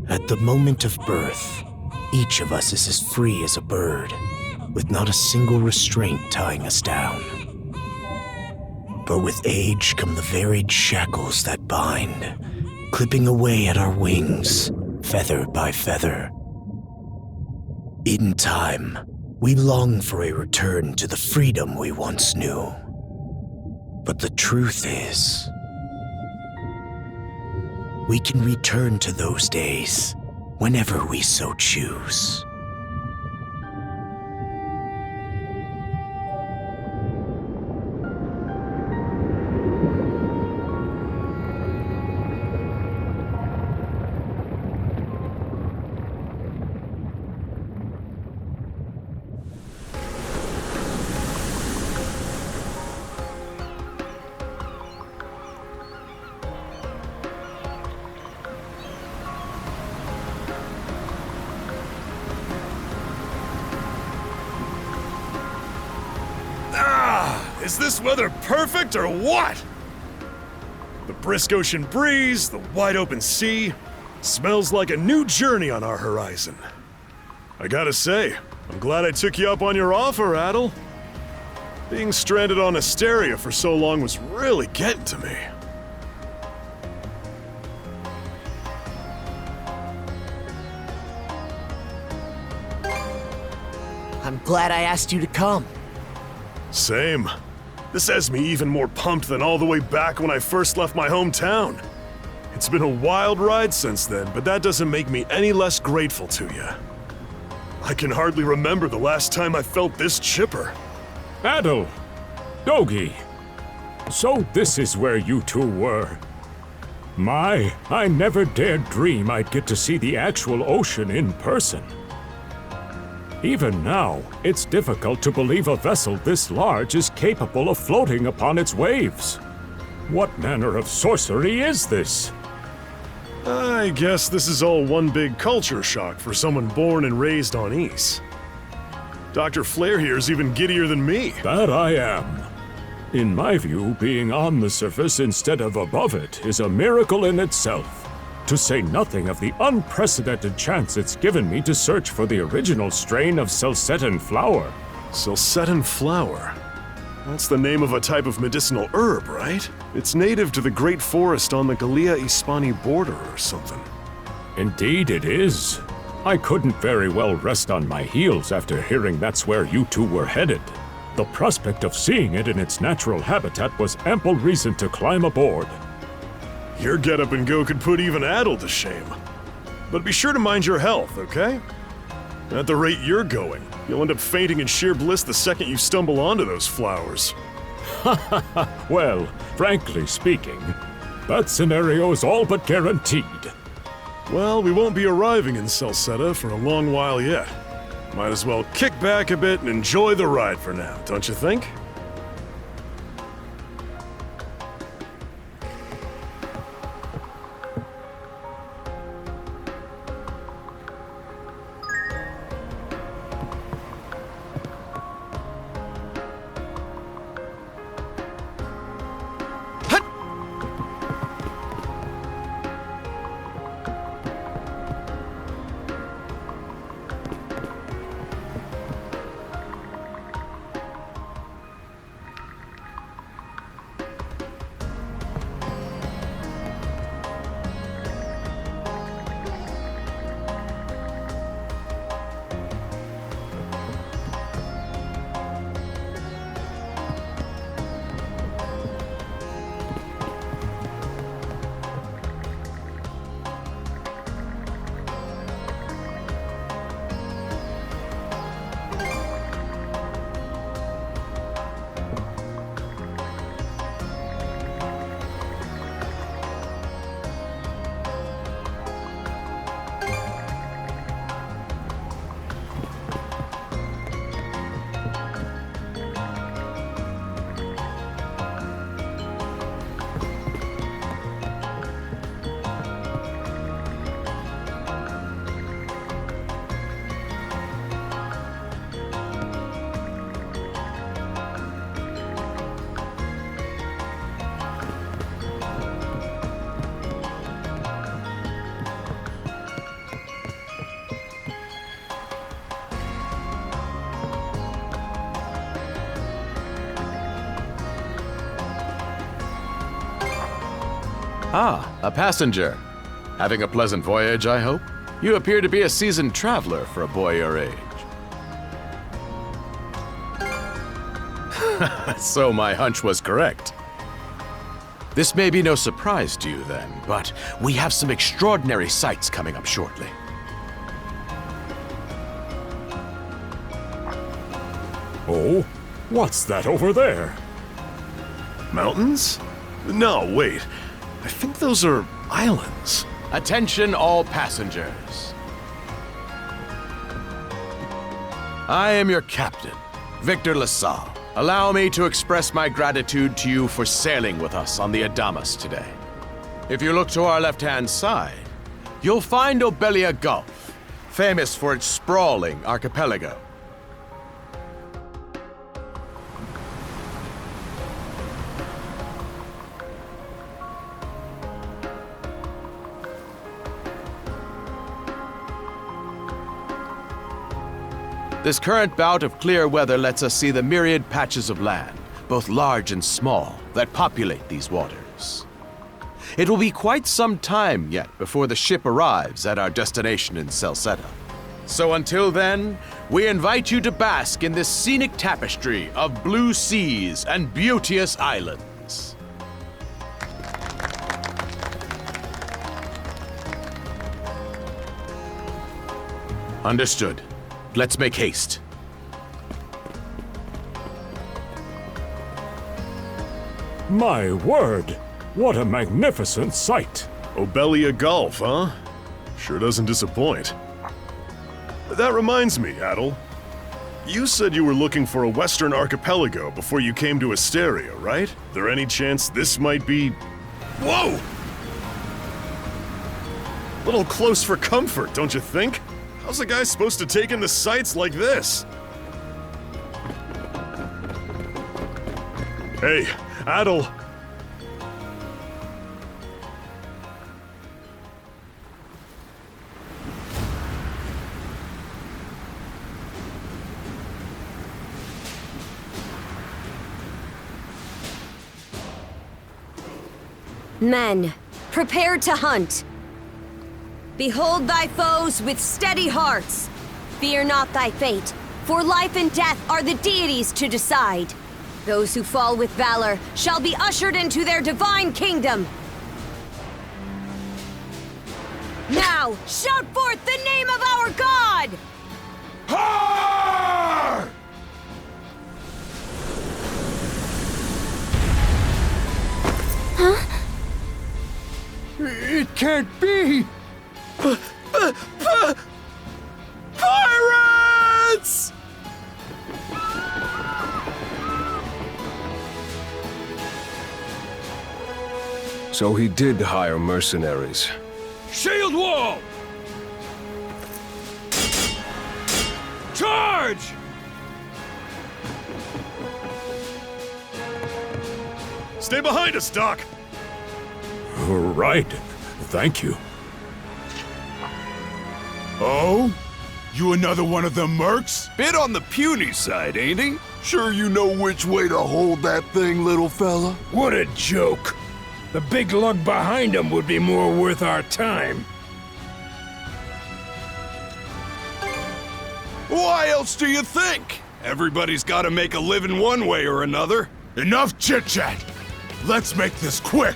At the moment of birth, each of us is as free as a bird, with not a single restraint tying us down. But with age come the varied shackles that bind, clipping away at our wings, feather by feather. In time, we long for a return to the freedom we once knew. But the truth is, we can return to those days whenever we so choose. Is this weather perfect or what? The brisk ocean breeze, the wide open sea, smells like a new journey on our horizon. I gotta say, I'm glad I took you up on your offer, Adel. Being stranded on Asteria for so long was really getting to me. I'm glad I asked you to come. Same. This has me even more pumped than all the way back when I first left my hometown. It's been a wild ride since then, but that doesn't make me any less grateful to you. I can hardly remember the last time I felt this chipper. Adel! Dogi! So this is where you two were. I never dared dream I'd get to see the actual ocean in person. Even now, it's difficult to believe a vessel this large is capable of floating upon its waves. What manner of sorcery is this? I guess this is all one big culture shock for someone born and raised on Ys. Dr. Flair here is even giddier than me. That I am. In my view, being on the surface instead of above it is a miracle in itself. To say nothing of the unprecedented chance it's given me to search for the original strain of Celcetan flower. Celcetan flower? That's the name of a type of medicinal herb, right? It's native to the Great Forest on the Gallia-Hispani border or something. Indeed it is. I couldn't very well rest on my heels after hearing that's where you two were headed. The prospect of seeing it in its natural habitat was ample reason to climb aboard. Your get-up and go could put even Adel to shame. But be sure to mind your health, okay? At the rate you're going, you'll end up fainting in sheer bliss the second you stumble onto those flowers. Well, frankly speaking, that scenario is all but guaranteed. Well, we won't be arriving in Celceta for a long while yet. Might as well kick back a bit and enjoy the ride for now, don't you think? Ah, a passenger. Having a pleasant voyage, I hope? You appear to be a seasoned traveler for a boy your age. So my hunch was correct. This may be no surprise to you then, but we have some extraordinary sights coming up shortly. Oh, what's that over there? Mountains? No, wait. I think those are islands. Attention all passengers. I am your captain, Victor LaSalle. Allow me to express my gratitude to you for sailing with us on the Adamas today. If you look to our left-hand side, you'll find Obelia Gulf, famous for its sprawling archipelago. This current bout of clear weather lets us see the myriad patches of land, both large and small, that populate these waters. It will be quite some time yet before the ship arrives at our destination in Salsetta. So until then, we invite you to bask in this scenic tapestry of blue seas and beauteous islands. Understood. Let's make haste. My word, what a magnificent sight! Obelia Gulf, huh? Sure doesn't disappoint. That reminds me, Adel. You said you were looking for a western archipelago before you came to Asteria, right? There any chance this might be... Whoa! Little close for comfort, don't you think? How's a guy supposed to take in the sights like this? Hey, Adel. Men, prepare to hunt. Behold thy foes with steady hearts. Fear not thy fate, for life and death are the deities to decide. Those who fall with valor shall be ushered into their divine kingdom. Now, shout forth the name of our God! Har! It can't be! Pirates! So he did hire mercenaries. Shield wall! Charge! Stay behind us, Doc. Right. Thank you. Oh? You another one of them mercs? Bit on the puny side, ain't he? Sure you know which way to hold that thing, little fella? What a joke. The big lug behind him would be more worth our time. Why else do you think? Everybody's gotta make a living one way or another. Enough chit-chat. Let's make this quick.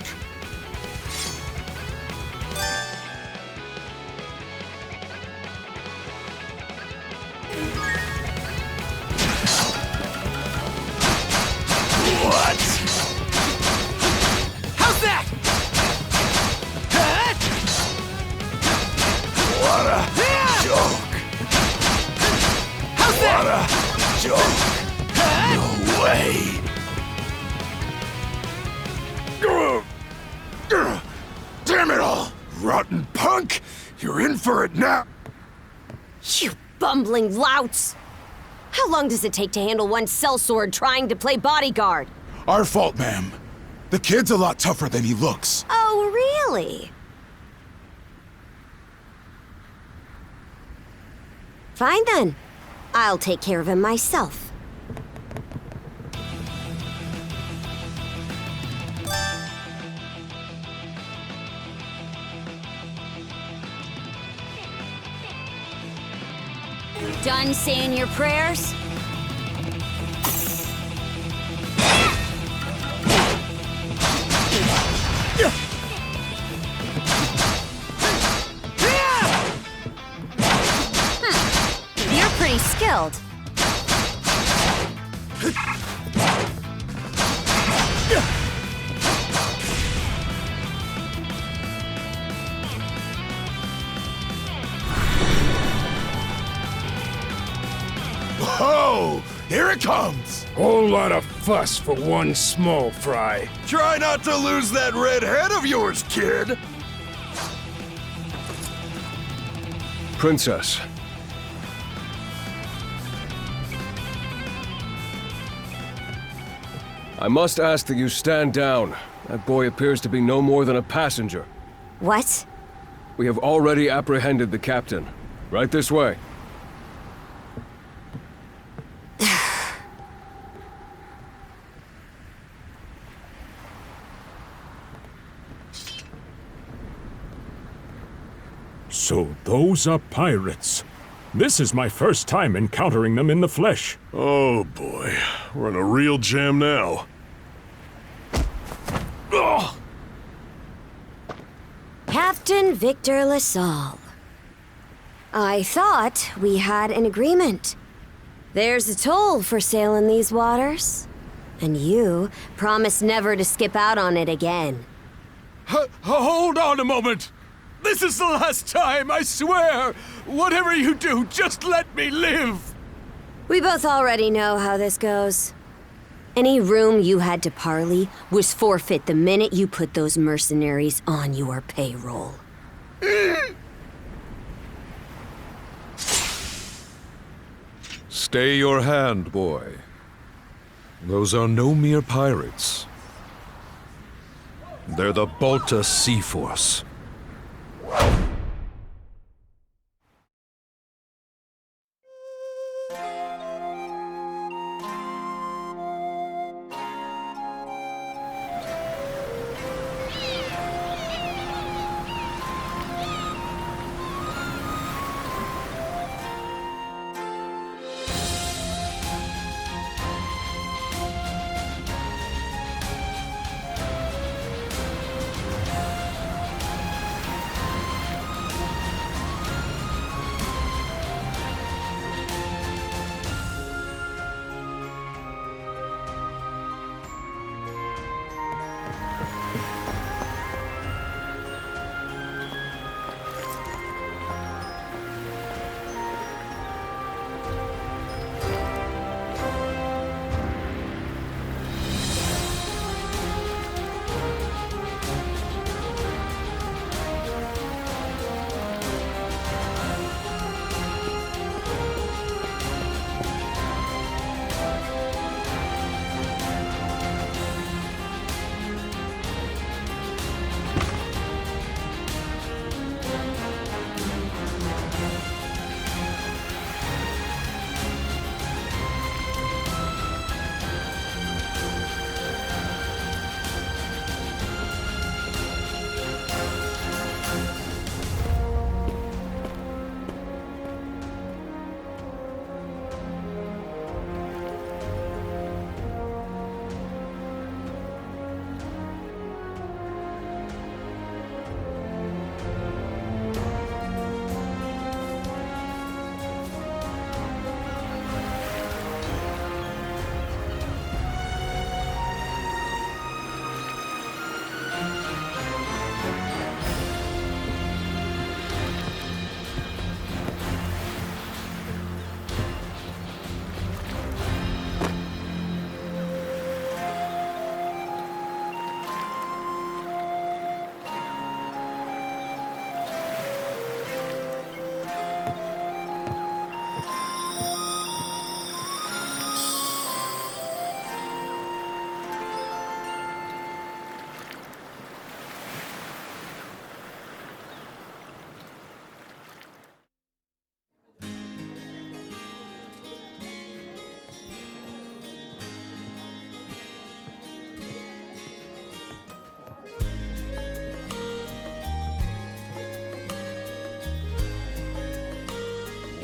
Damn it all! Rotten punk! You're in for it now! You bumbling louts! How long does it take to handle one sellsword trying to play bodyguard? Our fault, ma'am. The kid's a lot tougher than he looks. Oh, really? Fine then. I'll take care of him myself. Done saying your prayers? You're pretty skilled. Oh, here it comes! Whole lot of fuss for one small fry. Try not to lose that red head of yours, kid! Princess. I must ask that you stand down. That boy appears to be no more than a passenger. What? We have already apprehended the captain. Right this way. So those are pirates. This is my first time encountering them in the flesh. Oh boy, we're in a real jam now. Ugh. Captain Victor LaSalle. I thought we had an agreement. There's a toll for sailing these waters. And you promised never to skip out on it again. Hold on a moment! This is the last time, I swear! Whatever you do, just let me live! We both already know how this goes. Any room you had to parley was forfeit the minute you put those mercenaries on your payroll. Stay your hand, boy. Those are no mere pirates. They're the Balta Sea Force.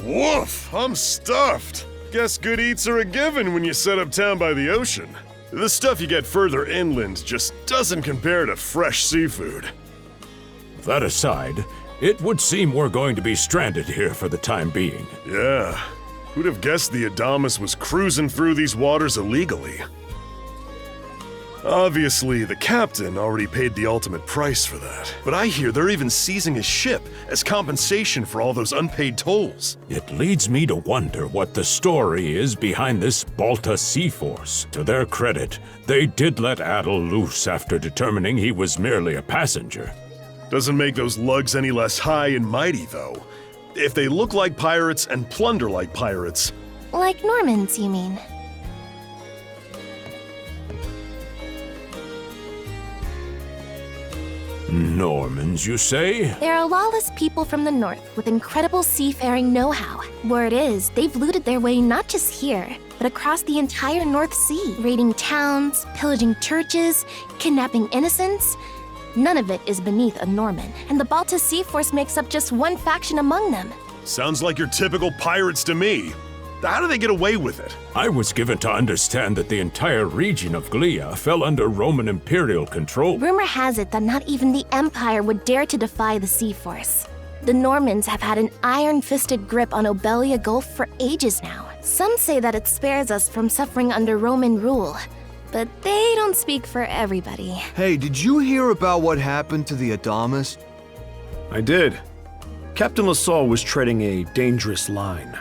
Woof, I'm stuffed. Guess good eats are a given when you set up town by the ocean. The stuff you get further inland just doesn't compare to fresh seafood. That aside, it would seem we're going to be stranded here for the time being. Yeah, who'd have guessed the Adamas was cruising through these waters illegally? Obviously, the captain already paid the ultimate price for that. But I hear they're even seizing his ship as compensation for all those unpaid tolls. It leads me to wonder what the story is behind this Balta Sea Force. To their credit, they did let Adel loose after determining he was merely a passenger. Doesn't make those lugs any less high and mighty, though. If they look like pirates and plunder like pirates... Like Normans, you mean? Normans, you say? They're a lawless people from the north with incredible seafaring know-how. Word is, they've looted their way not just here, but across the entire North Sea, raiding towns, pillaging churches, kidnapping innocents. None of it is beneath a Norman, and the Balta Sea Force makes up just one faction among them. Sounds like your typical pirates to me. How do they get away with it? I was given to understand that the entire region of Glia fell under Roman imperial control. Rumor has it that not even the Empire would dare to defy the Sea Force. The Normans have had an iron-fisted grip on Obelia Gulf for ages now. Some say that it spares us from suffering under Roman rule, but they don't speak for everybody. Hey, did you hear about what happened to the Adamas? I did. Captain LaSalle was treading a dangerous line.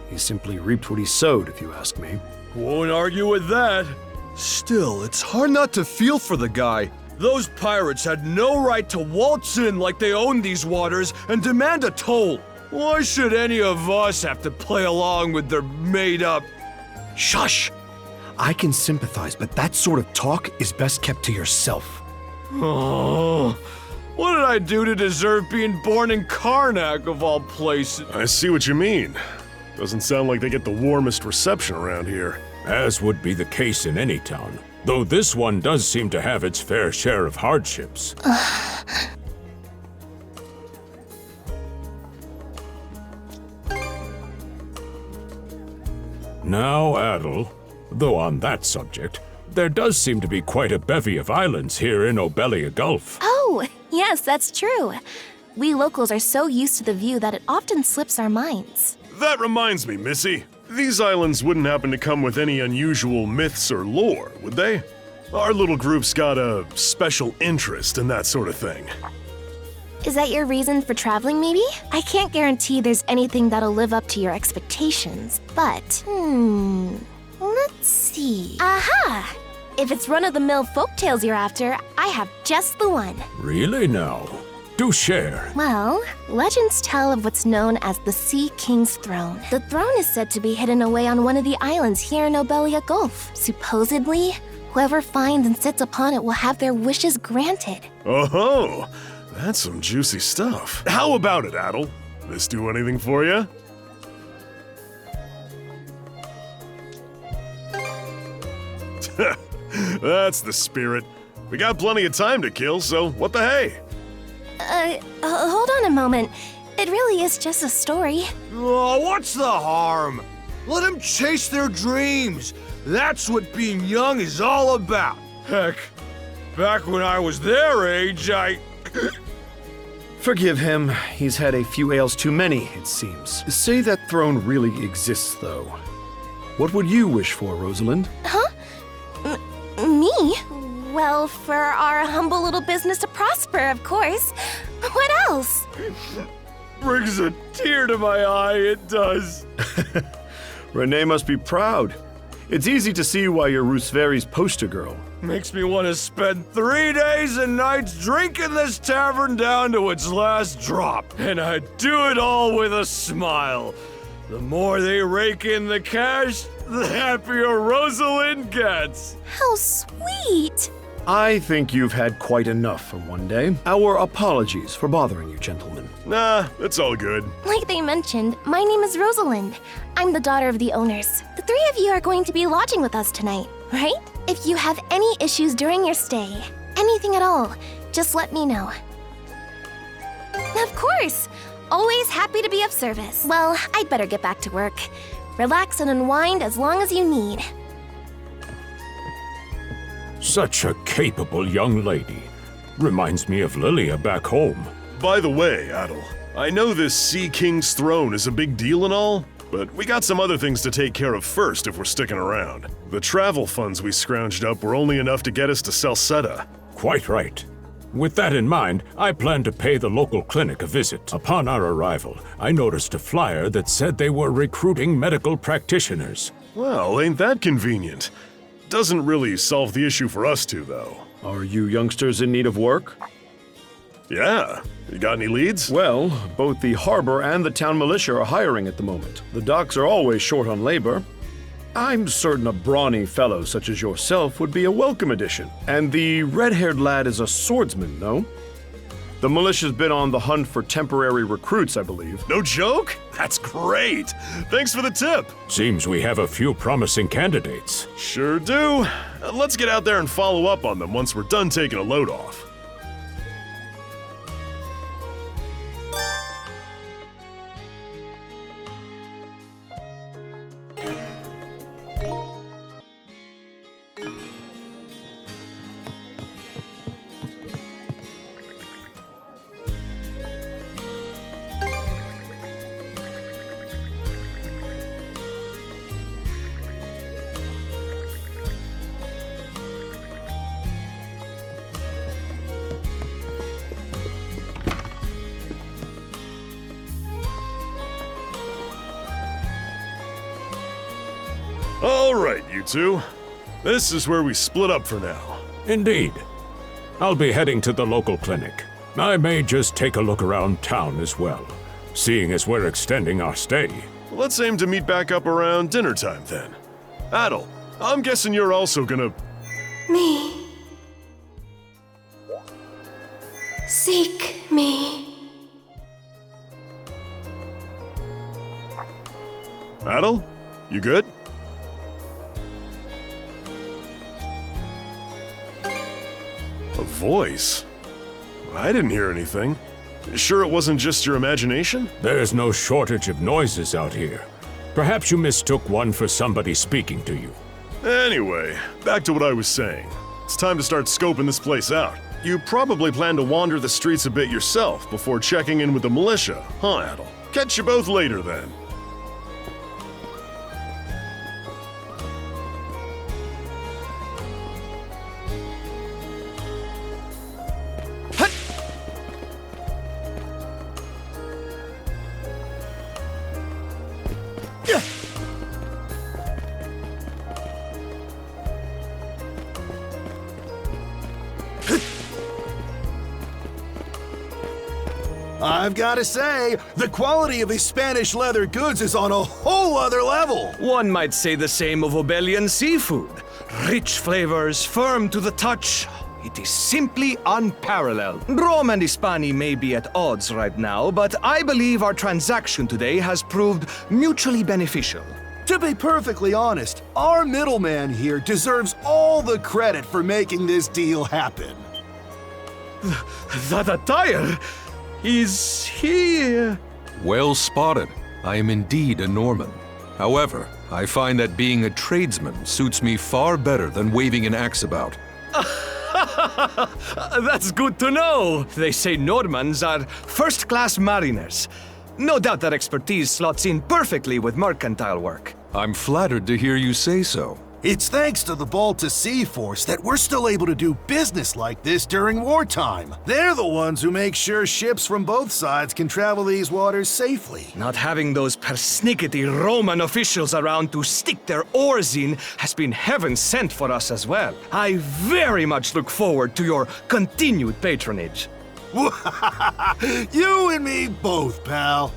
He simply reaped what he sowed, if you ask me. Won't argue with that. Still, it's hard not to feel for the guy. Those pirates had no right to waltz in like they owned these waters and demand a toll. Why should any of us have to play along with their made-up... Shush! I can sympathize, but that sort of talk is best kept to yourself. Oh, what did I do to deserve being born in Karnak, of all places? I see what you mean. Doesn't sound like they get the warmest reception around here. As would be the case in any town, though this one does seem to have its fair share of hardships. Now, Adel, though on that subject, there does seem to be quite a bevy of islands here in Obelia Gulf. Oh, yes, that's true. We locals are so used to the view that it often slips our minds. That reminds me, Missy. These islands wouldn't happen to come with any unusual myths or lore, would they? Our little group's got a special interest in that sort of thing. Is that your reason for traveling, maybe? I can't guarantee there's anything that'll live up to your expectations, but... let's see... Aha! If it's run-of-the-mill folktales you're after, I have just the one. Really now? Do share. Well, legends tell of what's known as the Sea King's Throne. The throne is said to be hidden away on one of the islands here in Obelia Gulf. Supposedly, whoever finds and sits upon it will have their wishes granted. Oh-ho! That's some juicy stuff. How about it, Adel? This do anything for you? That's the spirit. We got plenty of time to kill, so what the hey? Hold on a moment. It really is just a story. Oh, what's the harm? Let them chase their dreams. That's what being young is all about. Heck, back when I was their age, Forgive him. He's had a few ales too many, it seems. Say that throne really exists, though. What would you wish for, Rosalind? Huh? Me? Well, for our humble little business to prosper, of course. What else? Brings a tear to my eye, it does. Renee must be proud. It's easy to see why you're Rooseveri's poster girl. Makes me want to spend 3 days and nights drinking this tavern down to its last drop. And I do it all with a smile. The more they rake in the cash, the happier Rosalind gets. How sweet! I think you've had quite enough for one day. Our apologies for bothering you, gentlemen. Nah, it's all good. Like they mentioned, my name is Rosalind. I'm the daughter of the owners. The three of you are going to be lodging with us tonight, right? If you have any issues during your stay, anything at all, just let me know. Of course! always happy to be of service. Well, I'd better get back to work. Relax and unwind as long as you need. Such a capable young lady. Reminds me of Lilia back home. By the way, Adel, I know this Sea King's throne is a big deal and all, but we got some other things to take care of first if we're sticking around. The travel funds we scrounged up were only enough to get us to Salsetta. Quite right. With that in mind, I plan to pay the local clinic a visit. Upon our arrival, I noticed a flyer that said they were recruiting medical practitioners. Well, ain't that convenient? Doesn't really solve the issue for us two, though. Are you youngsters in need of work? Yeah. You got any leads? Well, both the harbor and the town militia are hiring at the moment. The docks are always short on labor. I'm certain a brawny fellow such as yourself would be a welcome addition. And the red-haired lad is a swordsman, no? The militia's been on the hunt for temporary recruits, I believe. No joke? That's great! Thanks for the tip! Seems we have a few promising candidates. Sure do. Let's get out there and follow up on them once we're done taking a load off. All right, you two. This is where we split up for now. Indeed. I'll be heading to the local clinic. I may just take a look around town as well, seeing as we're extending our stay. Let's aim to meet back up around dinner time then. Adel, I'm guessing you're also gonna... Me. Seek me. Adel? You good? A voice? I didn't hear anything. Sure it wasn't just your imagination? There's no shortage of noises out here. Perhaps you mistook one for somebody speaking to you. Anyway, back to what I was saying. It's time to start scoping this place out. You probably plan to wander the streets a bit yourself before checking in with the militia, huh, Adel? Catch you both later then. I've got to say, the quality of these Spanish leather goods is on a whole other level. One might say the same of Obelian seafood. Rich flavors, firm to the touch. It is simply unparalleled. Rome and Hispania may be at odds right now, but I believe our transaction today has proved mutually beneficial. To be perfectly honest, our middleman here deserves all the credit for making this deal happen. That attire is here. Well spotted. I am indeed a Norman. However, I find that being a tradesman suits me far better than waving an axe about. That's good to know. They say Normans are first-class mariners. No doubt that expertise slots in perfectly with mercantile work. I'm flattered to hear you say so. It's thanks to the Balta Sea Force that we're still able to do business like this during wartime. They're the ones who make sure ships from both sides can travel these waters safely. Not having those persnickety Roman officials around to stick their oars in has been heaven sent for us as well. I very much look forward to your continued patronage. You and me both, pal.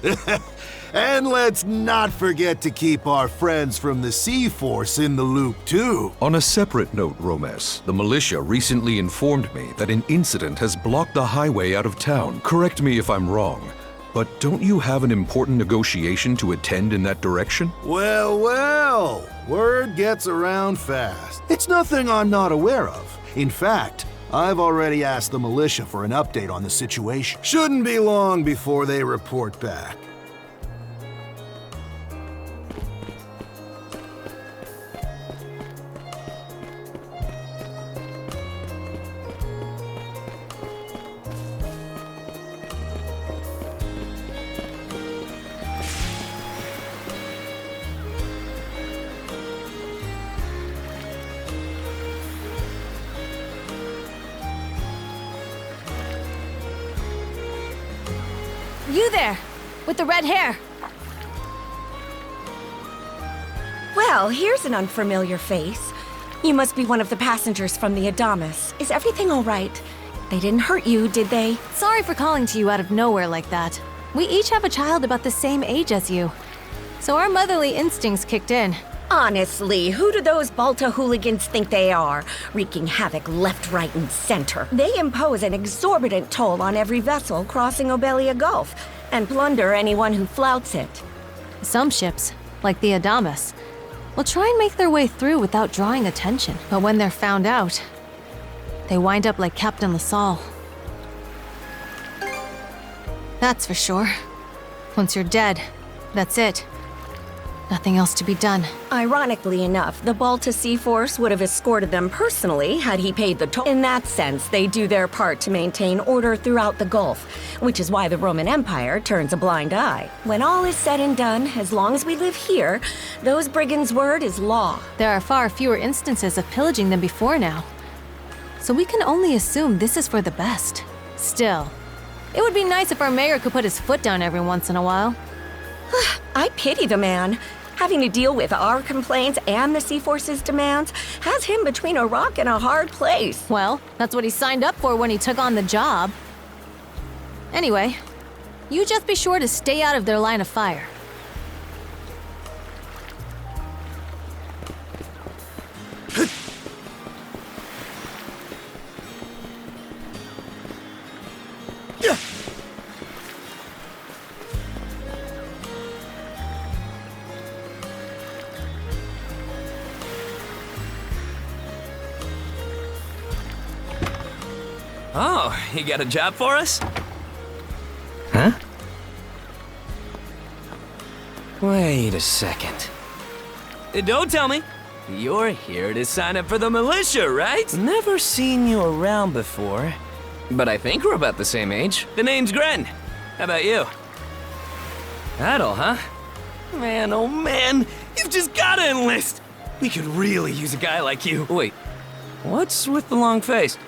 And let's not forget to keep our friends from the Sea Force in the loop, too. On a separate note, Romes, the militia recently informed me that an incident has blocked the highway out of town. Correct me if I'm wrong, but don't you have an important negotiation to attend in that direction? Well, well, word gets around fast. It's nothing I'm not aware of. In fact, I've already asked the militia for an update on the situation. Shouldn't be long before they report back. You there, with the red hair. Well, here's an unfamiliar face. You must be one of the passengers from the Adamas. Is everything all right? They didn't hurt you, did they? Sorry for calling to you out of nowhere like that. We each have a child about the same age as you. So our motherly instincts kicked in. Honestly, who do those Balta hooligans think they are? Wreaking havoc left, right, and center. They impose an exorbitant toll on every vessel crossing Obelia Gulf, and plunder anyone who flouts it. Some ships, like the Adamas, will try and make their way through without drawing attention. But when they're found out, they wind up like Captain LaSalle. That's for sure. Once you're dead, that's it. Nothing else to be done. Ironically enough, the Balta Sea Force would have escorted them personally had he paid the toll. In that sense, they do their part to maintain order throughout the Gulf, which is why the Roman Empire turns a blind eye. When all is said and done, as long as we live here, those brigands' word is law. There are far fewer instances of pillaging than before now. So we can only assume this is for the best. Still, it would be nice if our mayor could put his foot down every once in a while. I pity the man. Having to deal with our complaints and the Sea Force's demands has him between a rock and a hard place. Well, that's what he signed up for when he took on the job. Anyway, you just be sure to stay out of their line of fire. Oh, you got a job for us? Huh? Wait a second. Don't tell me. You're here to sign up for the militia, right? Never seen you around before, but I think we're about the same age. The name's Gren. How about you? That all, huh? Man, oh man, you've just gotta enlist. We could really use a guy like you. Wait, what's with the long face?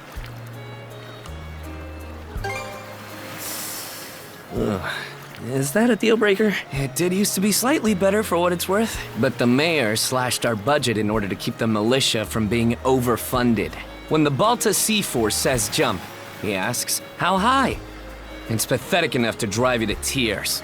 Ugh. Is that a deal breaker? It did used to be slightly better for what it's worth, but the mayor slashed our budget in order to keep the militia from being overfunded. When the Balta Sea Force says jump, he asks, how high? It's pathetic enough to drive you to tears.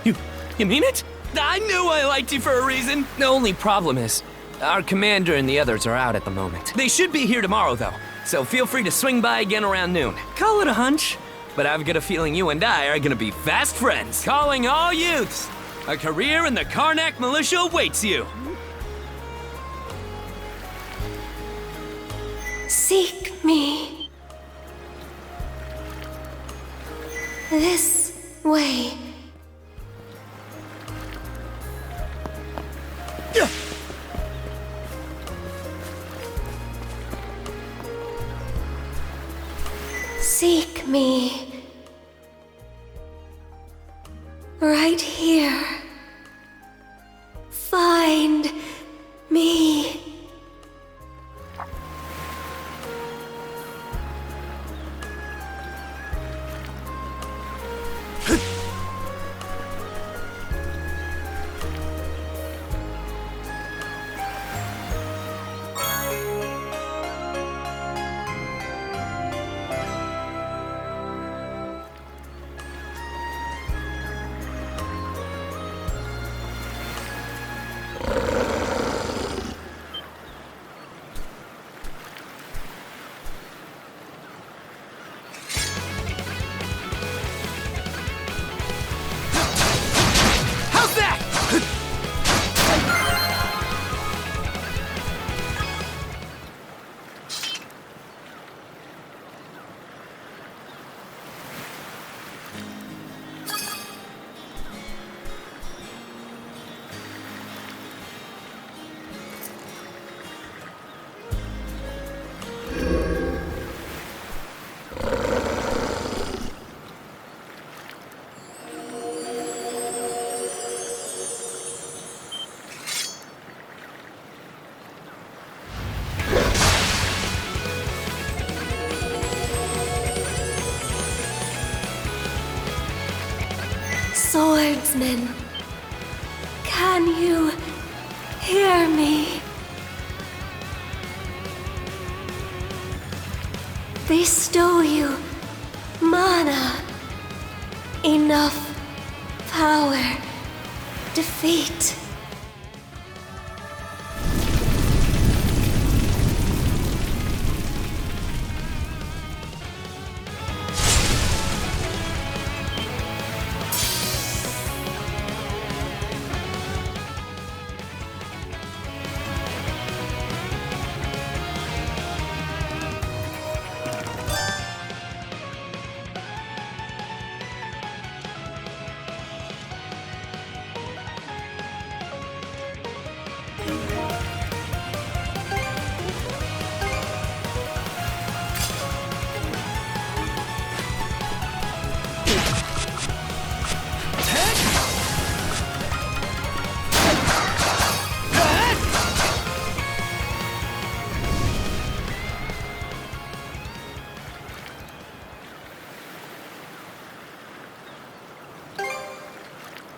You mean it? I knew I liked you for a reason. The only problem is, our commander and the others are out at the moment. They should be here tomorrow, though. So feel free to swing by again around noon. Call it a hunch, but I've got a feeling you and I are gonna be fast friends. Calling all youths! A career in the Karnak militia awaits you! Seek me. This way. Seek me. Right here. Find me. herdsmen. Can you hear me? Bestow you mana, enough power, defeat.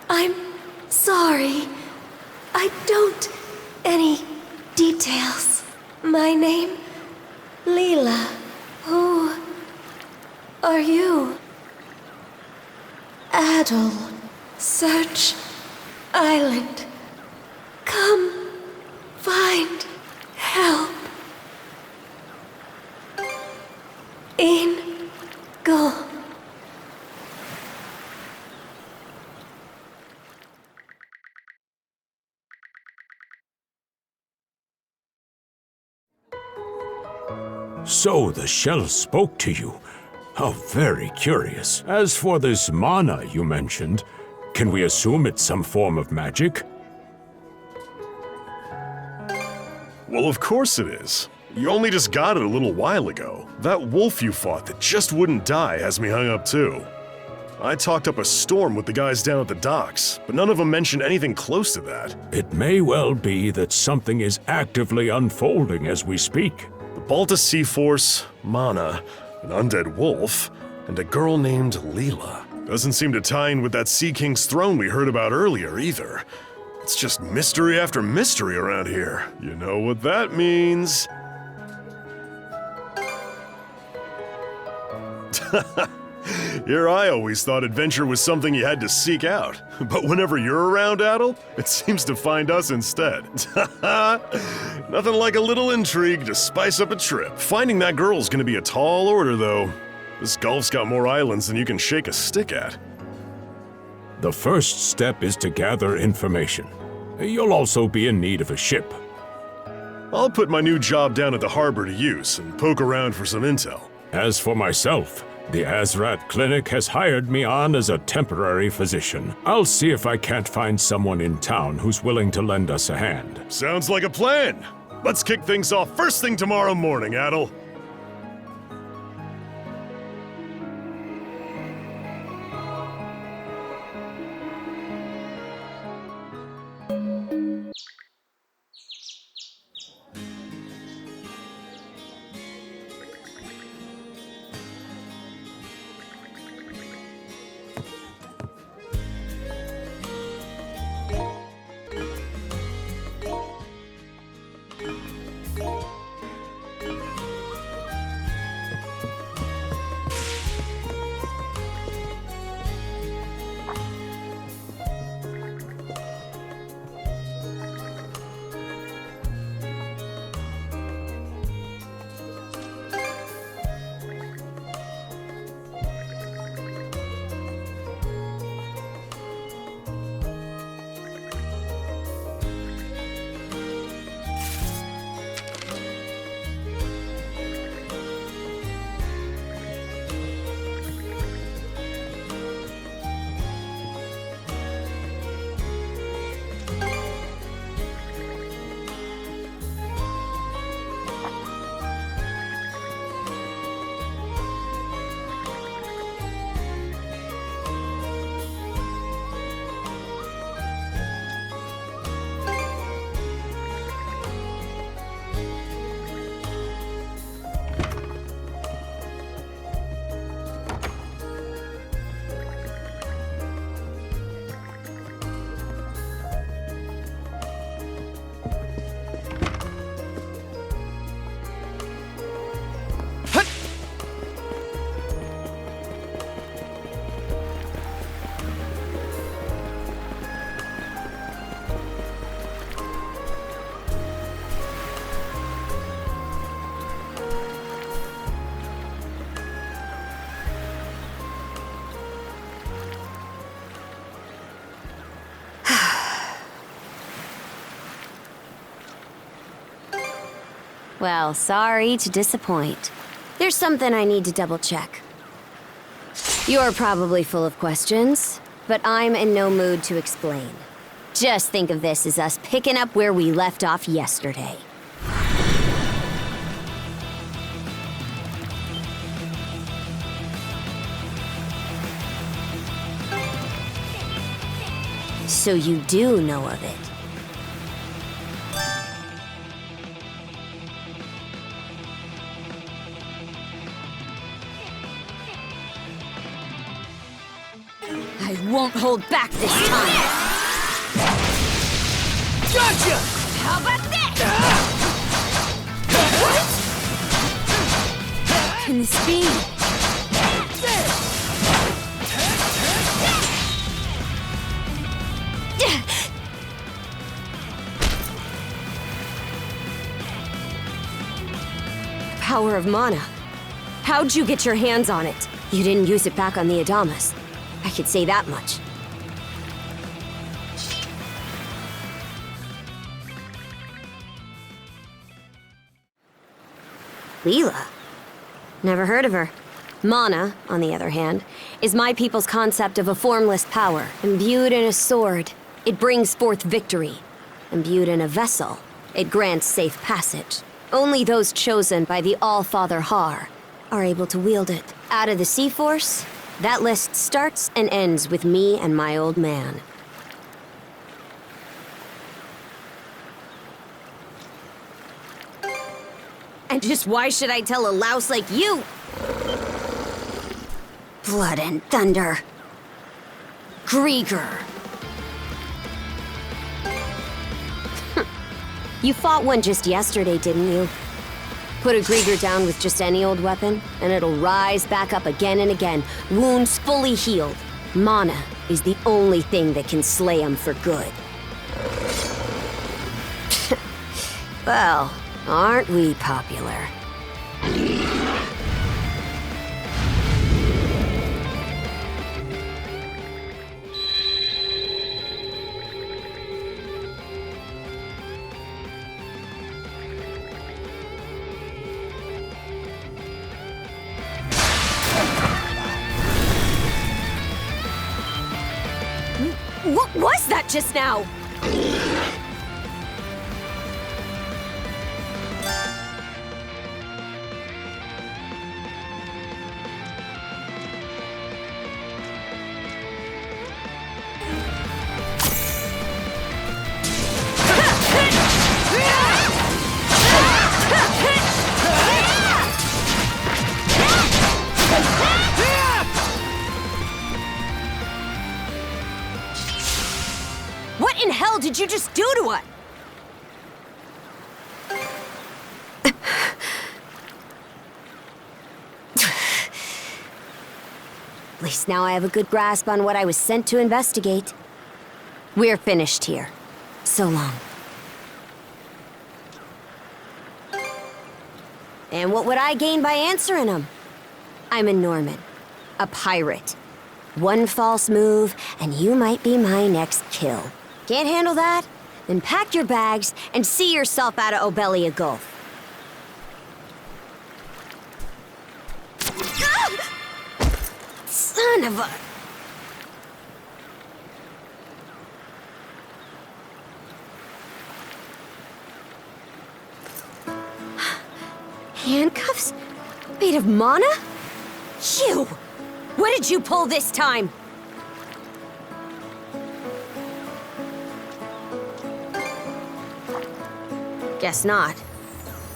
I'm sorry. I don't... any details. My name? Leela. Who are you? Adel. Search Island. Come find help. In go. So the shell spoke to you. How very curious. As for this mana you mentioned, can we assume it's some form of magic? Well, of course it is. You only just got it a little while ago. That wolf you fought that just wouldn't die has me hung up too. I talked up a storm with the guys down at the docks, but none of them mentioned anything close to that. It may well be that something is actively unfolding as we speak. The Balta Sea Force, Mana, an undead wolf, and a girl named Leela. Doesn't seem to tie in with that Sea King's throne we heard about earlier either. It's just mystery after mystery around here. You know what that means. Here I always thought adventure was something you had to seek out. But whenever you're around, Adel, it seems to find us instead. Nothing like a little intrigue to spice up a trip. Finding that girl's gonna be a tall order, though. This Gulf's got more islands than you can shake a stick at. The first step is to gather information. You'll also be in need of a ship. I'll put my new job down at the harbor to use and poke around for some intel. As for myself, the Azrat Clinic has hired me on as a temporary physician. I'll see if I can't find someone in town who's willing to lend us a hand. Sounds like a plan. Let's kick things off first thing tomorrow morning, Adel. Well, sorry to disappoint. There's something I need to double check. You're probably full of questions, but I'm in no mood to explain. Just think of this as us picking up where we left off yesterday. So you do know of it. I won't hold back this time. Gotcha! How about that? What? Can this be? Power of mana. How'd you get your hands on it? You didn't use it back on the Adamas. I could say that much. Leela? Never heard of her. Mana, on the other hand, is my people's concept of a formless power, imbued in a sword. It brings forth victory. Imbued in a vessel, it grants safe passage. Only those chosen by the All-Father Har are able to wield it. Out of the Sea Force, that list starts and ends with me and my old man. And just why should I tell a louse like you? Blood and thunder. Grieger. You fought one just yesterday, didn't you? Put a Grieger down with just any old weapon, and it'll rise back up again and again, wounds fully healed. Mana is the only thing that can slay 'em for good. Well, aren't we popular? What was that just now? What in hell did you just do to us? At least now I have a good grasp on what I was sent to investigate. We're finished here. So long. And what would I gain by answering them? I'm a Norman, a pirate. One false move, and you might be my next kill. Can't handle that? Then pack your bags and see yourself out of Obelia Gulf. Ah! Son of a... Handcuffs? Made of mana? You! What did you pull this time? Guess not.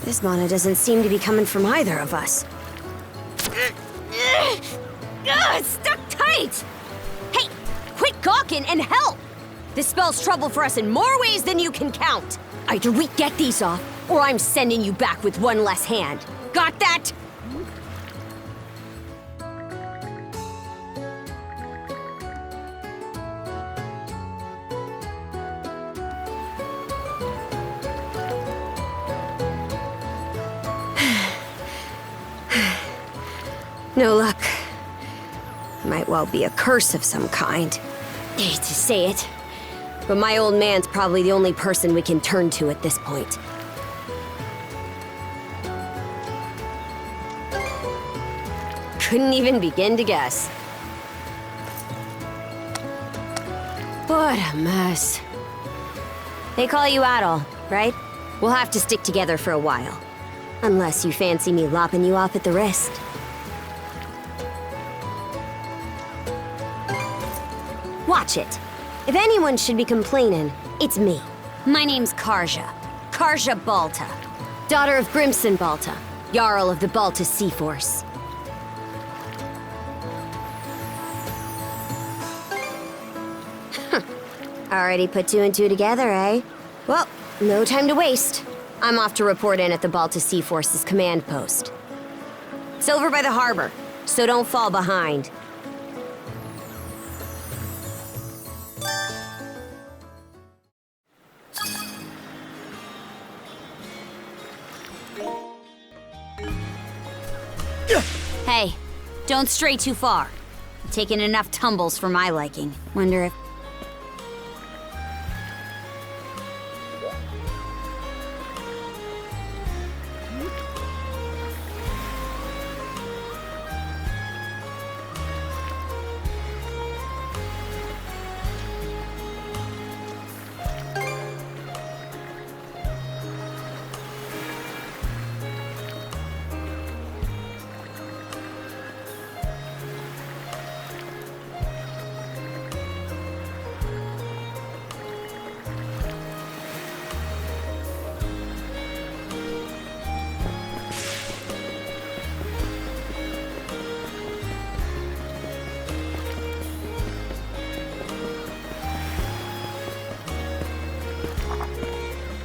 This mana doesn't seem to be coming from either of us. It's stuck tight! Hey, quit gawking and help! This spells trouble for us in more ways than you can count. Either we get these off, or I'm sending you back with one less hand. Got that? No luck. Might well be a curse of some kind. Hate to say it, but my old man's probably the only person we can turn to at this point. couldn't even begin to guess. What a mess. They call you Adol, right? We'll have to stick together for a while. Unless you fancy me lopping you off at the wrist. Watch it. If anyone should be complaining, it's me. My name's Karja. Karja Balta. Daughter of Grimson Balta, Jarl of the Balta Sea Force. Already put two and two together, eh? Well, no time to waste. I'm off to report in at the Balta Sea Force's command post. It's over by the harbor, so don't fall behind. Hey, don't stray too far. I've taken enough tumbles for my liking. Wonder if...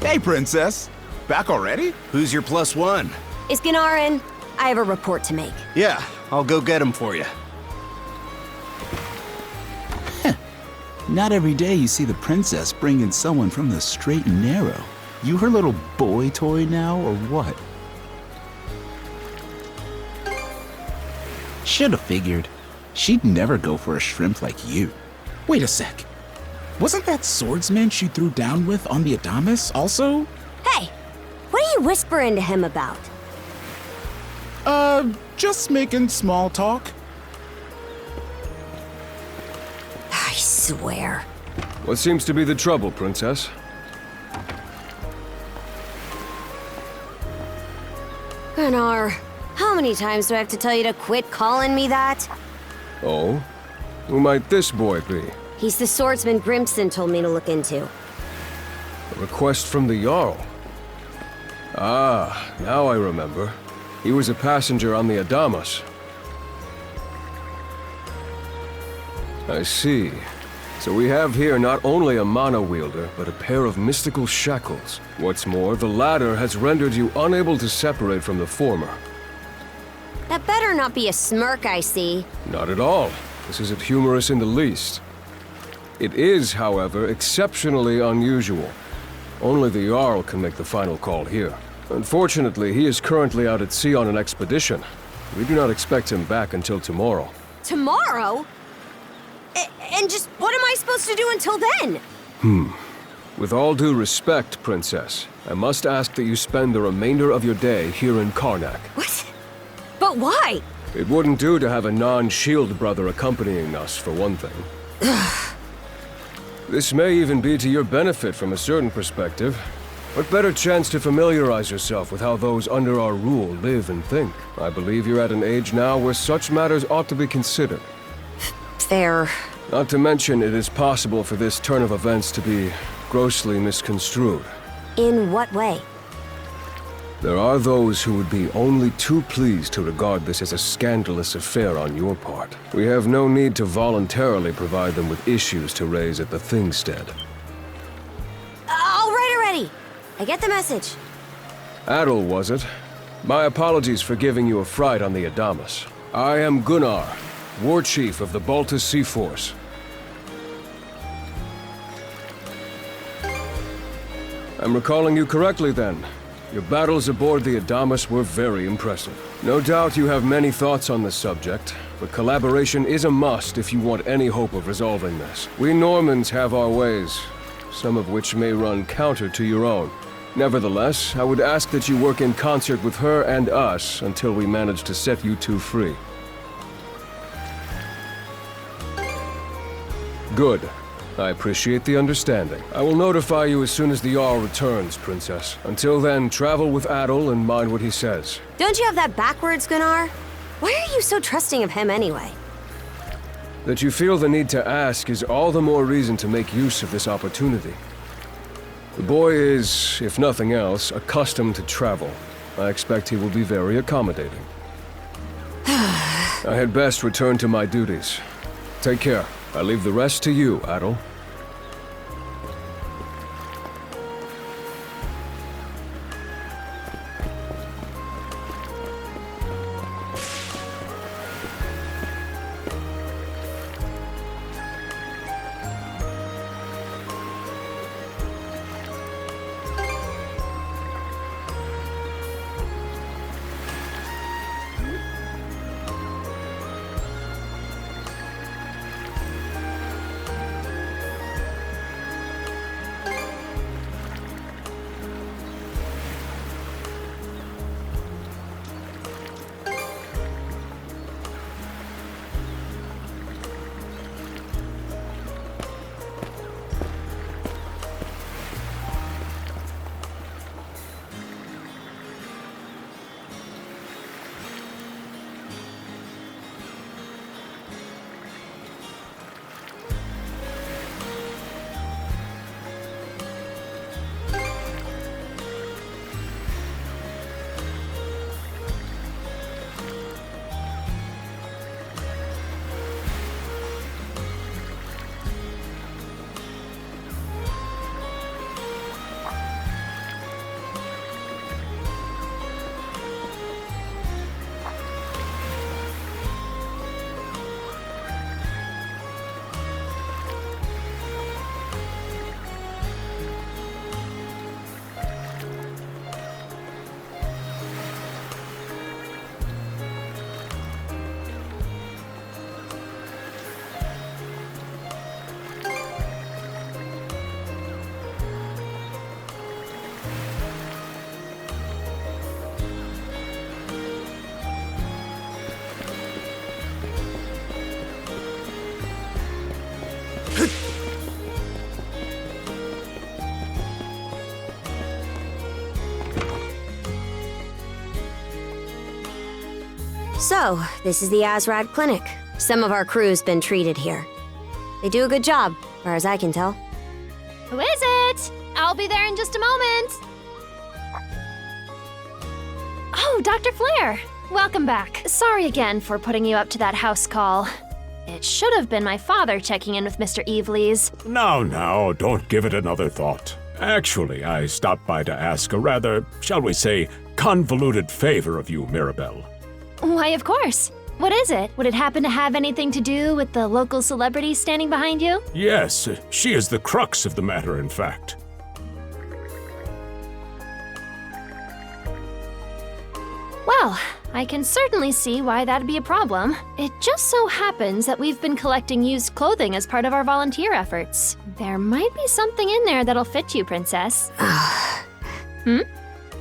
Hey, Princess. Back already? Who's your plus one? Is Gunnar in? I have a report to make. Yeah, I'll go get him for you. Not every day you see the princess bring in someone from the straight and narrow. You her little boy toy now, or what? Should've figured. She'd never go for a shrimp like you. Wait a sec. Wasn't that swordsman she threw down with on the Adamas also? Hey, what are you whispering to him about? Just making small talk. I swear. What seems to be the trouble, Princess? Gunnar, how many times do I have to tell you to quit calling me that? Oh? Who might this boy be? He's the swordsman Grimson told me to look into. A request from the Jarl. Ah, now I remember. He was a passenger on the Adamas. I see. So we have here not only a mana wielder, but a pair of mystical shackles. What's more, the latter has rendered you unable to separate from the former. That better not be a smirk I see. Not at all. This isn't humorous in the least. It is, however, exceptionally unusual. Only the Jarl can make the final call here. Unfortunately, he is currently out at sea on an expedition. We do not expect him back until tomorrow. Tomorrow? And just what am I supposed to do until then? With all due respect, Princess, I must ask that you spend the remainder of your day here in Karnak. What? But why? It wouldn't do to have a non-shield brother accompanying us, for one thing. This may even be to your benefit from a certain perspective. What better chance to familiarize yourself with how those under our rule live and think? I believe you're at an age now where such matters ought to be considered. Fair. Not to mention, it is possible for this turn of events to be grossly misconstrued. In what way? There are those who would be only too pleased to regard this as a scandalous affair on your part. We have no need to voluntarily provide them with issues to raise at the Thingstead. All right already. I get the message. Adol, was it? My apologies for giving you a fright on the Adamas. I am Gunnar, War Chief of the Balta Sea Force. I'm recalling you correctly then. Your battles aboard the Adamas were very impressive. No doubt you have many thoughts on this subject, but collaboration is a must if you want any hope of resolving this. We Normans have our ways, some of which may run counter to your own. Nevertheless, I would ask that you work in concert with her and us until we manage to set you two free. Good. I appreciate the understanding. I will notify you as soon as the Jarl returns, Princess. Until then, travel with Adol and mind what he says. Don't you have that backwards, Gunnar? Why are you so trusting of him anyway? That you feel the need to ask is all the more reason to make use of this opportunity. The boy is, if nothing else, accustomed to travel. I expect he will be very accommodating. I had best return to my duties. Take care. I leave the rest to you, Adol. So, this is the Azrad Clinic. Some of our crew's been treated here. They do a good job, far as I can tell. Who is it? I'll be there in just a moment. Oh, Dr. Flair. Welcome back. Sorry again for putting you up to that house call. It should have been my father checking in with Mr. Evelees. Now, don't give it another thought. Actually, I stopped by to ask a rather, shall we say, convoluted favor of you, Mirabelle. Why, of course. What is it? Would it happen to have anything to do with the local celebrity standing behind you? Yes, she is the crux of the matter, in fact. Well, I can certainly see why that'd be a problem. It just so happens that we've been collecting used clothing as part of our volunteer efforts. There might be something in there that'll fit you, Princess.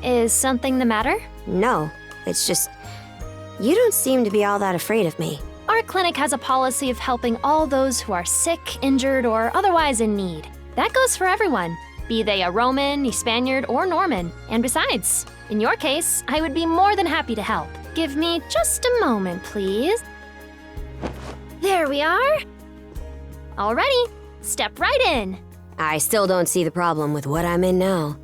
Is something the matter? No, it's just... you don't seem to be all that afraid of me. Our clinic has a policy of helping all those who are sick, injured, or otherwise in need. That goes for everyone, be they a Roman, a Spaniard, or Norman. And besides, in your case, I would be more than happy to help. Give me just a moment, please. There we are. Alrighty, step right in. I still don't see the problem with what I'm in now.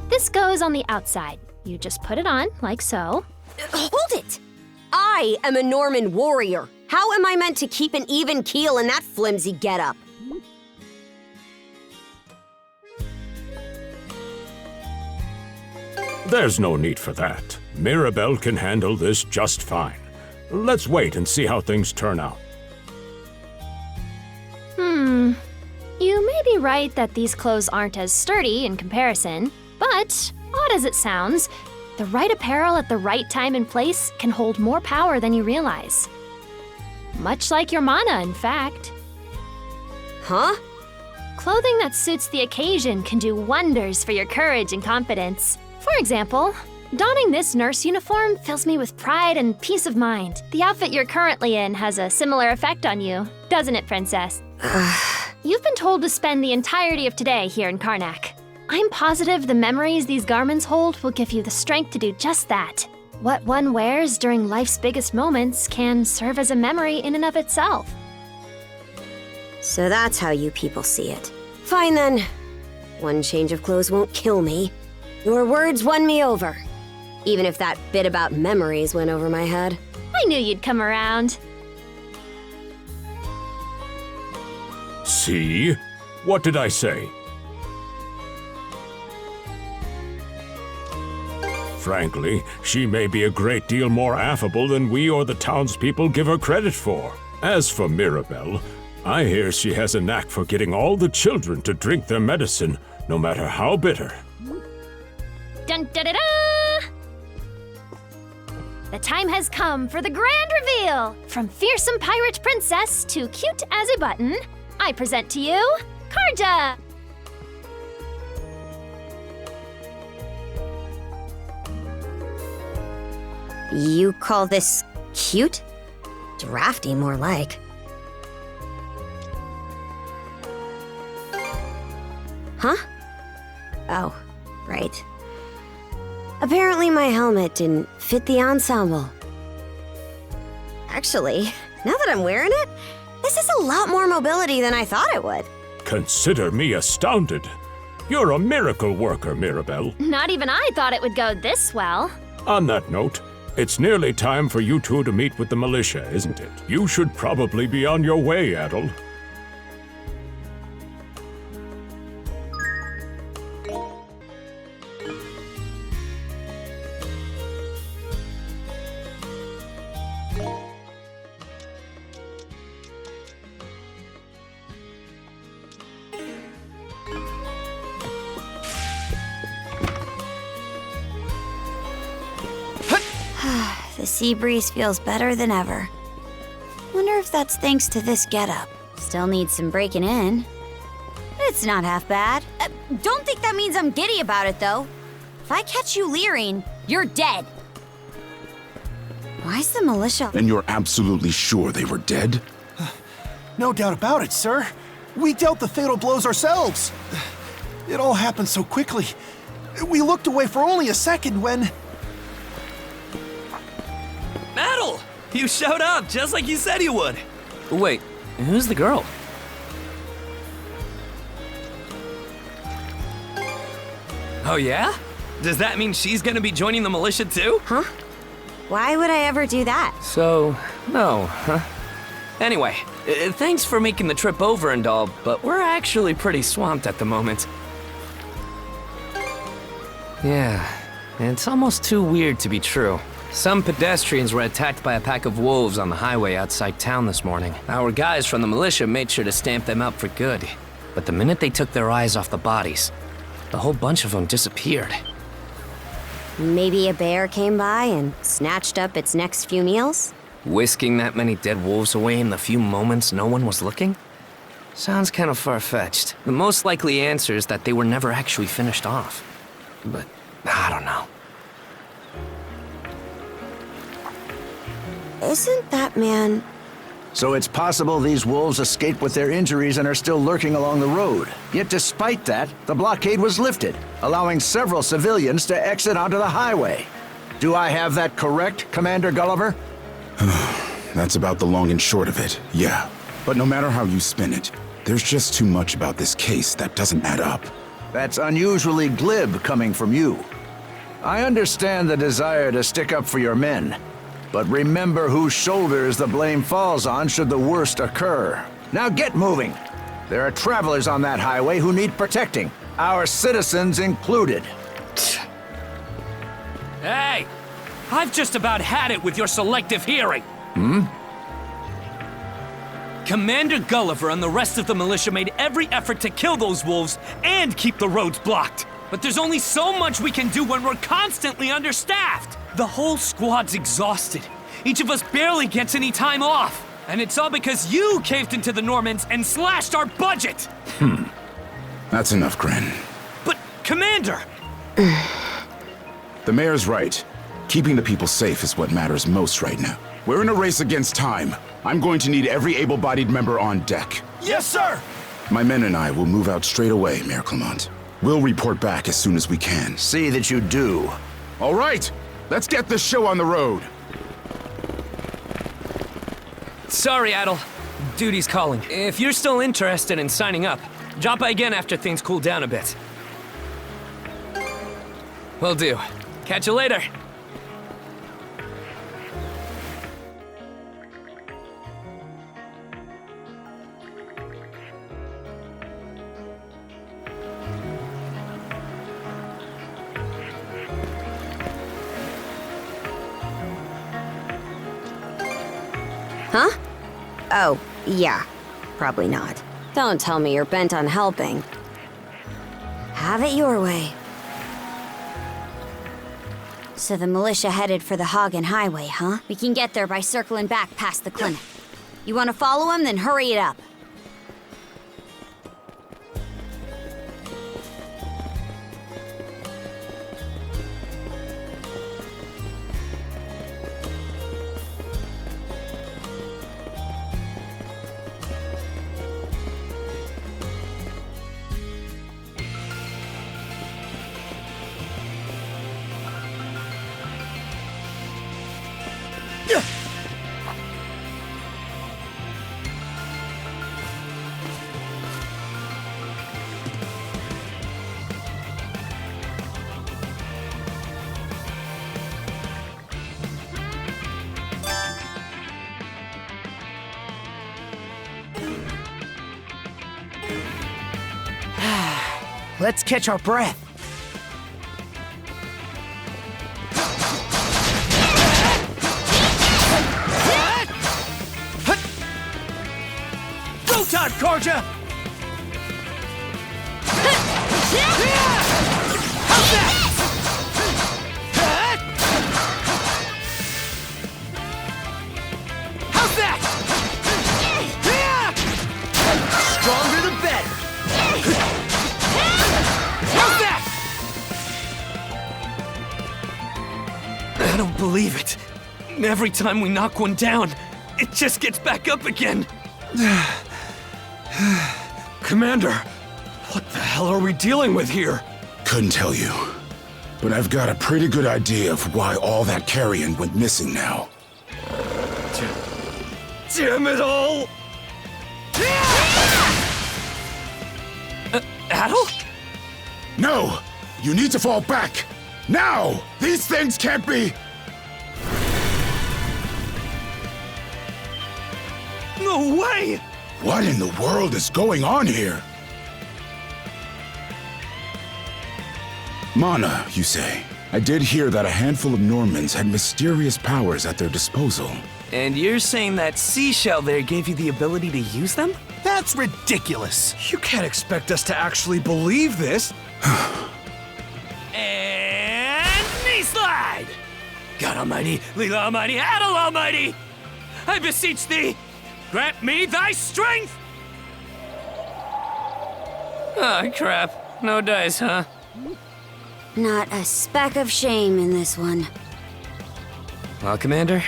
This goes on the outside. You just put it on, like so. Hold it! I am a Norman warrior. How am I meant to keep an even keel in that flimsy getup? There's no need for that. Mirabelle can handle this just fine. Let's wait and see how things turn out. You may be right that these clothes aren't as sturdy in comparison, but, odd as it sounds, the right apparel at the right time and place can hold more power than you realize. Much like your mana, in fact. Huh? Clothing that suits the occasion can do wonders for your courage and confidence. For example, Donning this nurse uniform fills me with pride and peace of mind. The outfit you're currently in has a similar effect on you, doesn't it, Princess? You've been told to spend the entirety of today here in Karnak. I'm positive the memories these garments hold will give you the strength to do just that. What one wears during life's biggest moments can serve as a memory in and of itself. So that's how you people see it. Fine then. One change of clothes won't kill me. Your words won me over. Even if that bit about memories went over my head. I knew you'd come around. See? What did I say? Frankly, she may be a great deal more affable than we or the townspeople give her credit for. As for Mirabelle, I hear she has a knack for getting all the children to drink their medicine, no matter how bitter. Dun da da da! The time has come for the grand reveal! From fearsome pirate princess to cute as a button, I present to you, Karja! You call this cute? Drafty, more like. Huh? Oh, right. Apparently my helmet didn't fit the ensemble. Actually, now that I'm wearing it, this is a lot more mobility than I thought it would. Consider me astounded. You're a miracle worker, Mirabelle. Not even I thought it would go this well. On that note, it's nearly time for you two to meet with the militia, isn't it? You should probably be on your way, Adol. The sea breeze feels better than ever. Wonder if that's thanks to this getup. Still needs some breaking in. It's not half bad. Don't think that means I'm giddy about it, though. If I catch you leering, you're dead. Why's the militia? And you're absolutely sure they were dead? No doubt about it, sir. We dealt the fatal blows ourselves. It all happened so quickly. We looked away for only a second when... Adol! You showed up just like you said you would. Wait, who's the girl? Oh yeah? Does that mean she's gonna be joining the militia too? Huh? Why would I ever do that? So, no, huh? Anyway, thanks for making the trip over and all, but we're actually pretty swamped at the moment. Yeah, it's almost too weird to be true. Some pedestrians were attacked by a pack of wolves on the highway outside town this morning. Our guys from the militia made sure to stamp them out for good. But the minute they took their eyes off the bodies, the whole bunch of them disappeared. Maybe a bear came by and snatched up its next few meals? Whisking that many dead wolves away in the few moments no one was looking? Sounds kind of far-fetched. The most likely answer is that they were never actually finished off. But I don't know. Isn't that man... So it's possible these wolves escaped with their injuries and are still lurking along the road. Yet despite that, the blockade was lifted, allowing several civilians to exit onto the highway. Do I have that correct, Commander Gulliver? That's about the long and short of it, yeah. But no matter how you spin it, there's just too much about this case that doesn't add up. That's unusually glib coming from you. I understand the desire to stick up for your men. But remember whose shoulders the blame falls on should the worst occur. Now get moving. There are travelers on that highway who need protecting, our citizens included. Hey! I've just about had it with your selective hearing. Commander Gulliver and the rest of the militia made every effort to kill those wolves and keep the roads blocked. But there's only so much we can do when we're constantly understaffed. The whole squad's exhausted. Each of us barely gets any time off. And it's all because you caved into the Normans and slashed our budget! That's enough, Gren. But, Commander! The mayor's right. Keeping the people safe is what matters most right now. We're in a race against time. I'm going to need every able-bodied member on deck. Yes, sir! My men and I will move out straight away, Mayor Clement. We'll report back as soon as we can. See that you do. All right, let's get this show on the road. Sorry, Adel. Duty's calling. If you're still interested in signing up, drop by again after things cool down a bit. Will do. Catch you later. Huh? Oh, yeah. Probably not. Don't tell me you're bent on helping. Have it your way. So the militia headed for the Hagen Highway, huh? We can get there by circling back past the clinic. You want to follow him? Then hurry it up. Let's catch our breath. Rotan, Karja! How's that? How's that? Stronger the better. How's that? I don't believe it. Every time we knock one down, it just gets back up again. Commander, what the hell are we dealing with here? Couldn't tell you. But I've got a pretty good idea of why all that carrion went missing now. Damn it all! Adel? No! You need to fall back! Now! These things can't be... No way! What in the world is going on here? Mana, you say? I did hear that a handful of Normans had mysterious powers at their disposal. And you're saying that seashell there gave you the ability to use them? That's ridiculous. You can't expect us to actually believe this. And knee slide! God Almighty, Leela Almighty, Adel Almighty! I beseech thee, grant me thy strength! Ah, crap. No dice, huh? Not a speck of shame in this one. Well, Commander,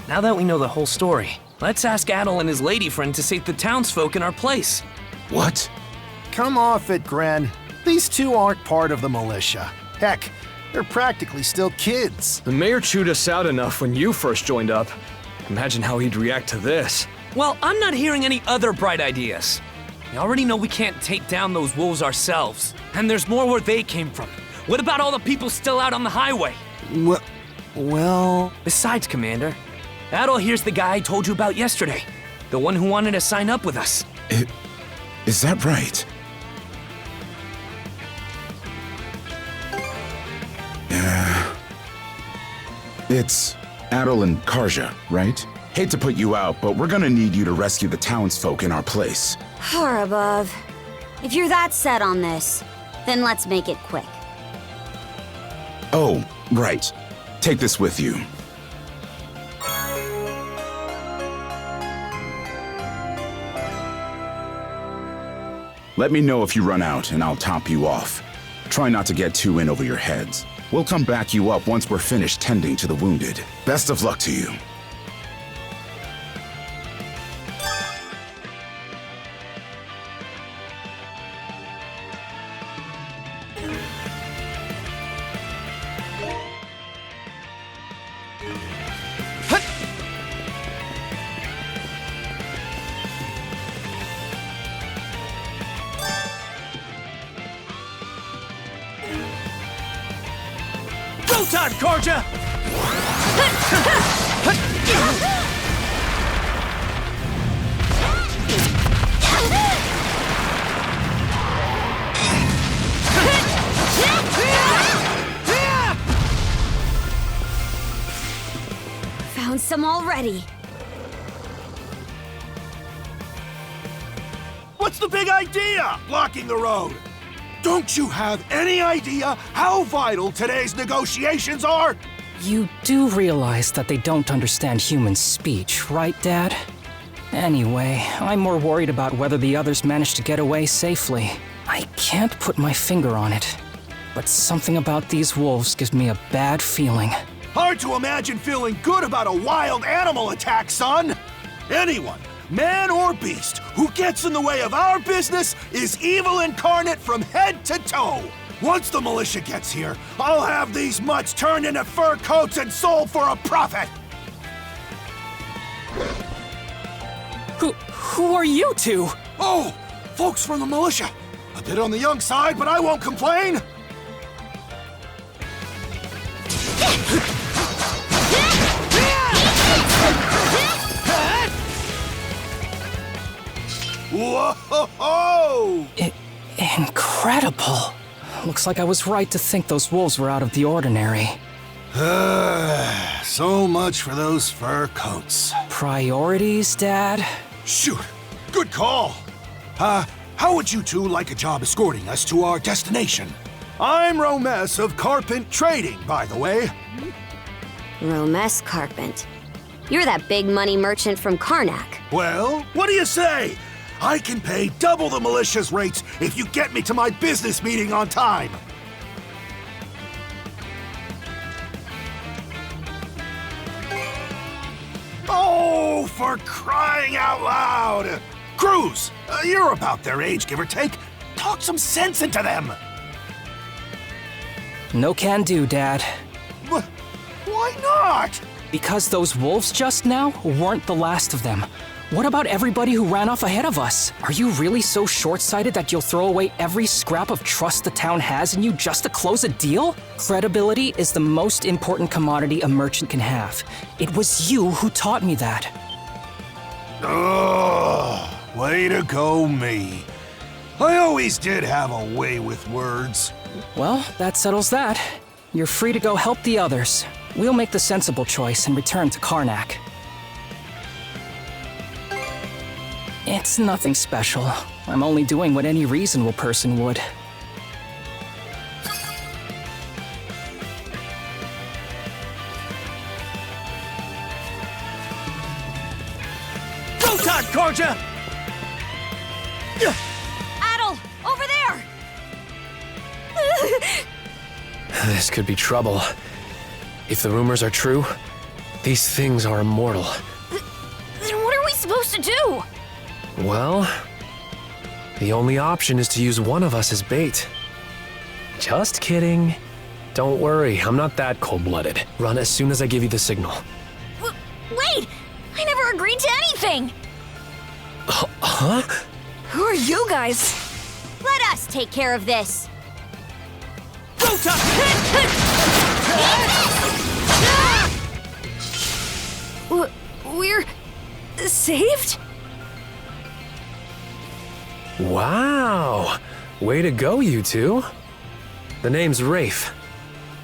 now that we know the whole story, let's ask Adel and his lady friend to save the townsfolk in our place. What? Come off it, Gren. These two aren't part of the militia. Heck, they're practically still kids. The mayor chewed us out enough when you first joined up. Imagine how he'd react to this. Well, I'm not hearing any other bright ideas. We already know we can't take down those wolves ourselves. And there's more where they came from. What about all the people still out on the highway? Well... Besides, Commander, Adel here's the guy I told you about yesterday. The one who wanted to sign up with us. Is that right? It's Adel and Karja, right? Hate to put you out, but we're gonna need you to rescue the townsfolk in our place. Far above. If you're that set on this, then let's make it quick. Oh, right. Take this with you. Let me know if you run out, and I'll top you off. Try not to get too in over your heads. We'll come back you up once we're finished tending to the wounded. Best of luck to you. Go time, Karja! Found some already. What's the big idea? Blocking the road. Don't you have any idea how vital today's negotiations are? You do realize that they don't understand human speech, right, Dad? Anyway, I'm more worried about whether the others managed to get away safely. I can't put my finger on it, but something about these wolves gives me a bad feeling. Hard to imagine feeling good about a wild animal attack, son. Anyone, man or beast, who gets in the way of our business is evil incarnate from head to toe. Once the militia gets here, I'll have these mutts turned into fur coats and sold for a profit. Who are you two? Oh, folks from the militia. A bit on the young side, but I won't complain. Whoa! Incredible. Looks like I was right to think those wolves were out of the ordinary. So much for those fur coats. Priorities, Dad? Shoot, good call. How would you two like a job escorting us to our destination? I'm Romes of Carpent Trading, by the way. Romes Carpent. You're that big money merchant from Karnak. Well, what do you say? I can pay double the militia's rates if you get me to my business meeting on time. Oh, for crying out loud! Cruz, you're about their age, give or take. Talk some sense into them. No can do, Dad. Why not? Because those wolves just now weren't the last of them. What about everybody who ran off ahead of us? Are you really so short-sighted that you'll throw away every scrap of trust the town has in you just to close a deal? Credibility is the most important commodity a merchant can have. It was you who taught me that. Oh, way to go, me. I always did have a way with words. Well, that settles that. You're free to go help the others. We'll make the sensible choice and return to Karnak. It's nothing special. I'm only doing what any reasonable person would. Go time, Karja! Adel, over there! This could be trouble. If the rumors are true, these things are immortal. Then what are we supposed to do? Well, the only option is to use one of us as bait. Just kidding. Don't worry, I'm not that cold-blooded. Run as soon as I give you the signal. Wait! I never agreed to anything! Huh? Who are you guys? Let us take care of this. Go We're saved? Wow! Way to go, you two. The name's Rafe.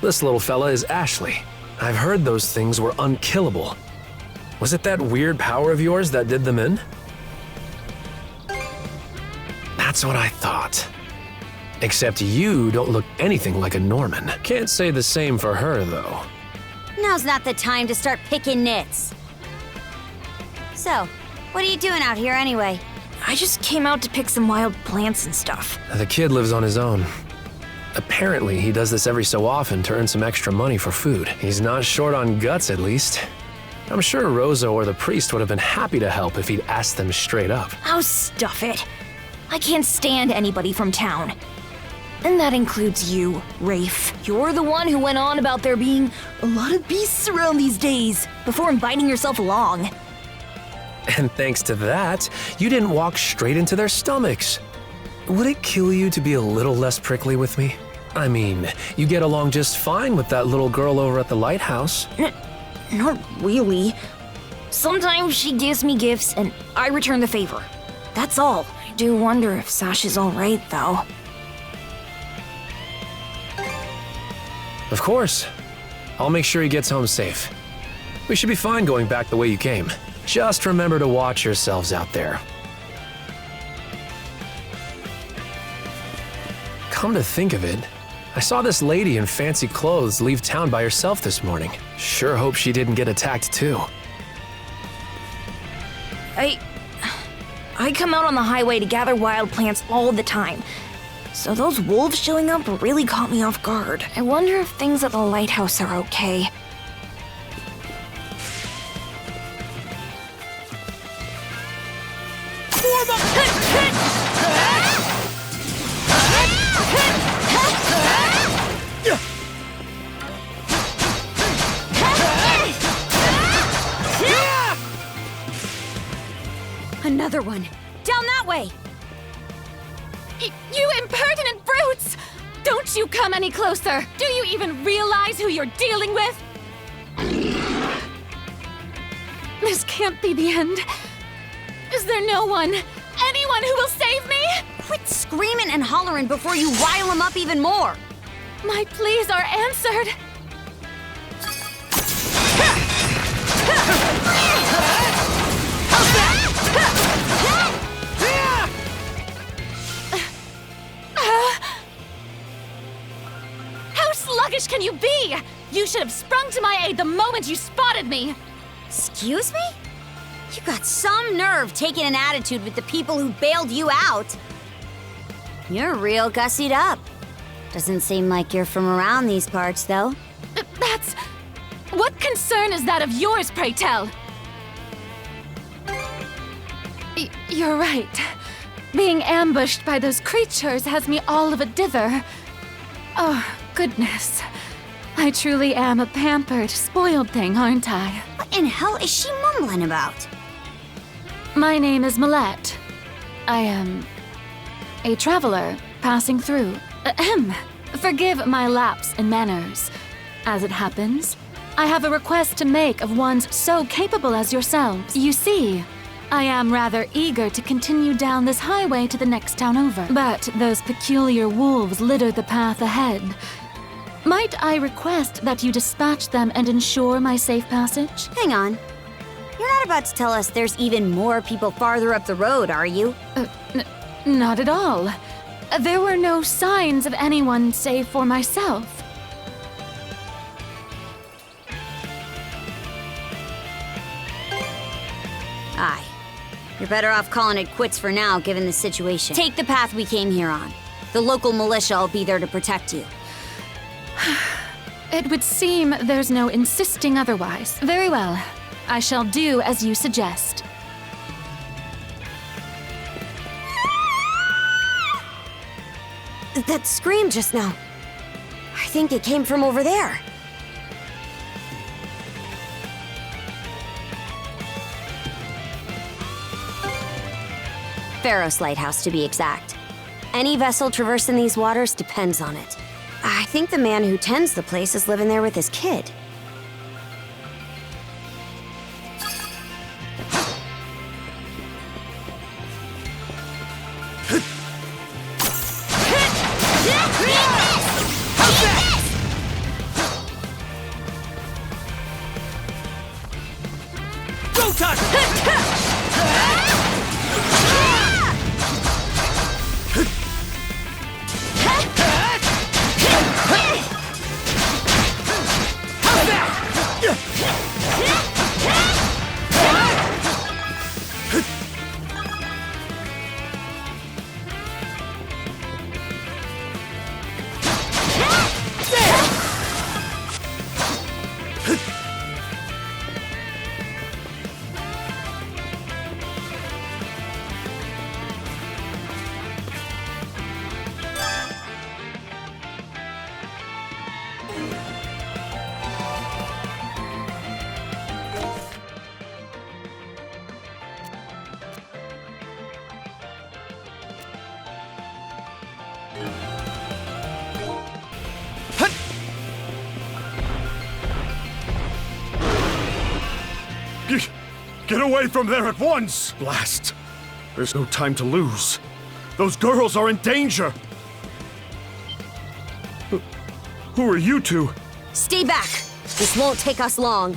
This little fella is Ashley. I've heard those things were unkillable. Was it that weird power of yours that did them in? That's what I thought. Except you don't look anything like a Norman. Can't say the same for her, though. Now's not the time to start picking nits. So, what are you doing out here anyway? I just came out to pick some wild plants and stuff. The kid lives on his own. Apparently, he does this every so often to earn some extra money for food. He's not short on guts, at least. I'm sure Rozo or the priest would have been happy to help if he'd asked them straight up. Oh, stuff it. I can't stand anybody from town. And that includes you, Rafe. You're the one who went on about there being a lot of beasts around these days before inviting yourself along. And thanks to that, you didn't walk straight into their stomachs. Would it kill you to be a little less prickly with me? I mean, you get along just fine with that little girl over at the lighthouse. Not really. Sometimes she gives me gifts and I return the favor. That's all. I do wonder if Sash is alright, though. Of course. I'll make sure he gets home safe. We should be fine going back the way you came. Just remember to watch yourselves out there. Come to think of it, I saw this lady in fancy clothes leave town by herself this morning. Sure hope she didn't get attacked too. I come out on the highway to gather wild plants all the time. So those wolves showing up really caught me off guard. I wonder if things at the lighthouse are okay. Another one. Down that way! You impertinent brutes! Don't you come any closer! Do you even realize who you're dealing with? This can't be the end. Is there no one, anyone who will save me? Quit screaming and hollering before you rile them up even more! My pleas are answered. How sluggish can you be? You should have sprung to my aid the moment you spotted me. Excuse me? You got some nerve taking an attitude with the people who bailed you out. You're real gussied up. Doesn't seem like you're from around these parts, though. That's... What concern is that of yours, pray tell? You're right. Being ambushed by those creatures has me all of a dither. Oh, goodness. I truly am a pampered, spoiled thing, aren't I? What in hell is she mumbling about? My name is Millette. I am a traveler passing through. Ahem. Forgive my lapse in manners. As it happens, I have a request to make of ones so capable as yourselves. You see, I am rather eager to continue down this highway to the next town over, but those peculiar wolves litter the path ahead. Might I request that you dispatch them and ensure my safe passage? Hang on. You're not about to tell us there's even more people farther up the road, are you? Not at all. There were no signs of anyone save for myself. Aye. You're better off calling it quits for now, given the situation. Take the path we came here on. The local militia will be there to protect you. It would seem there's no insisting otherwise. Very well. I shall do as you suggest. That scream just now. I think it came from over there. Pharos Lighthouse, to be exact. Any vessel traversing these waters depends on it. I think the man who tends the place is living there with his kid. Go time! Get away from there at once! Blast! There's no time to lose. Those girls are in danger! Who are you two? Stay back! This won't take us long.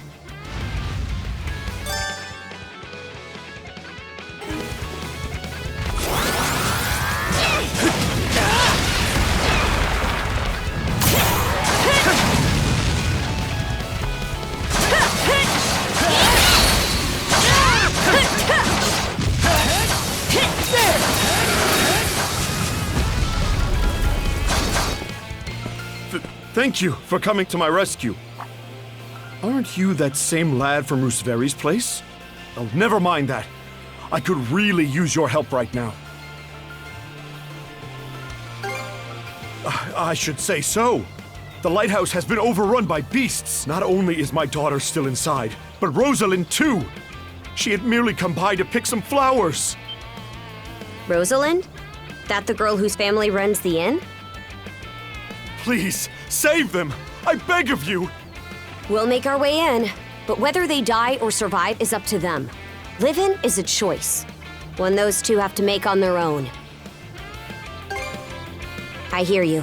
Thank you for coming to my rescue. Aren't you that same lad from Rooseveri's place? Oh, never mind that. I could really use your help right now. I should say so. The lighthouse has been overrun by beasts. Not only is my daughter still inside, but Rosalind too. She had merely come by to pick some flowers. Rosalind? That the girl whose family runs the inn? Please, save them! I beg of you! We'll make our way in, but whether they die or survive is up to them. Living is a choice, one those two have to make on their own. I hear you.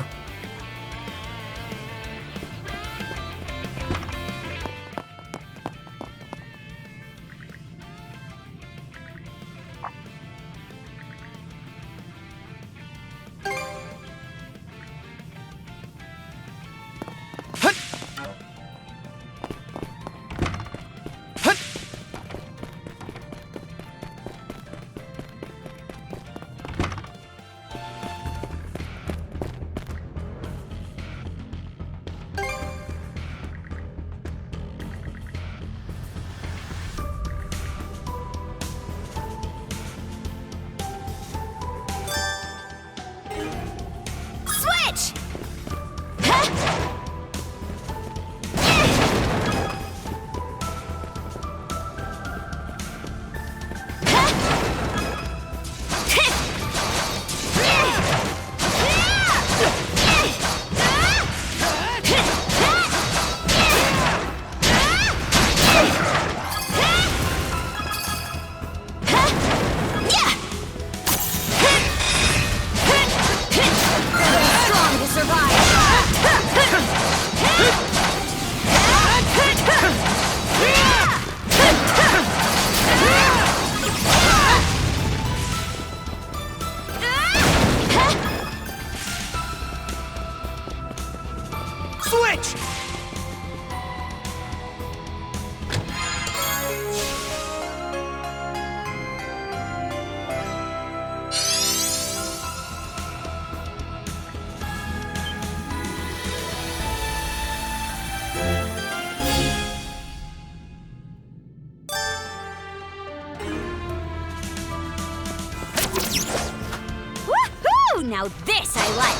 Now this I like.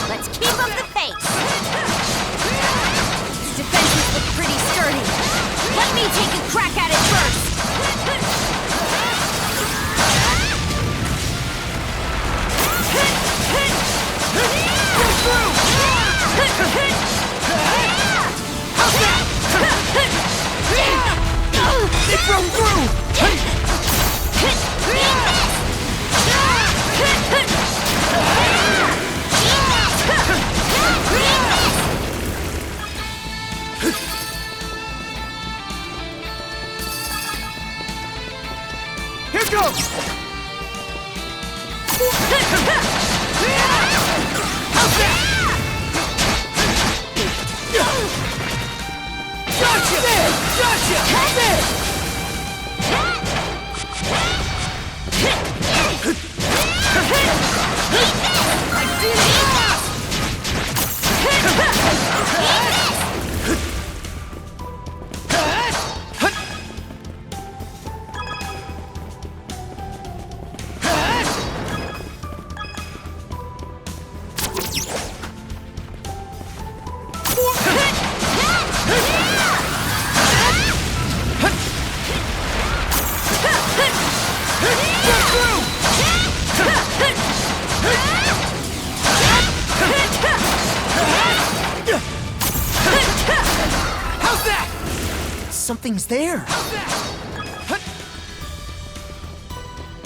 Let's keep up the pace. These defenses look pretty sturdy. Let me take a crack at it first. It broke through! Here goes! Gotcha! Gotcha! something's there.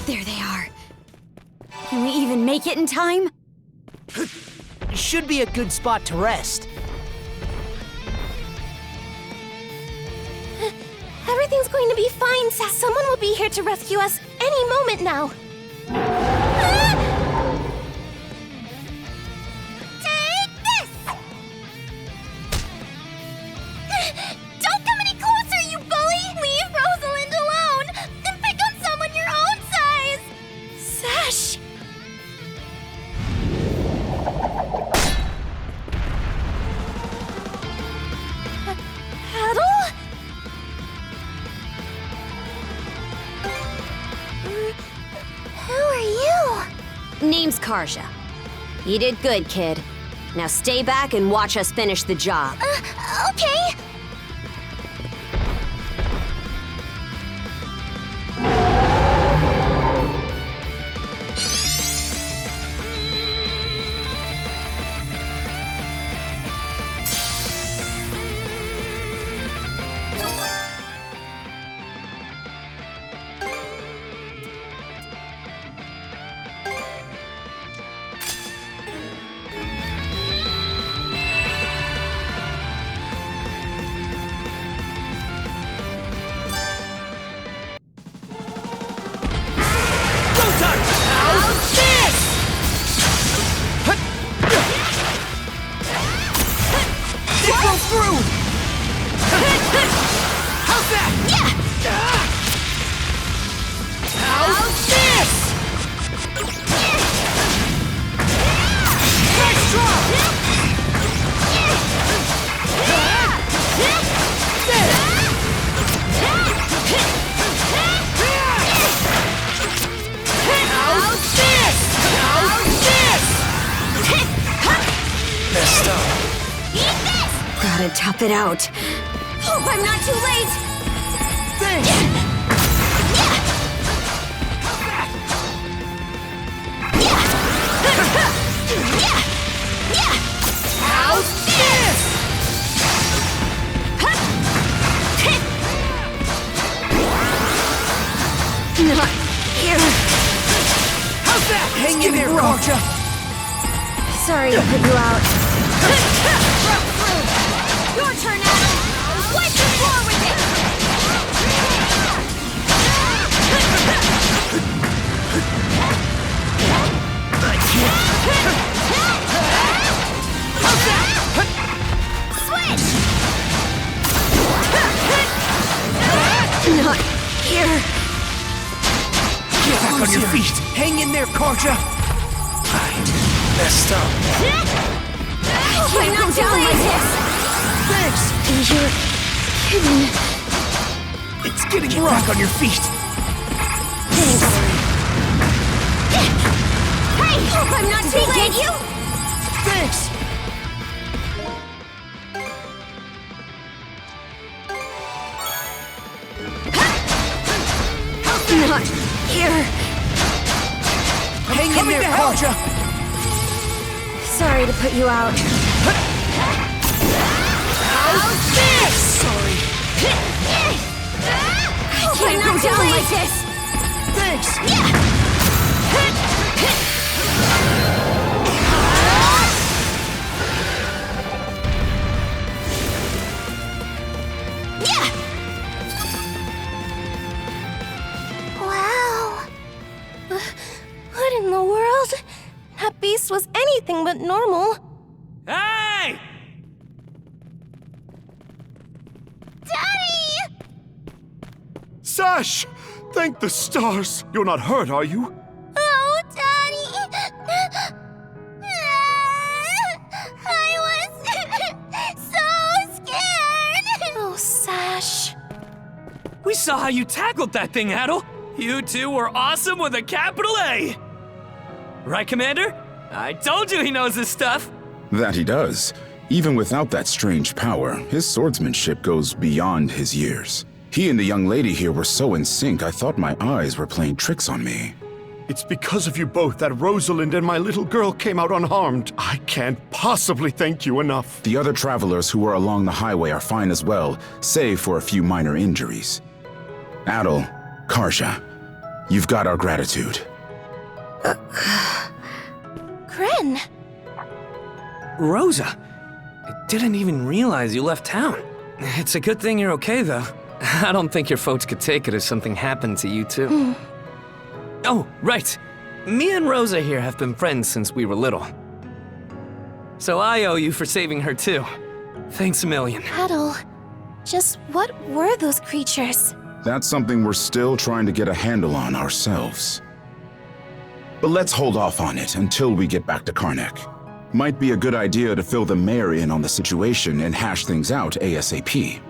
There they are. Can we even make it in time? Should be a good spot to rest. Everything's going to be fine, Sass. Someone will be here to rescue us any moment now. Take this! Don't come any closer, you bully! Leave Rosalind alone! And pick on someone your own size! Sash! Paddle? Who are you? Name's Karja. You did good, kid. Now stay back and watch us finish the job. Okay. Gotta tough it out. Hope I'm not too late! Thanks! How's this? Not here. How's that? Hang in there, Karja! Sorry to put you out. Your turn, Adam! Wipe the floor with it! Switch! Not here. Get back on your feet! Hang in there, Karja! I messed up. I'm not too late! Thanks! You're kidding. It's getting you back on your feet. Thanks. Hey! Hope I'm not too late! You? Thanks! Not here. Hang in there, Karja! Sorry to put you out. How's this? Sorry. I can't go down like this. Thanks. Wow. What in the world? That beast was anything but normal. Hey! Daddy! Sash! Thank the stars! You're not hurt, are you? Oh, Daddy! I was so scared! Oh, Sash. We saw how you tackled that thing, Adel. You two were awesome with a capital A. Right, Commander? I told you he knows his stuff. That he does. Even without that strange power, his swordsmanship goes beyond his years. He and the young lady here were so in sync, I thought my eyes were playing tricks on me. It's because of you both that Rosalind and my little girl came out unharmed. I can't possibly thank you enough. The other travelers who were along the highway are fine as well, save for a few minor injuries. Adel, Karja, you've got our gratitude. Kren! Rosa! I didn't even realize you left town. It's a good thing you're okay, though. I don't think your folks could take it if something happened to you, too. Oh, right. Me and Rosa here have been friends since we were little. So I owe you for saving her, too. Thanks a million. Adel, just what were those creatures? That's something we're still trying to get a handle on ourselves. But let's hold off on it until we get back to Karnak. Might be a good idea to fill the mayor in on the situation and hash things out ASAP.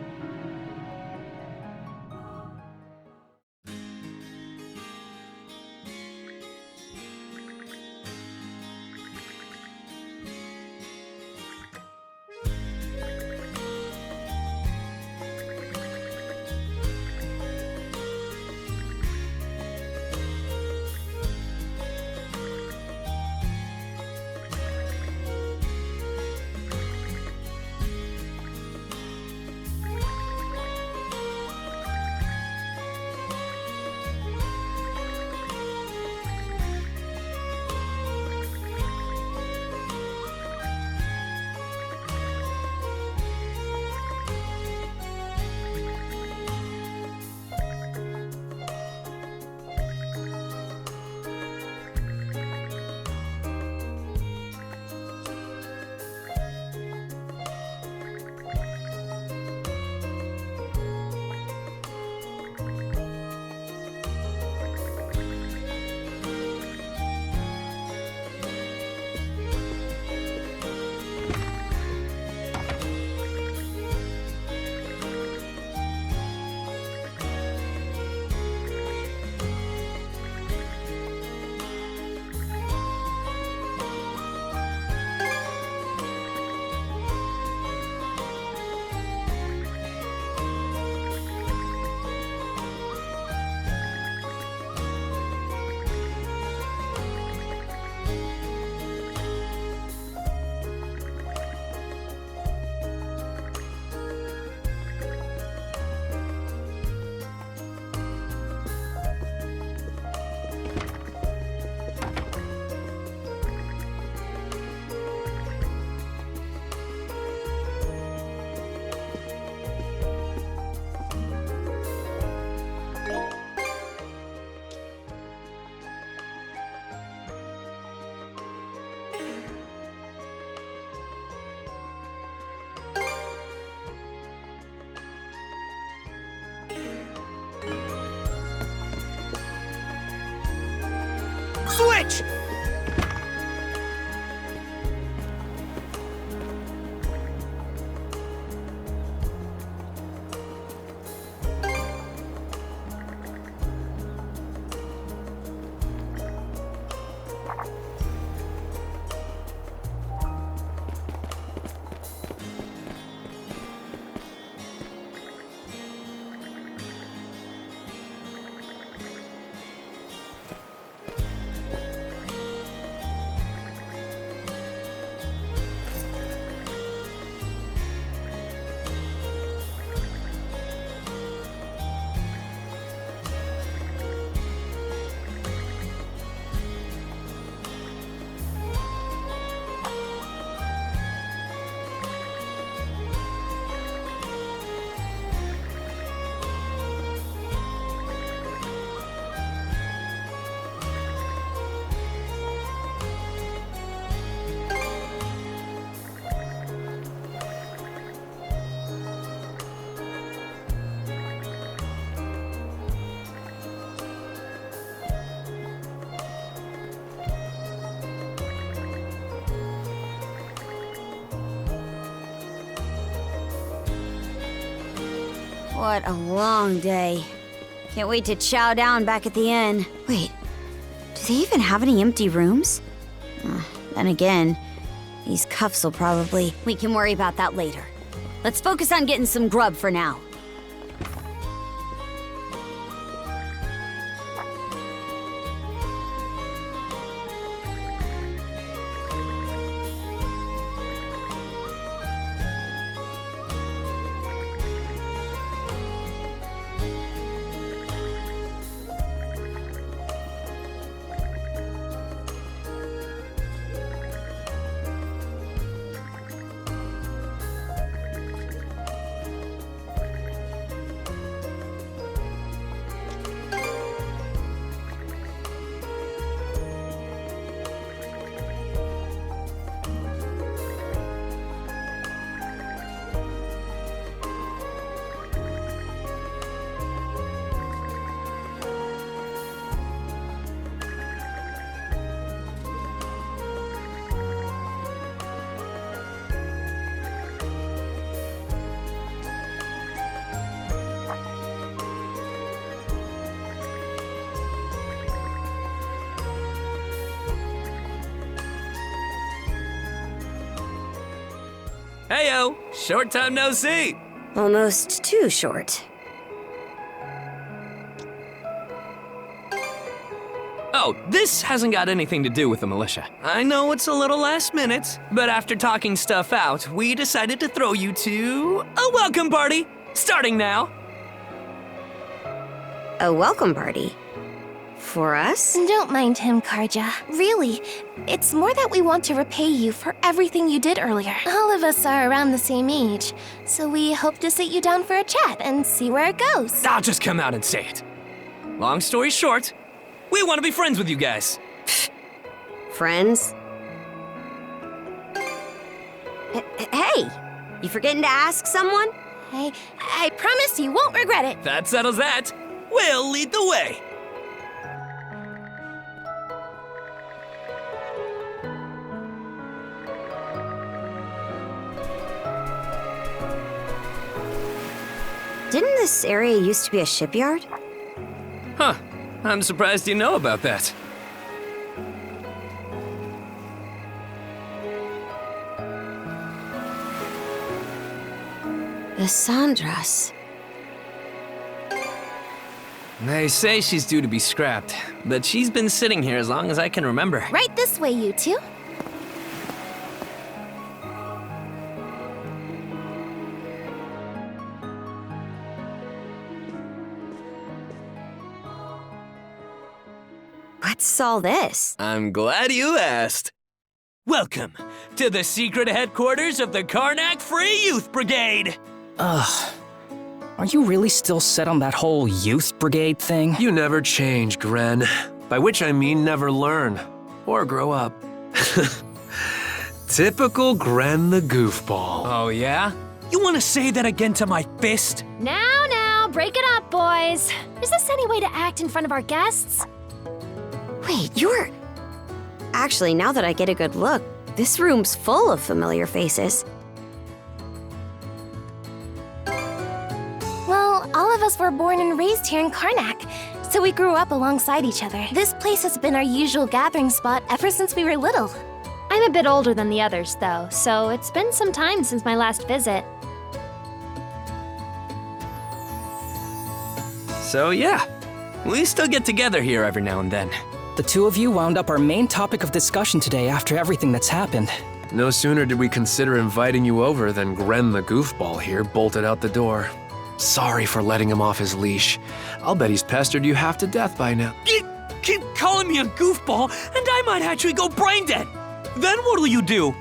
Switch! What a long day. Can't wait to chow down back at the inn. Wait, do they even have any empty rooms? Then again, these cuffs will probably... We can worry about that later. Let's focus on getting some grub for now. Heyo, short time no see. Almost too short. Oh, this hasn't got anything to do with the militia. I know it's a little last minute, but after talking stuff out, we decided to throw you to a welcome party, starting now. A welcome party? For us? Don't mind him, Karja. Really, it's more that we want to repay you for everything you did earlier. All of us are around the same age, so we hope to sit you down for a chat and see where it goes. I'll just come out and say it. Long story short, we want to be friends with you guys. Friends? Hey, you forgetting to ask someone? I promise you won't regret it. That settles that. We'll lead the way. Didn't this area used to be a shipyard? Huh. I'm surprised you know about that. The Sandras. They say she's due to be scrapped, but she's been sitting here as long as I can remember. Right this way, you two. What's all this? I'm glad you asked. Welcome to the secret headquarters of the Karnak Free Youth Brigade. Ugh. Are you really still set on that whole youth brigade thing? You never change, Gren. By which I mean never learn. Or grow up. Typical Gren the goofball. Oh yeah? You want to say that again to my fist? Now, break it up, boys. Is this any way to act in front of our guests? Wait, you're... Actually, now that I get a good look, this room's full of familiar faces. Well, all of us were born and raised here in Karnak, so we grew up alongside each other. This place has been our usual gathering spot ever since we were little. I'm a bit older than the others, though, so it's been some time since my last visit. So yeah, we still get together here every now and then. The two of you wound up our main topic of discussion today after everything that's happened. No sooner did we consider inviting you over than Gren the goofball here bolted out the door. Sorry for letting him off his leash. I'll bet he's pestered you half to death by now. Keep calling me a goofball, and I might actually go brain dead. Then what'll you do?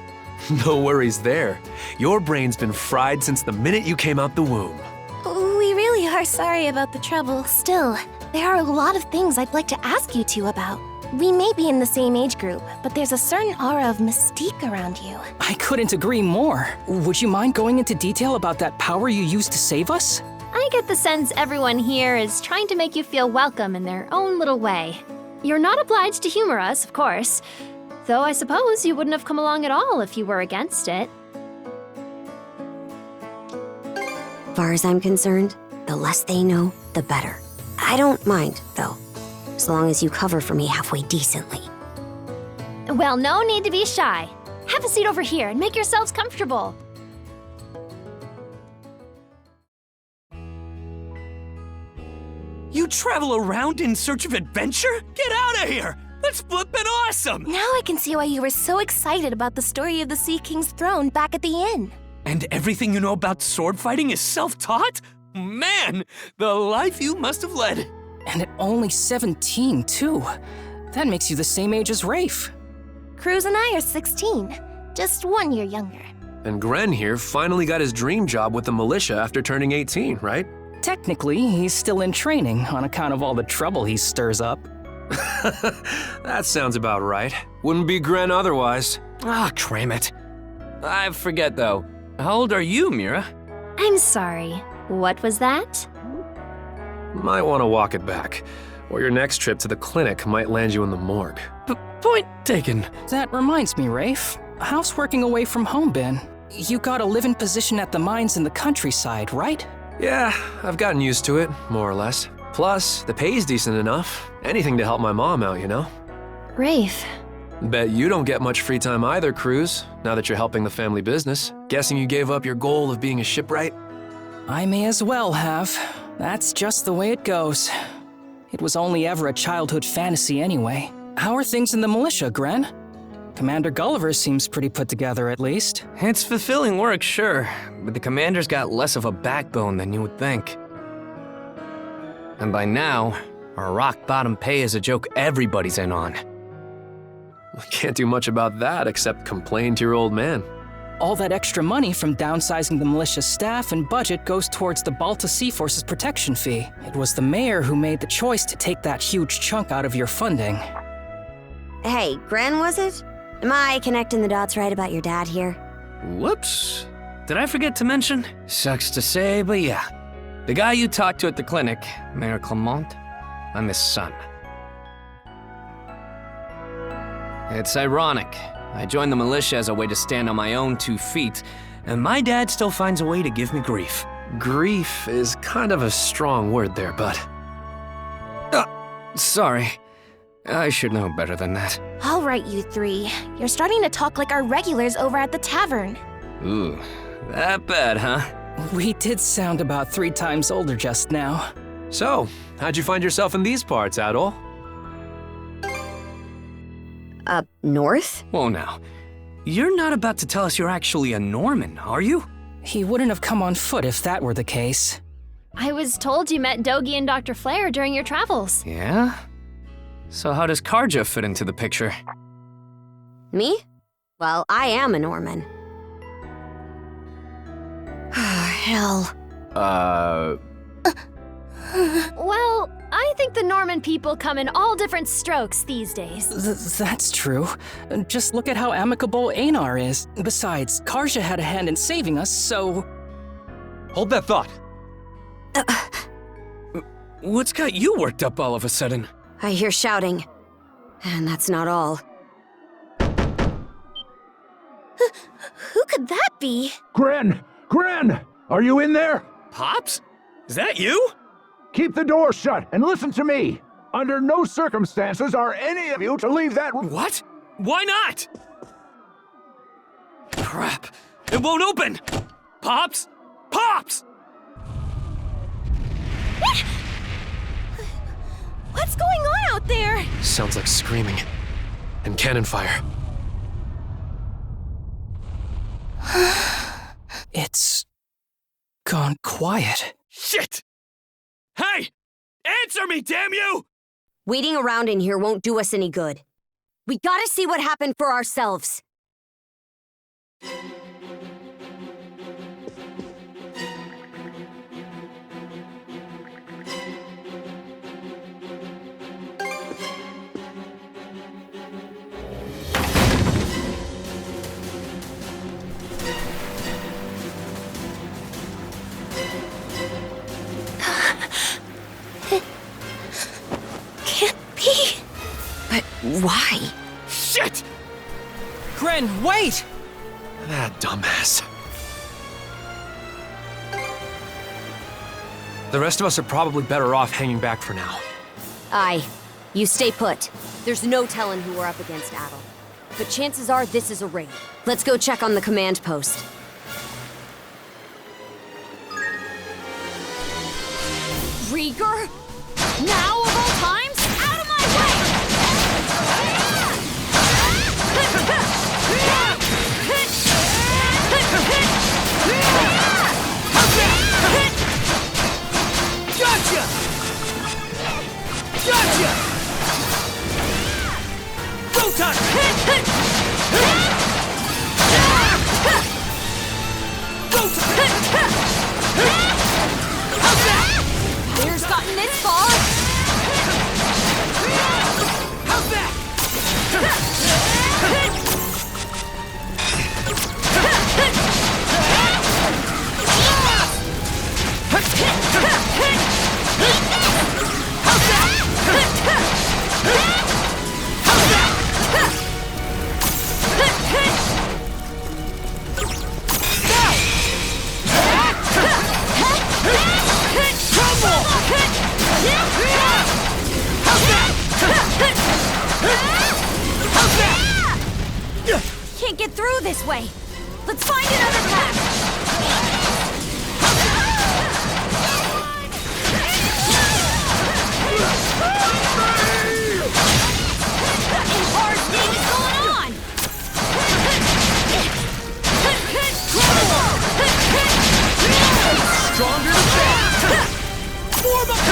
No worries there. Your brain's been fried since the minute you came out the womb. We really are sorry about the trouble. Still, there are a lot of things I'd like to ask you two about. We may be in the same age group, but there's a certain aura of mystique around you. I couldn't agree more. Would you mind going into detail about that power you used to save us? I get the sense everyone here is trying to make you feel welcome in their own little way. You're not obliged to humor us, of course, though I suppose you wouldn't have come along at all if you were against it. Far as I'm concerned, the less they know, the better. I don't mind, though, as long as you cover for me halfway decently. Well, no need to be shy. Have a seat over here and make yourselves comfortable. You travel around in search of adventure? Get out of here! That's flippin' awesome! Now I can see why you were so excited about the story of the Sea King's throne back at the inn. And everything you know about sword fighting is self-taught? Man, the life you must have led. And at only 17, too. That makes you the same age as Rafe. Cruz and I are 16, just 1 year younger. And Gren here finally got his dream job with the militia after turning 18, right? Technically, he's still in training on account of all the trouble he stirs up. That sounds about right. Wouldn't be Gren otherwise. Ah, cram it. I forget, though. How old are you, Mira? I'm sorry. What was that? Might want to walk it back, or your next trip to the clinic might land you in the morgue. Point taken. That reminds me, Rafe. How's working away from home been? You got a live-in position at the mines in the countryside, right? Yeah, I've gotten used to it, more or less. Plus, the pay's decent enough. Anything to help my mom out, you know? Rafe, Bet you don't get much free time either, Cruz, now that you're helping the family business. Guessing you gave up your goal of being a shipwright? I may as well have. That's just the way it goes. It was only ever a childhood fantasy anyway. How are things in the militia, Gren? Commander Gulliver seems pretty put together, at least. It's fulfilling work, sure, but the commander's got less of a backbone than you would think. And by now, our rock-bottom pay is a joke everybody's in on. Can't do much about that except complain to your old man. All that extra money from downsizing the militia's staff and budget goes towards the Balta Sea Force's protection fee. It was the mayor who made the choice to take that huge chunk out of your funding. Hey, Gren, was it? Am I connecting the dots right about your dad here? Whoops. Did I forget to mention? Sucks to say, but yeah. The guy you talked to at the clinic, Mayor Clement, I'm his son. It's ironic. I joined the militia as a way to stand on my own 2 feet, and my dad still finds a way to give me grief. Grief is kind of a strong word there, bud. Sorry. I should know better than that. All right, you three. You're starting to talk like our regulars over at the tavern. Ooh, that bad, huh? We did sound about 3 times older just now. So, how'd you find yourself in these parts, Adol? Up north? Whoa now. You're not about to tell us you're actually a Norman, are you? He wouldn't have come on foot if that were the case. I was told you met Dogi and Dr. Flair during your travels. Yeah? So how does Karja fit into the picture? Me? Well, I am a Norman. Hell. Well, I think the Norman people come in all different strokes these days. That's true. Just look at how amicable Einar is. Besides, Karja had a hand in saving us, so... Hold that thought. What's got you worked up all of a sudden? I hear shouting. And that's not all. Who could that be? Gren! Gren! Are you in there? Pops? Is that you? Keep the door shut and listen to me. Under no circumstances are any of you to leave that room. What? Why not? Crap. It won't open! Pops? Pops! What's going on out there? Sounds like screaming. And cannon fire. It's... gone quiet. Shit! Hey! Answer me, damn you! Waiting around in here won't do us any good. We gotta see what happened for ourselves. Can't be. But why? Shit! Gren, wait! That dumbass. The rest of us are probably better off hanging back for now. Aye. You stay put. There's no telling who we're up against, Adol. But chances are this is a raid. Let's go check on the command post. Rieger? Now of all times? Out of my way! Gotcha! Gotcha! Rotan! Bear's gotten this far. through this way. Let's find another path. What in Hard's name is going on? Stronger than that! Form up!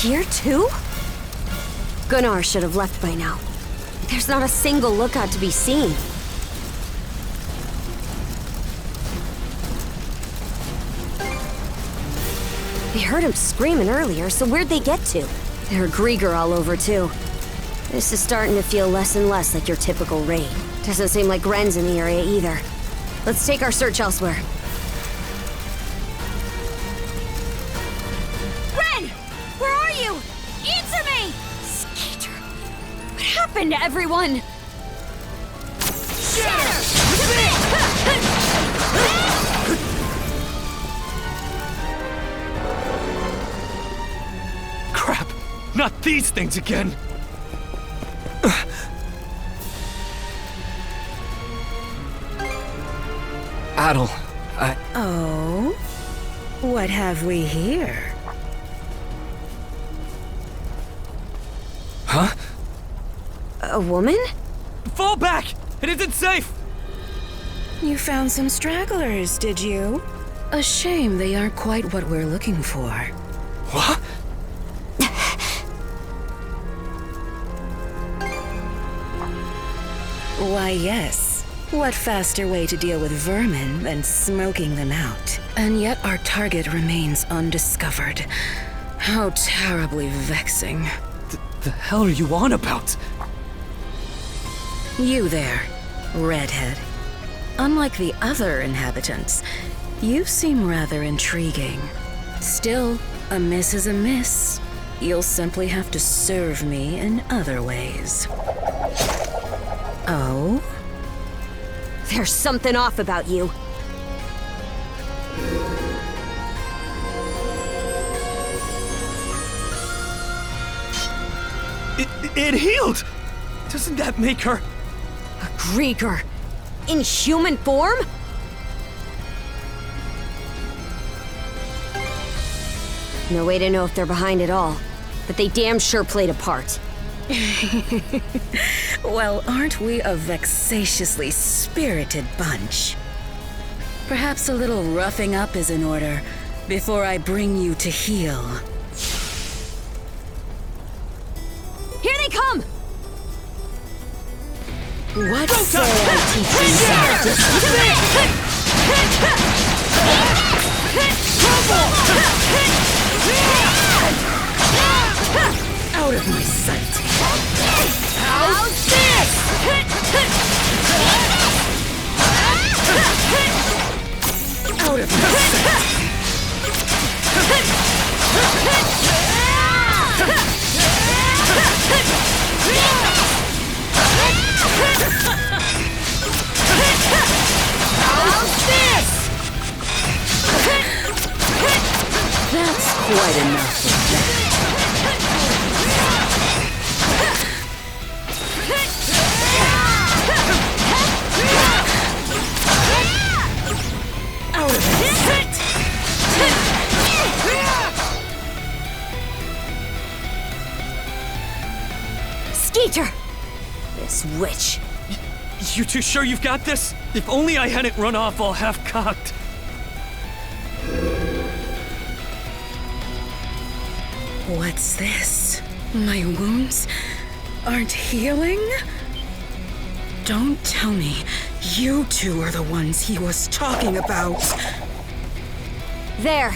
Here too? Gunnar should have left by now. There's not a single lookout to be seen. They heard him screaming earlier, so where'd they get to? There are Grieger all over too. This is starting to feel less and less like your typical raid. Doesn't seem like Ren's in the area either. Let's take our search elsewhere. Ren! Where are you? Answer me! Skeeter, what happened to everyone? Crap! Not these things again! Adel, Oh? What have we here? Huh? A woman? Fall back! It isn't safe! You found some stragglers, did you? A shame they aren't quite what we're looking for. What? Why, yes. What faster way to deal with vermin than smoking them out? And yet our target remains undiscovered. How terribly vexing. The hell are you on about? You there, redhead. Unlike the other inhabitants, you seem rather intriguing. Still, a miss is a miss. You'll simply have to serve me in other ways. Oh? There's something off about you. It healed! Doesn't that make her... A Grieger? In human form? No way to know if they're behind it all, but they damn sure played a part. Well, aren't we a vexatiously spirited bunch? Perhaps a little roughing up is in order before I bring you to heel. Here they come! What say I teach you out of my sight. How's this? Out of my sight. How's this? That's quite enough of that. Out of sight! Skeeter! This witch. You two sure you've got this? If only I hadn't run off all half-cocked. What's this? My wounds aren't healing? Don't tell me you two are the ones he was talking about. There.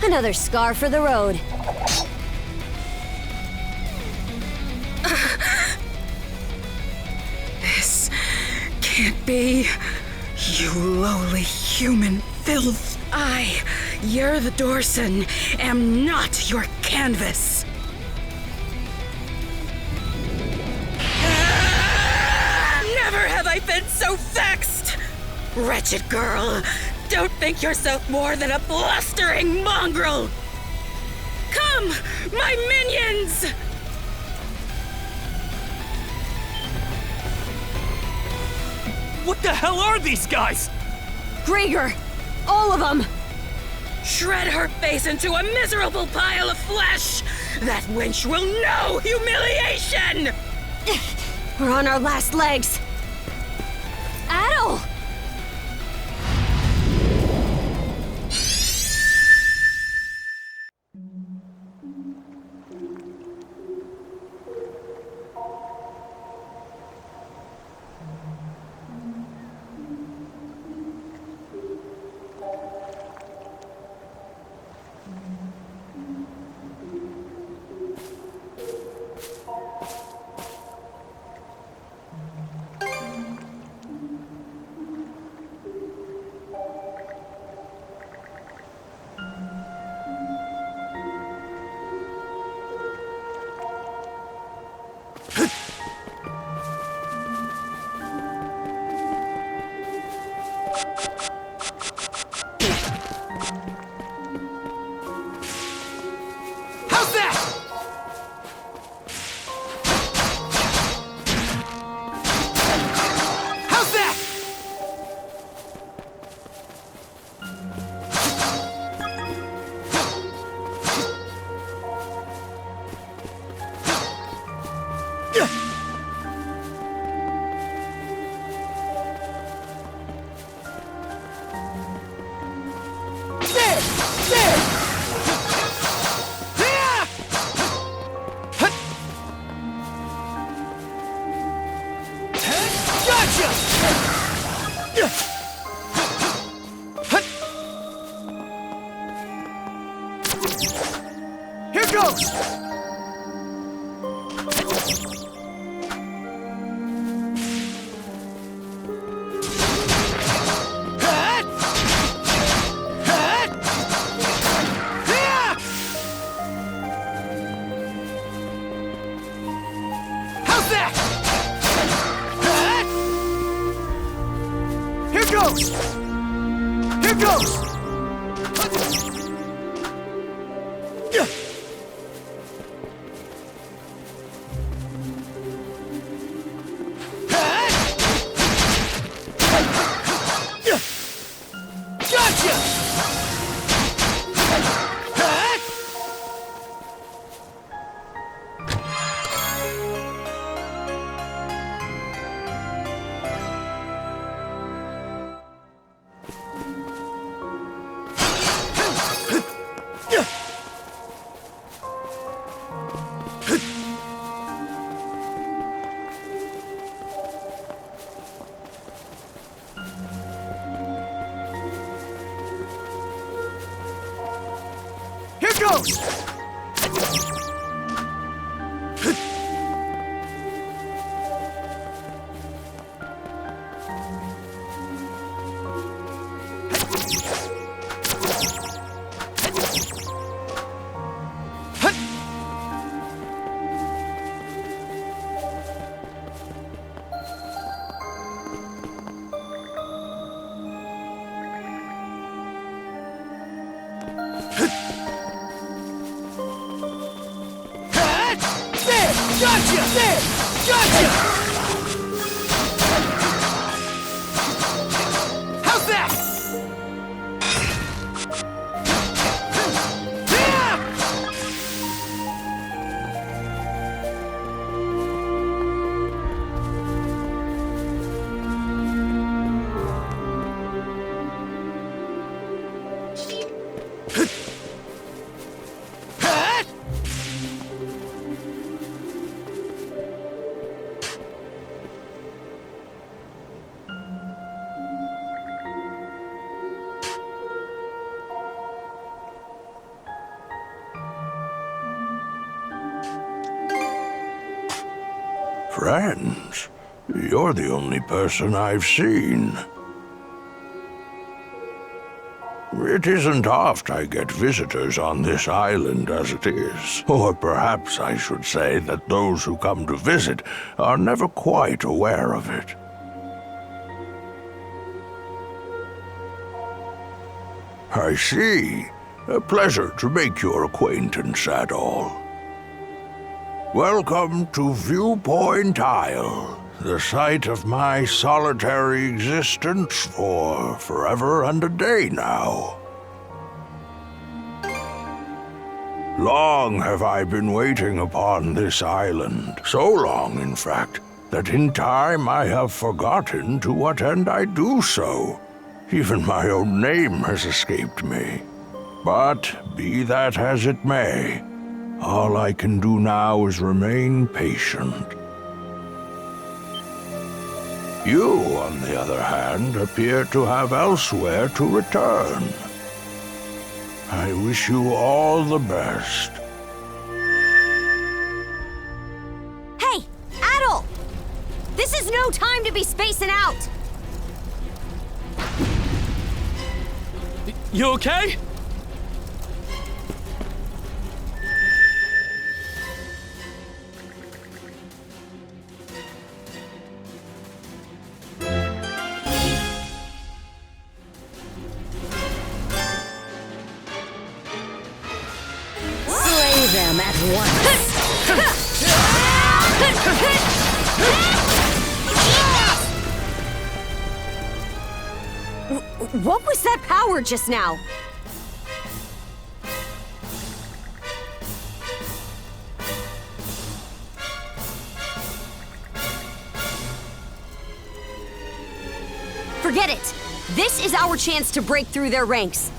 Another scar for the road. This can't be. You lowly human filth. You're the Dorson, am not your canvas. Never have I been so vexed! Wretched girl, Don't think yourself more than a blustering mongrel! Come, my minions! What the hell are these guys? Gregor! All of them! Shred her face into a miserable pile of flesh! That wench will know humiliation! We're on our last legs. Adel! Here goes! How's that? Here goes! Here goes! Here goes! Gotcha! There! Gotcha! How's that? Friends, you're the only person I've seen. It isn't oft I get visitors on this island as it is. Or perhaps I should say that those who come to visit are never quite aware of it. I see. A pleasure to make your acquaintance at all. Welcome to Viewpoint Isle, the site of my solitary existence for forever and a day now. Long have I been waiting upon this island, so long, in fact, that in time I have forgotten to what end I do so. Even my own name has escaped me. But be that as it may, all I can do now is remain patient. You, on the other hand, appear to have elsewhere to return. I wish you all the best. Hey, Adol! This is no time to be spacing out! You okay? Slay them at once. What was that power just now? Forget it! This is our chance to break through their ranks.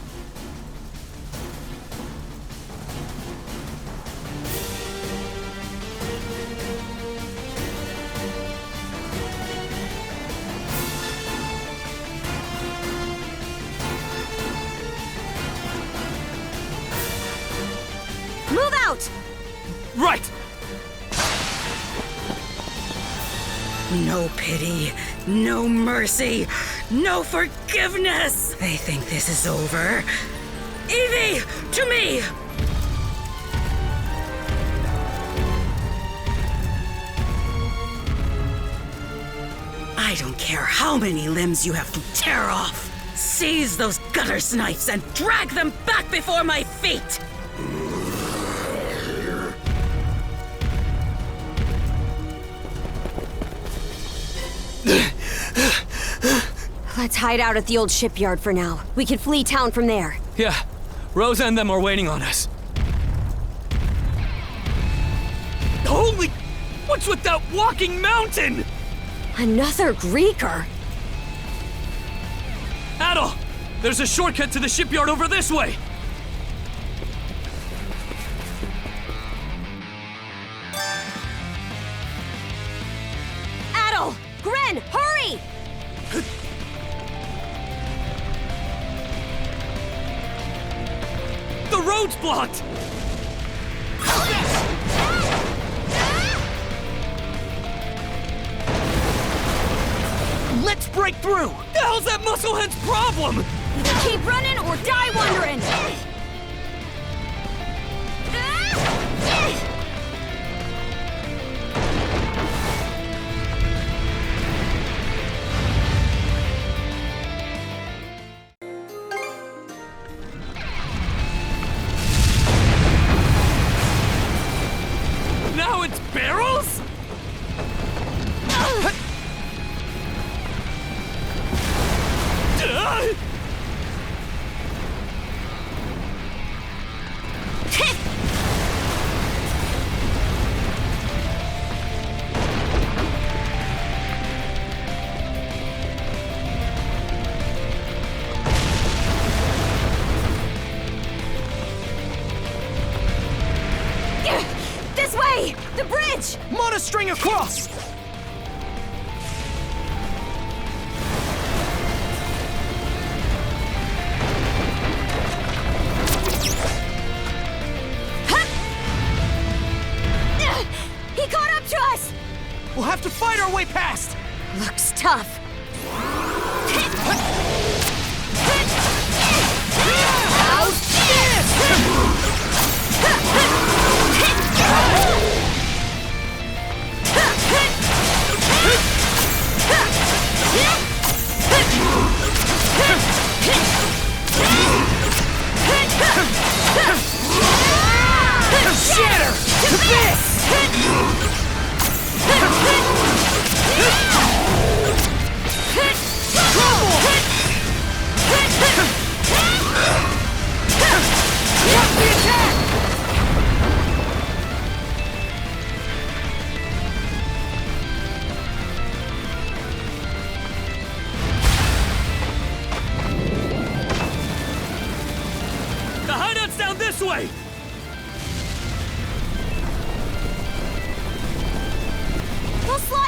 Move out! Right! No pity, no mercy, no forgiveness! They think this is over. Evie, to me! I don't care how many limbs you have to tear off. Seize those gutter snipes and drag them back before my feet! Let's hide out at the old shipyard for now. We can flee town from there. Yeah, Rosa and them are waiting on us. Holy... What's with that walking mountain? Another Greeker? Adol! There's a shortcut to the shipyard over this way! Adol! Gren, hurry! The road's blocked! Let's break through! The hell's that musclehead's problem? Either keep running or die wondering! Now it's barrels? This way! The bridge! Monostring across! He caught up to us! We'll have to fight our way past! Looks tough.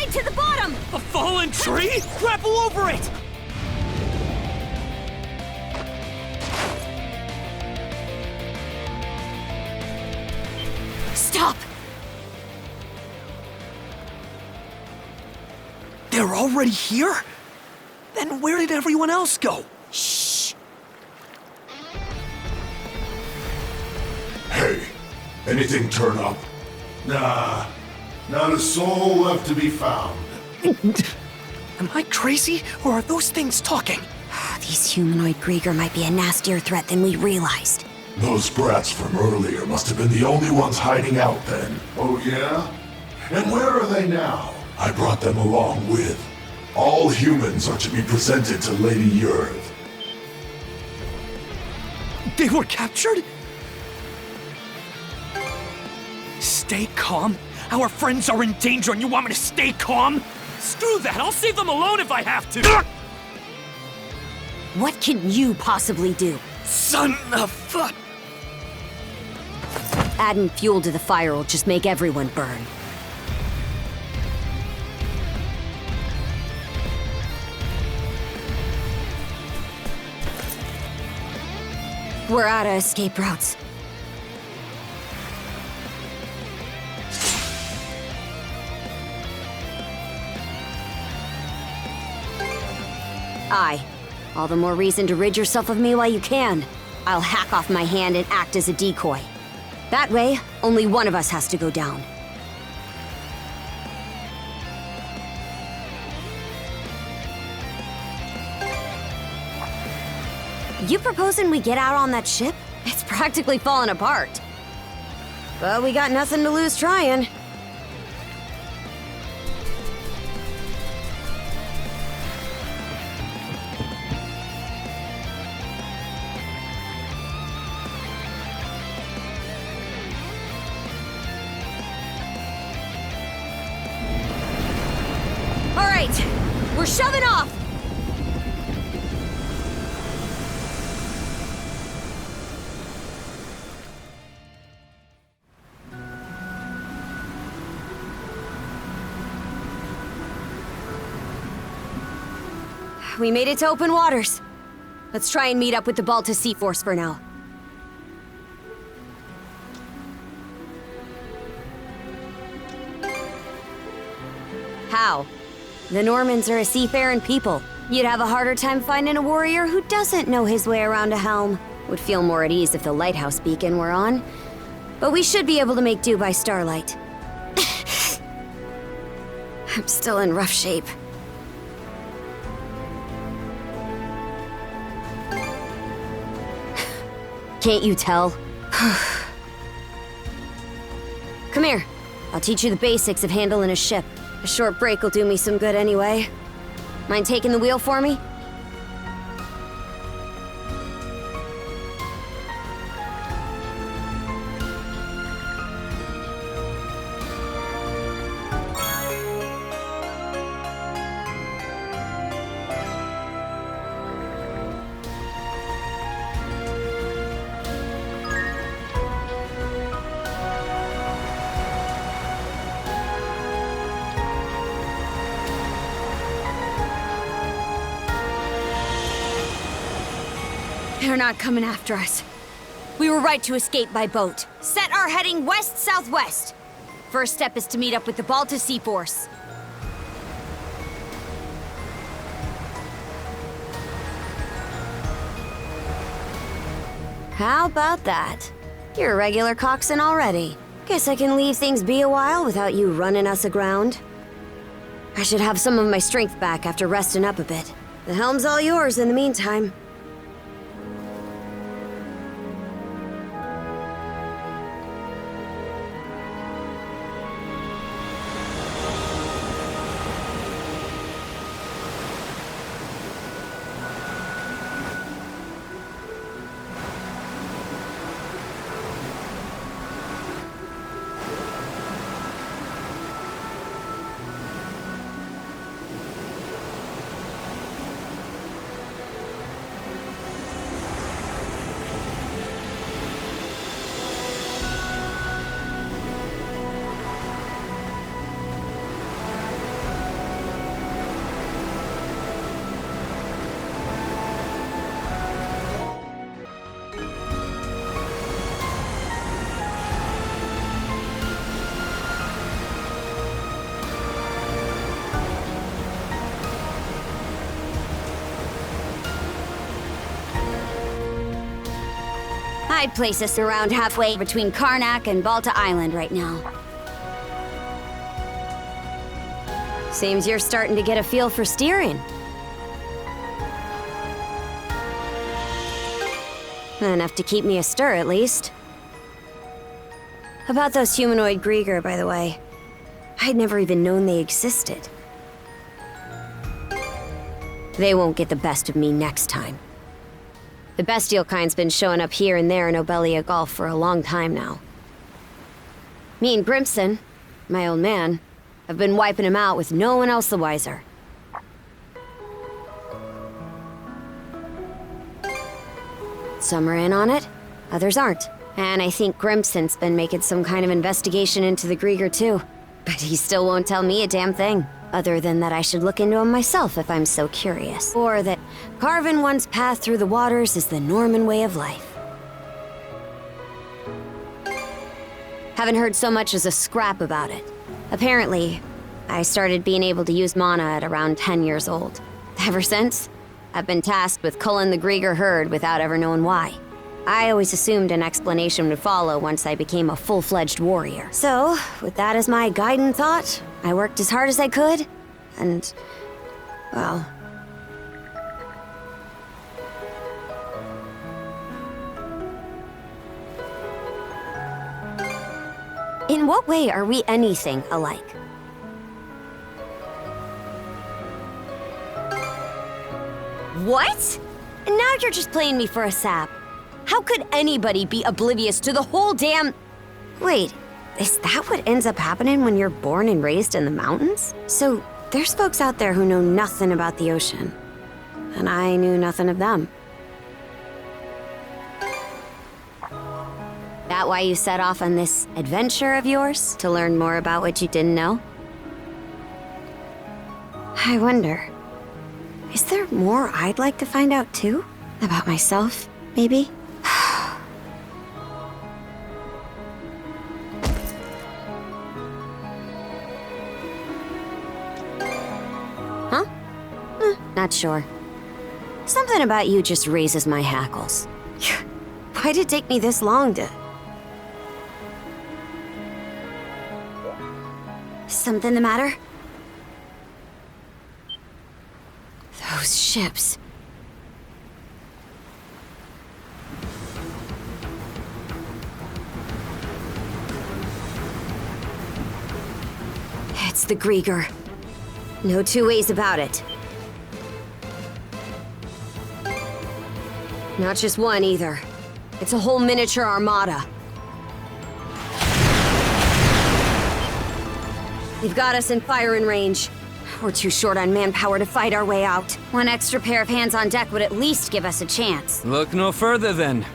headed to the bottom! A fallen tree? Grapple over it! Stop! They're already here? Then where did everyone else go? Shh! Hey, anything turn up? Nah, not a soul left to be found. Am I crazy, or are those things talking? These humanoid Grieger might be a nastier threat than we realized. Those brats from earlier must have been the only ones hiding out then. Oh yeah? And where are they now? I brought them along with. All humans are to be presented to Lady Yurth. They were captured? Stay calm? Our friends are in danger and you want me to stay calm? Screw that! I'll save them alone if I have to! What can you possibly do? Son of a... Adding fuel to the fire will just make everyone burn. We're out of escape routes. Aye. All the more reason to rid yourself of me while you can. I'll hack off my hand and act as a decoy. That way, only one of us has to go down. You proposing we get out on that ship? It's practically falling apart. But we got nothing to lose trying. All right, we're shoving off. We made it to open waters. Let's try and meet up with the Balta Sea Force for now. How? The Normans are a seafaring people. You'd have a harder time finding a warrior who doesn't know his way around a helm. Would feel more at ease if the lighthouse beacon were on. But we should be able to make do by starlight. I'm still in rough shape. Can't you tell? Come here. I'll teach you the basics of handling a ship. A short break will do me some good anyway. Mind taking the wheel for me? They're not coming after us. We were right to escape by boat. Set our heading west-southwest. First step is to meet up with the Balta Sea Force. How about that? You're a regular coxswain already. Guess I can leave things be a while without you running us aground. I should have some of my strength back after resting up a bit. The helm's all yours in the meantime. I'd place us around halfway between Karnak and Balta Island right now. Seems you're starting to get a feel for steering. Enough to keep me astir, at least. About those humanoid Grieger, by the way. I'd never even known they existed. They won't get the best of me next time. The bestial kind's been showing up here and there in Obelia Gulf for a long time now. Me and Grimson, my old man, have been wiping him out with no one else the wiser. Some are in on it, others aren't. And I think Grimson's been making some kind of investigation into the Grieger too. But he still won't tell me a damn thing. Other than that I should look into him myself if I'm so curious. Or that carving one's path through the waters is the Norman way of life. Haven't heard so much as a scrap about it. Apparently, I started being able to use mana at around 10 years old. Ever since, I've been tasked with culling the Grieger herd without ever knowing why. I always assumed an explanation would follow once I became a full-fledged warrior. So, with that as my guiding thought, I worked as hard as I could, and, well... In what way are we anything alike? What? And now you're just playing me for a sap. How could anybody be oblivious to the whole damn... Wait, is that what ends up happening when you're born and raised in the mountains? So, there's folks out there who know nothing about the ocean. And I knew nothing of them. That why you set off on this adventure of yours? To learn more about what you didn't know? I wonder... Is there more I'd like to find out too? About myself, maybe? Huh? Not sure. Something about you just raises my hackles. Why'd it take me this long to... Something the matter? Those ships. It's the Grieger. No two ways about it. Not just one, either. It's a whole miniature armada. They've got us in firing range. We're too short on manpower to fight our way out. One extra pair of hands on deck would at least give us a chance. Look no further, then.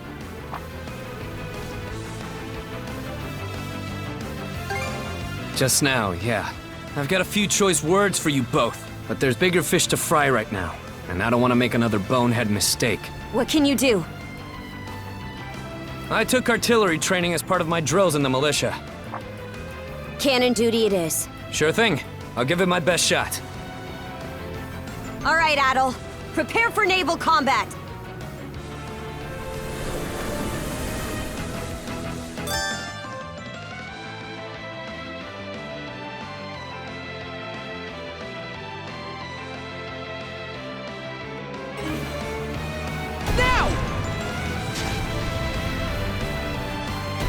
Just now, yeah. I've got a few choice words for you both, but there's bigger fish to fry right now, and I don't want to make another bonehead mistake. What can you do? I took artillery training as part of my drills in the militia. Cannon duty it is. Sure thing. I'll give it my best shot. All right, Adel. Prepare for naval combat. Now!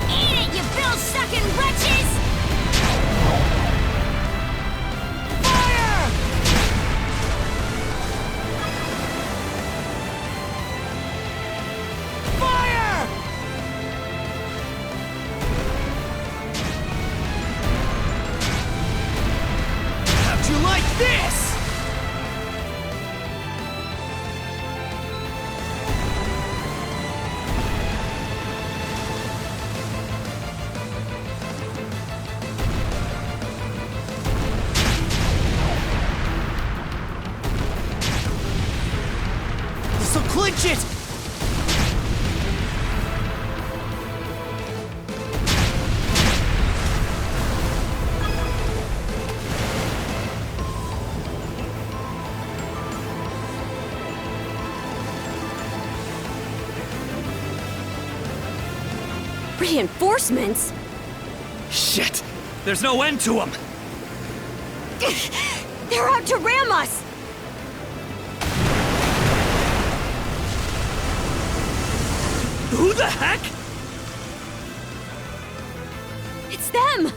Eat it, you bill-sucking wretches! This'll clinch it! Reinforcements? Shit! There's no end to them! They're out to ram us! Who the heck? It's them!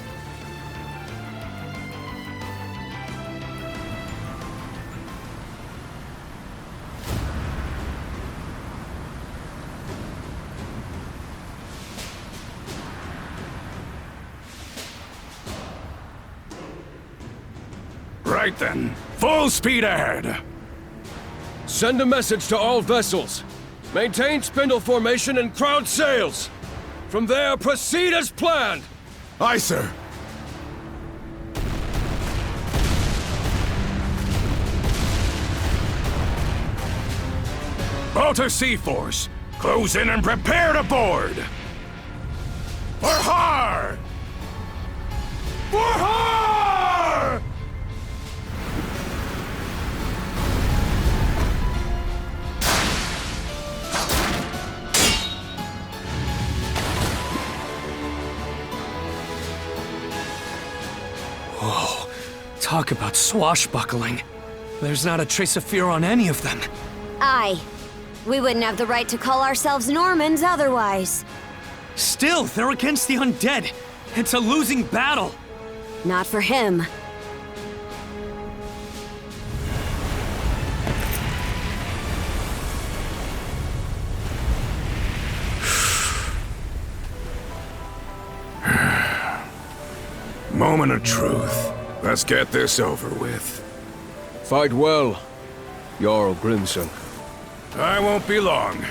Right then, full speed ahead. Send a message to all vessels. Maintain spindle formation and crowd sails. From there, proceed as planned. Aye, sir. Balta Sea Force, close in and prepare to board. For har! For har! Whoa, talk about swashbuckling. There's not a trace of fear on any of them. Aye. We wouldn't have the right to call ourselves Normans otherwise. Still, they're against the undead. It's a losing battle. Not for him. Moment of truth. Let's get this over with. Fight well, Jarl Grimson. I won't be long.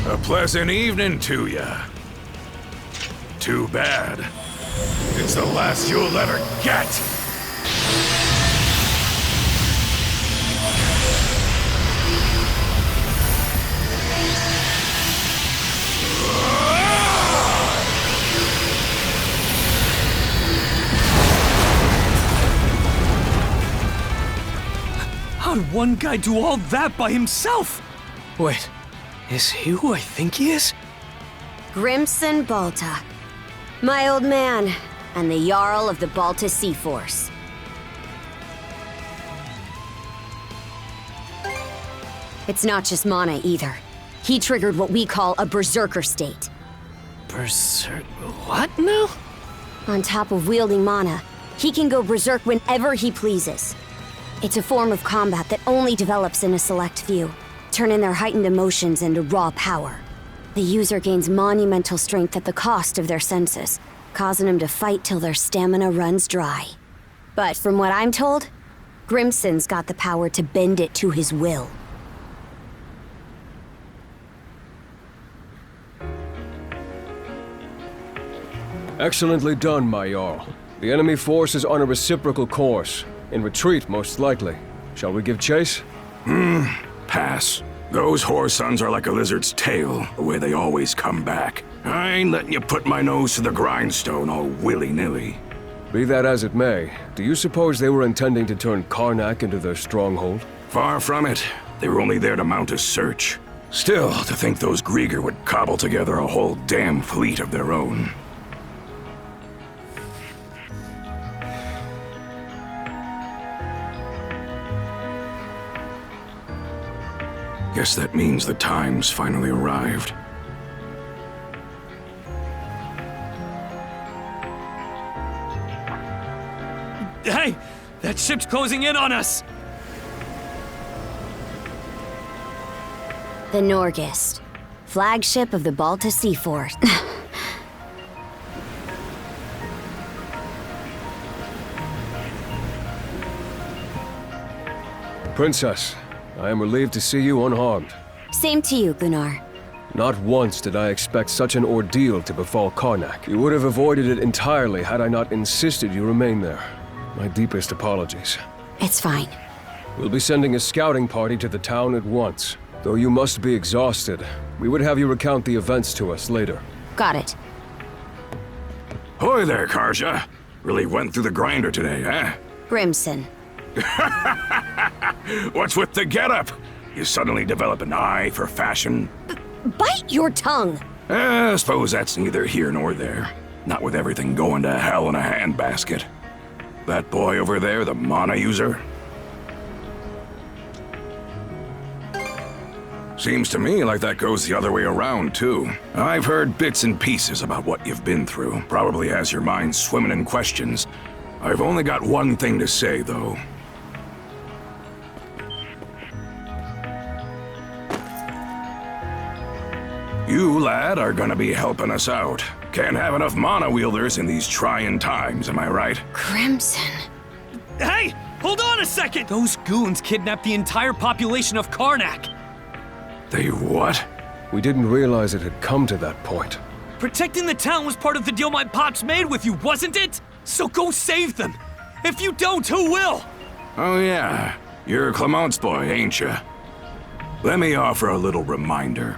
A pleasant evening to ya. Too bad. It's the last you'll ever get! How'd one guy do all that by himself? Wait, is he who I think he is? Grimson Balta. My old man, and the Jarl of the Balta Sea Force. It's not just mana either. He triggered what we call a berserker state. Berserk... what now? On top of wielding mana, he can go berserk whenever he pleases. It's a form of combat that only develops in a select few, turning their heightened emotions into raw power. The user gains monumental strength at the cost of their senses, causing them to fight till their stamina runs dry. But from what I'm told, Grimson's got the power to bend it to his will. Excellently done, my Jarl. The enemy force is on a reciprocal course. In retreat, most likely. Shall we give chase? Pass. Those whore sons are like a lizard's tail, the way they always come back. I ain't letting you put my nose to the grindstone all willy-nilly. Be that as it may, do you suppose they were intending to turn Karnak into their stronghold? Far from it. They were only there to mount a search. Still, to think those Grieger would cobble together a whole damn fleet of their own. Guess that means the time's finally arrived. Hey! That ship's closing in on us! The Nordics, flagship of the Balta Sea Force. Princess, I am relieved to see you unharmed. Same to you, Gunnar. Not once did I expect such an ordeal to befall Karnak. You would have avoided it entirely had I not insisted you remain there. My deepest apologies. It's fine. We'll be sending a scouting party to the town at once. Though you must be exhausted, we would have you recount the events to us later. Got it. Hoy there, Karja. Really went through the grinder today, huh? Grimson. What's with the getup? You suddenly develop an eye for fashion? Bite your tongue! I suppose that's neither here nor there. Not with everything going to hell in a handbasket. That boy over there, the mana user? Seems to me like that goes the other way around, too. I've heard bits and pieces about what you've been through. Probably has your mind swimming in questions. I've only got one thing to say, though. You, lad, are gonna be helping us out. Can't have enough mana wielders in these trying times, am I right? Crimson. Hey! Hold on a second! Those goons kidnapped the entire population of Karnak. They what? We didn't realize it had come to that point. Protecting the town was part of the deal my pops made with you, wasn't it? So go save them. If you don't, who will? Oh yeah, you're Clement's boy, ain't ya? Let me offer a little reminder.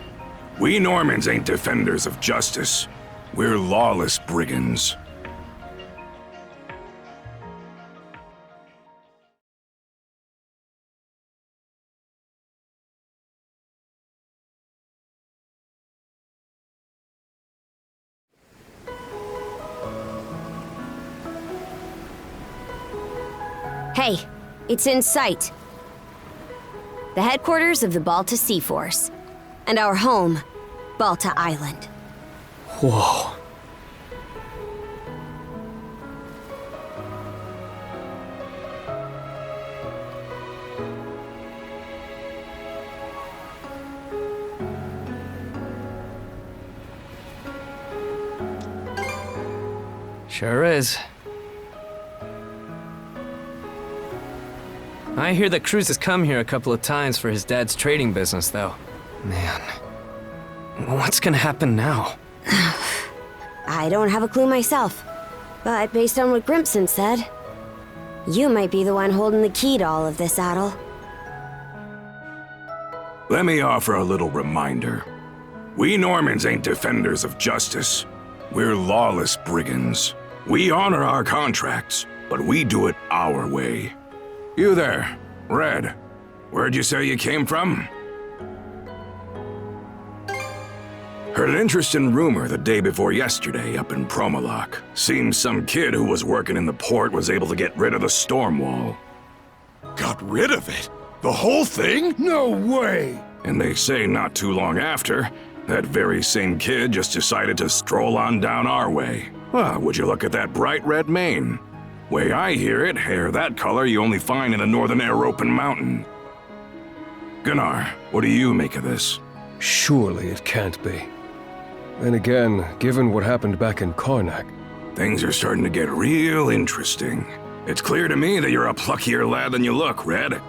We Normans ain't defenders of justice. We're lawless brigands. Hey, it's in sight. The headquarters of the Balta Sea Force. And our home, Balta Island. Whoa. Sure is. I hear that Cruz has come here a couple of times for his dad's trading business, though. Man, what's gonna happen now? I don't have a clue myself. But based on what Grimson said, you might be the one holding the key to all of this, Adel. Let me offer a little reminder. We Normans ain't defenders of justice. We're lawless brigands. We honor our contracts, but we do it our way. You there, Red. Where'd you say you came from? Heard an interesting rumor the day before yesterday up in Promalock. Seems some kid who was working in the port was able to get rid of the storm wall. Got rid of it? The whole thing? No way! And they say not too long after, that very same kid just decided to stroll on down our way. Well, would you look at that bright red mane? Way I hear it, hair that color you only find in the northern European mountain. Gunnar, what do you make of this? Surely it can't be. Then again, given what happened back in Karnak... Things are starting to get real interesting. It's clear to me that you're a pluckier lad than you look, Red.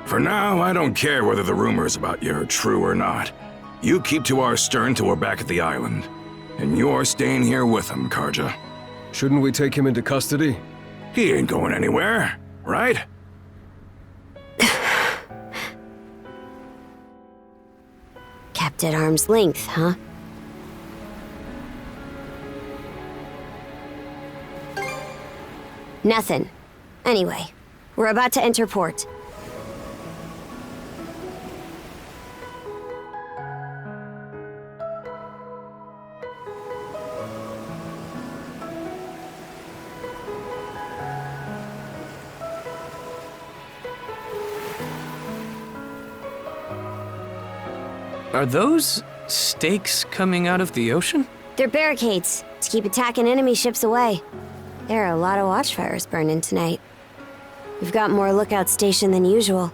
For now, I don't care whether the rumors about you are true or not. You keep to our stern till we're back at the island. And you're staying here with him, Karja. Shouldn't we take him into custody? He ain't going anywhere, right? Kept at arm's length, huh? Nothing. Anyway, we're about to enter port. Are those stakes coming out of the ocean? They're barricades to keep attacking enemy ships away. There are a lot of watchfires burning tonight. We've got more lookouts stationed than usual.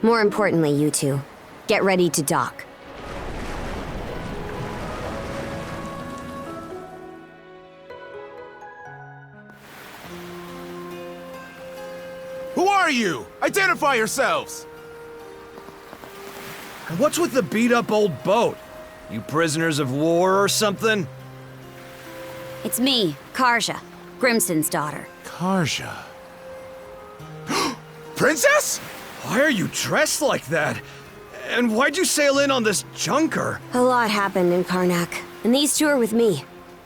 More importantly, you two, get ready to dock. Who are you? Identify yourselves! And what's with the beat-up old boat? You prisoners of war or something? It's me, Karja, Grimson's daughter. Karja. Princess? Why are you dressed like that? And why'd you sail in on this junker? A lot happened in Karnak, and these two are with me.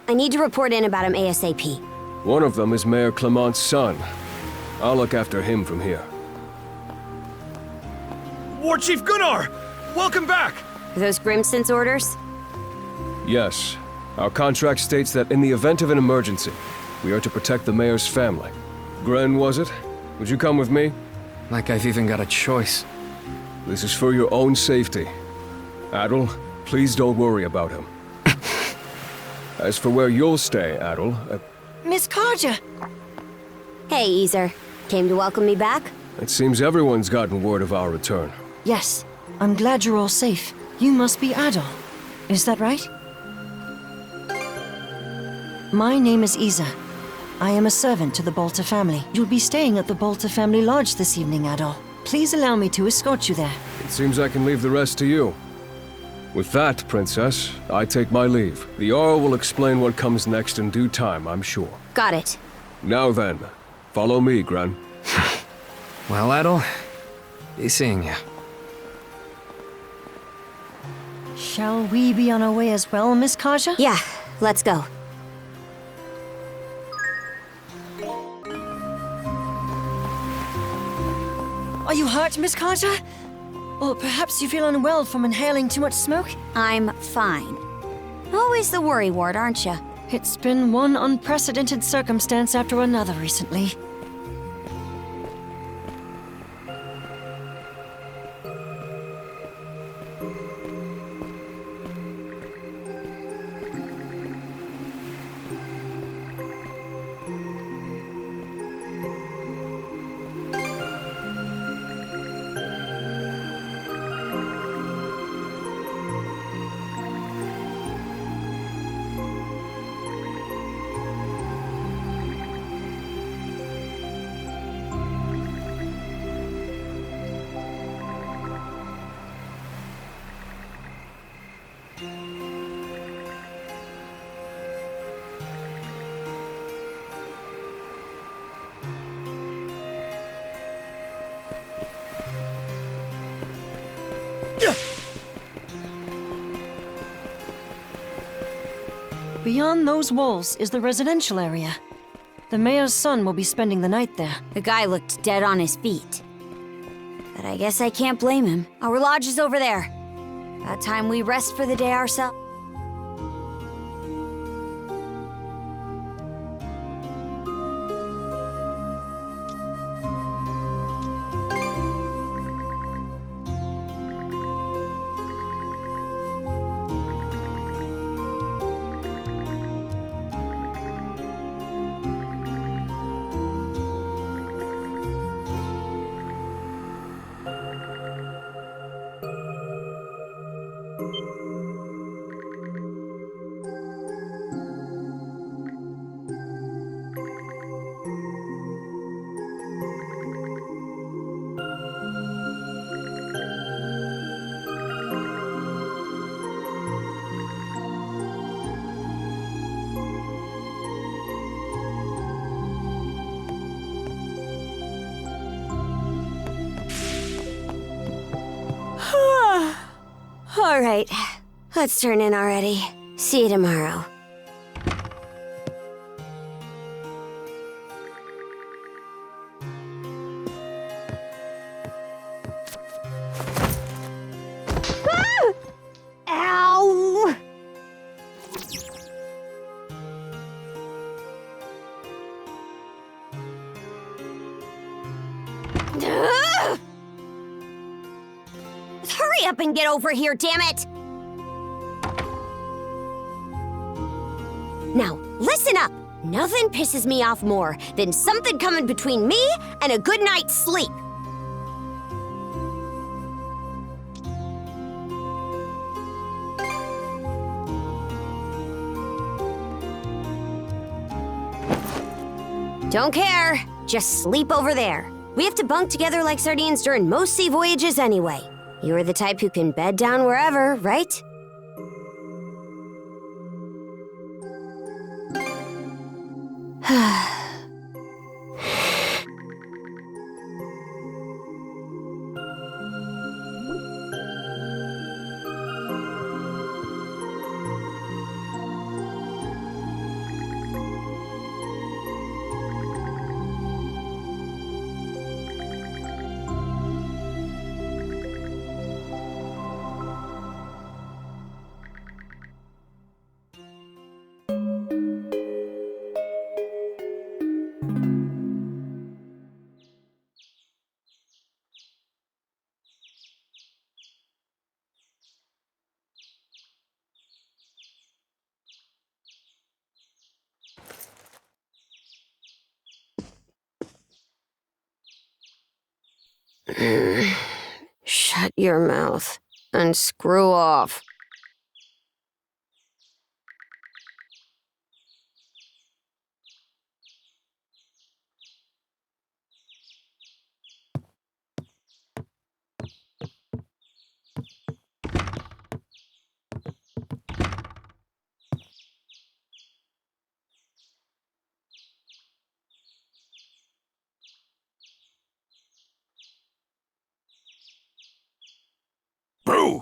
I need to report in about him ASAP. One of them is Mayor Clement's son. I'll look after him from here. War Chief Gunnar! Welcome back! Are those Grimson's orders? Yes. Our contract states that in the event of an emergency, we are to protect the mayor's family. Gren, was it? Would you come with me? Like I've even got a choice. This is for your own safety. Adel, please don't worry about him. As for where you'll stay, Adel, Miss Karja! Hey, Easer. Came to welcome me back? it seems everyone's gotten word of our return. Yes, I'm glad you're all safe. You must be Adol. Is that right? My name is Isa. I am a servant to the Bolter family. You'll be staying at the Bolter family lodge this evening, Adol. Please allow me to escort you there. It seems I can leave the rest to you. With that, Princess, I take my leave. The Jarl will explain what comes next in due time, I'm sure. Got it. Now then, follow me, Gren. Well, Adel, be seeing you. Shall we be on our way as well, Miss Karja? Yeah, let's go. Are you hurt, Miss Karja? Or perhaps you feel unwell from inhaling too much smoke? I'm fine. Always the worry ward, aren't you? It's been one unprecedented circumstance after another recently. Beyond those walls is the residential area. The mayor's son will be spending the night there. The guy looked dead on his feet. But I guess I can't blame him. Our lodge is over there. About time we rest for the day ourselves. All right, let's turn in already. See you tomorrow. Ow! Hurry up and get over here, damn it! Now, listen up! Nothing pisses me off more than something coming between me and a good night's sleep. Don't care. Just sleep over there. We have to bunk together like sardines during most sea voyages anyway. You're the type who can bed down wherever, right? Shut your mouth and screw off. Boo!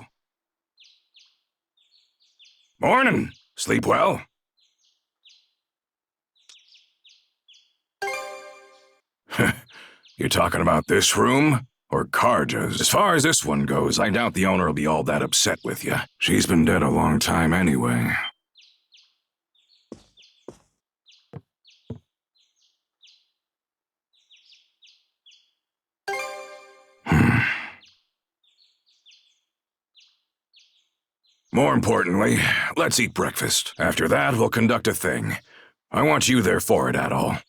Morning. Sleep well? You talking about this room? Or Karja's? As far as this one goes, I doubt the owner will be all that upset with you. She's been dead a long time anyway. More importantly, let's eat breakfast. After that, we'll conduct a thing. I want you there for it, Adol.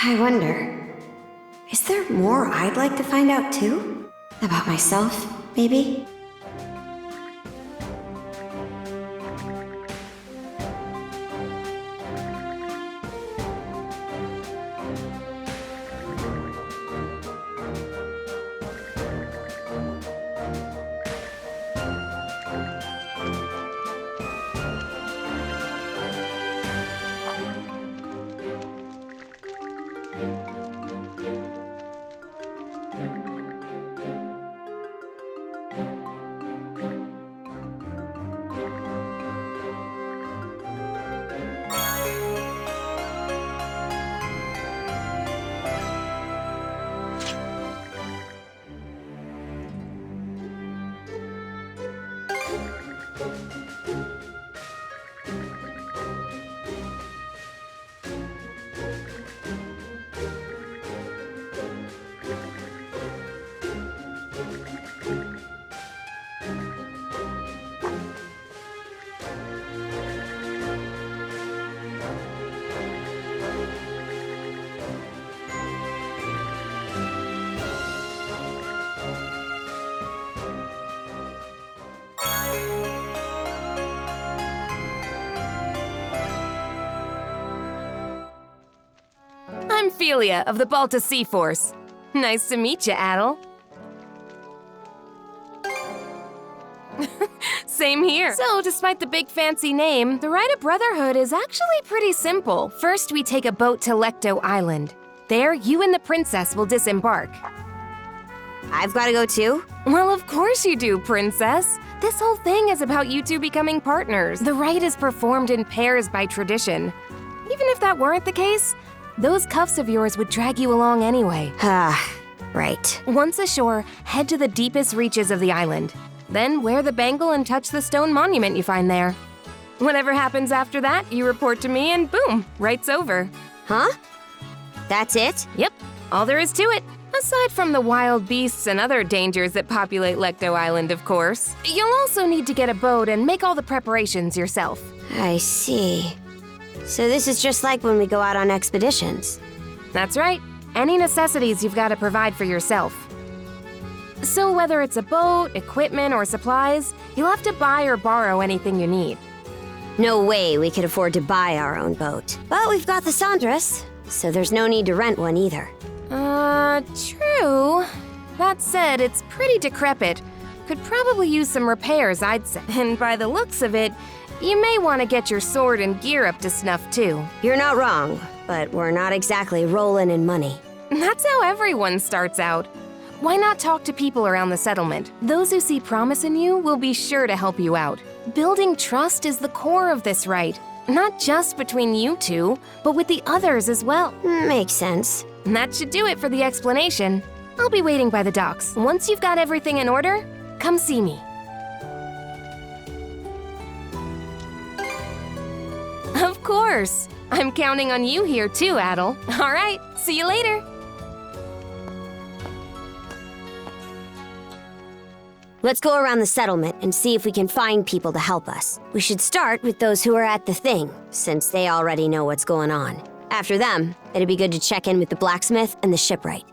I wonder, is there more I'd like to find out too? About myself, maybe? I'm Philia of the Balta Sea Force. Nice to meet you, Adel. Same here. So, despite the big fancy name, the rite of brotherhood is actually pretty simple. First, we take a boat to Lecto Island. There, you and the princess will disembark. I've got to go too? Well, of course you do, princess. This whole thing is about you two becoming partners. The rite is performed in pairs by tradition. Even if that weren't the case, those cuffs of yours would drag you along anyway. Right. Once ashore, head to the deepest reaches of the island. Then wear the bangle and touch the stone monument you find there. Whatever happens after that, you report to me and boom, right's over. Huh? That's it? Yep, all there is to it. Aside from the wild beasts and other dangers that populate Lecto Island, of course. You'll also need to get a boat and make all the preparations yourself. I see. So this is just like when we go out on expeditions. That's right. Any necessities you've got to provide for yourself. So whether it's a boat, equipment, or supplies, you'll have to buy or borrow anything you need. No way we could afford to buy our own boat. But we've got the Sandras, so there's no need to rent one either. True. That said, it's pretty decrepit. Could probably use some repairs, I'd say. And by the looks of it, you may want to get your sword and gear up to snuff, too. You're not wrong, but we're not exactly rolling in money. That's how everyone starts out. Why not talk to people around the settlement? Those who see promise in you will be sure to help you out. Building trust is the core of this rite. Not just between you two, but with the others as well. Makes sense. And that should do it for the explanation. I'll be waiting by the docks. Once you've got everything in order, come see me. Of course. I'm counting on you here too, Adel. All right, see you later. Let's go around the settlement and see if we can find people to help us. We should start with those who are at the thing, since they already know what's going on. After them, it'd be good to check in with the blacksmith and the shipwright.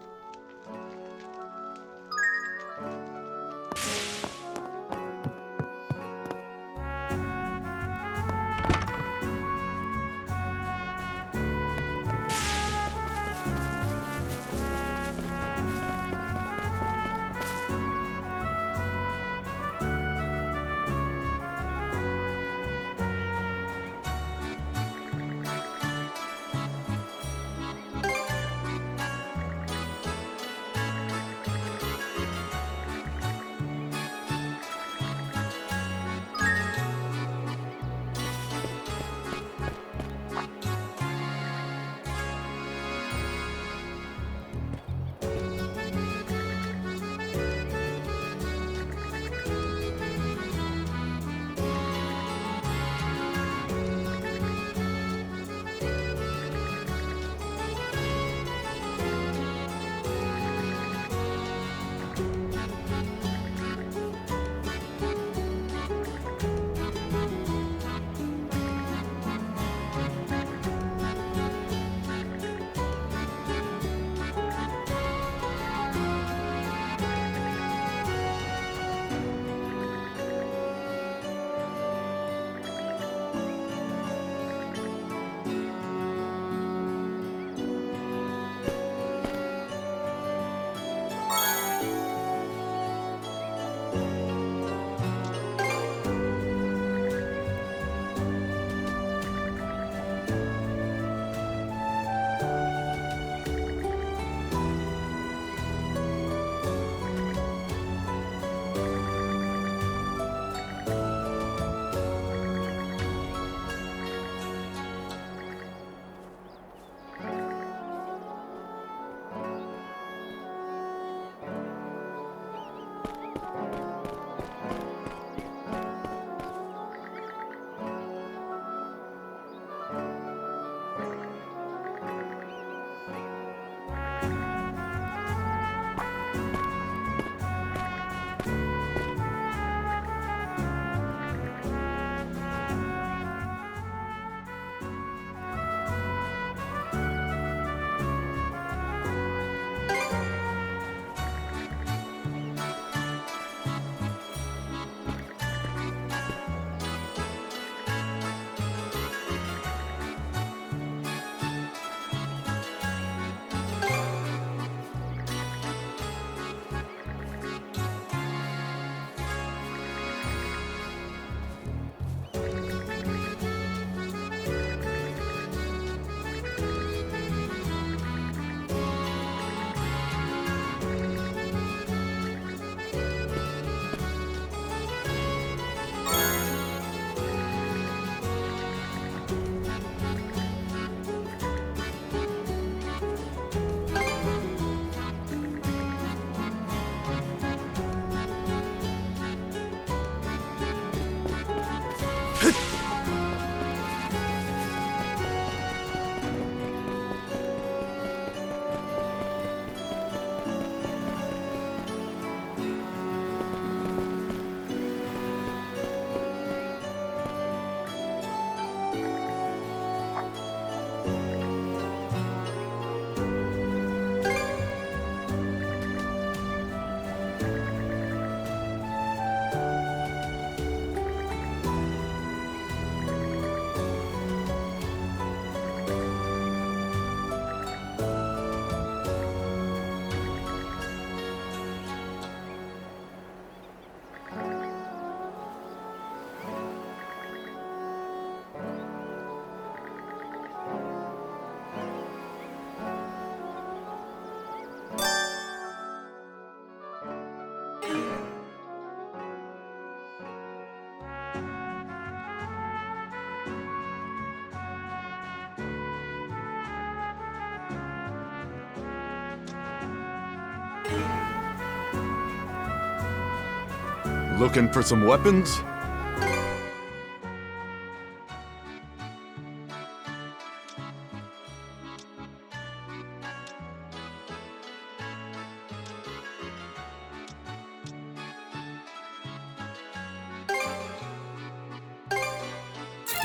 Looking for some weapons?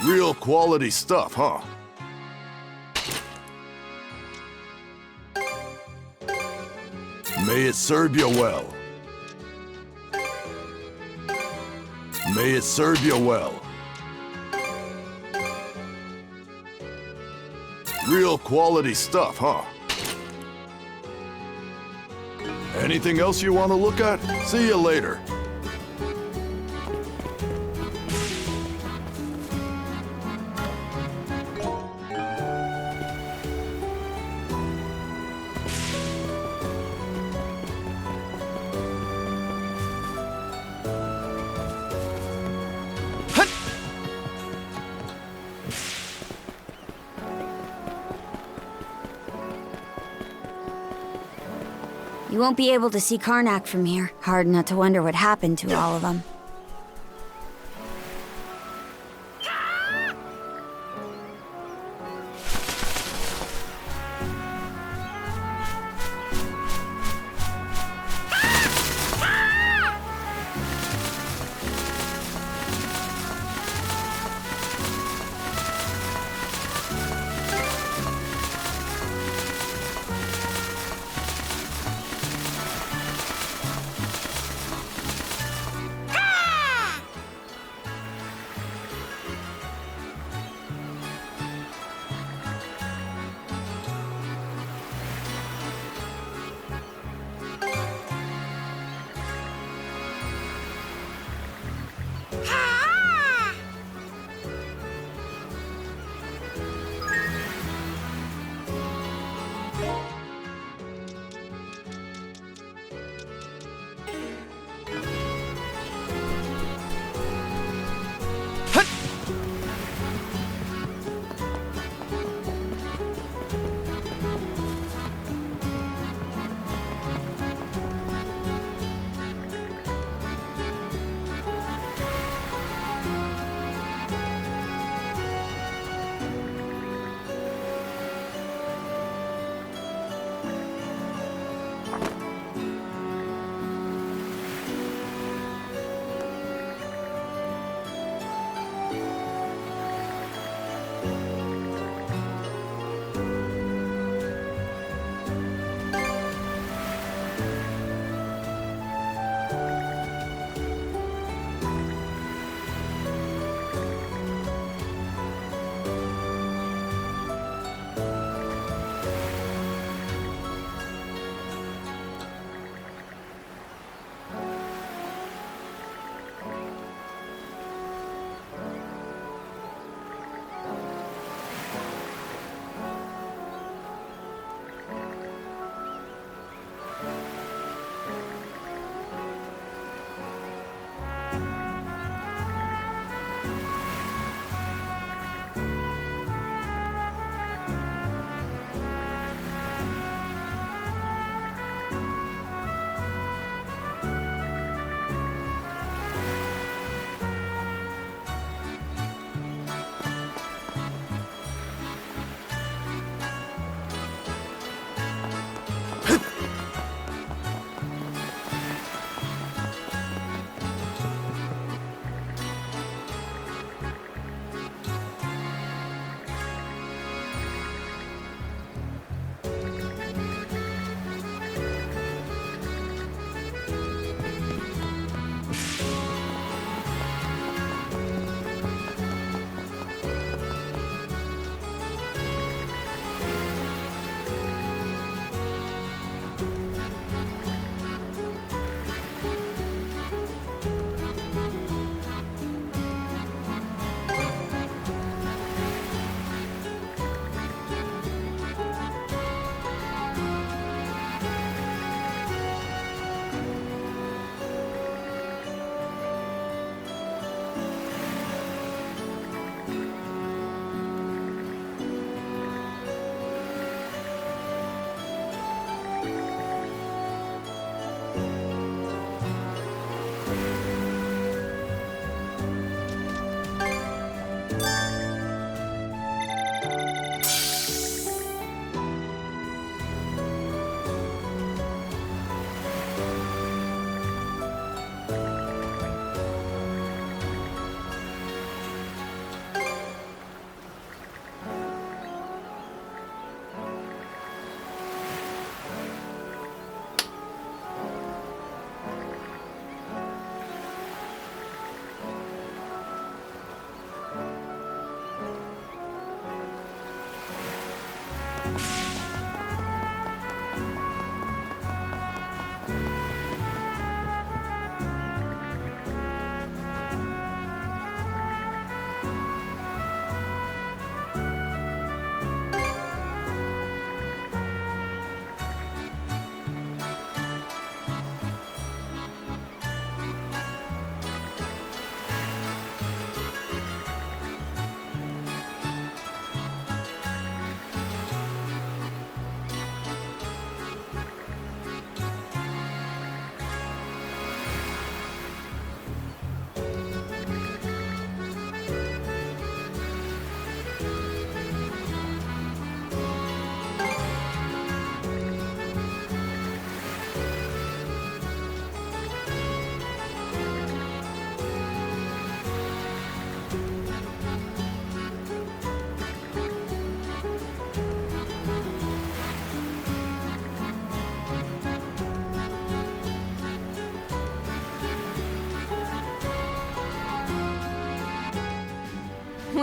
Real quality stuff, huh? May it serve you well. May it serve you well. Real quality stuff, huh? Anything else you want to look at? See you later. You won't be able to see Karnak from here. Hard not to wonder what happened to all of them.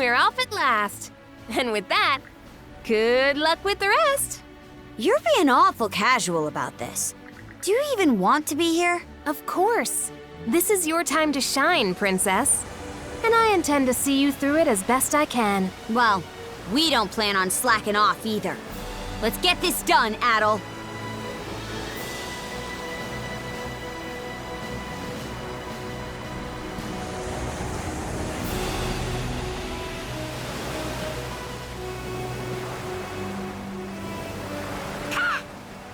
We're off at last. And with that, good luck with the rest. You're being awful casual about this. Do you even want to be here? Of course. This is your time to shine, Princess. And I intend to see you through it as best I can. Well, we don't plan on slacking off either. Let's get this done, Adol.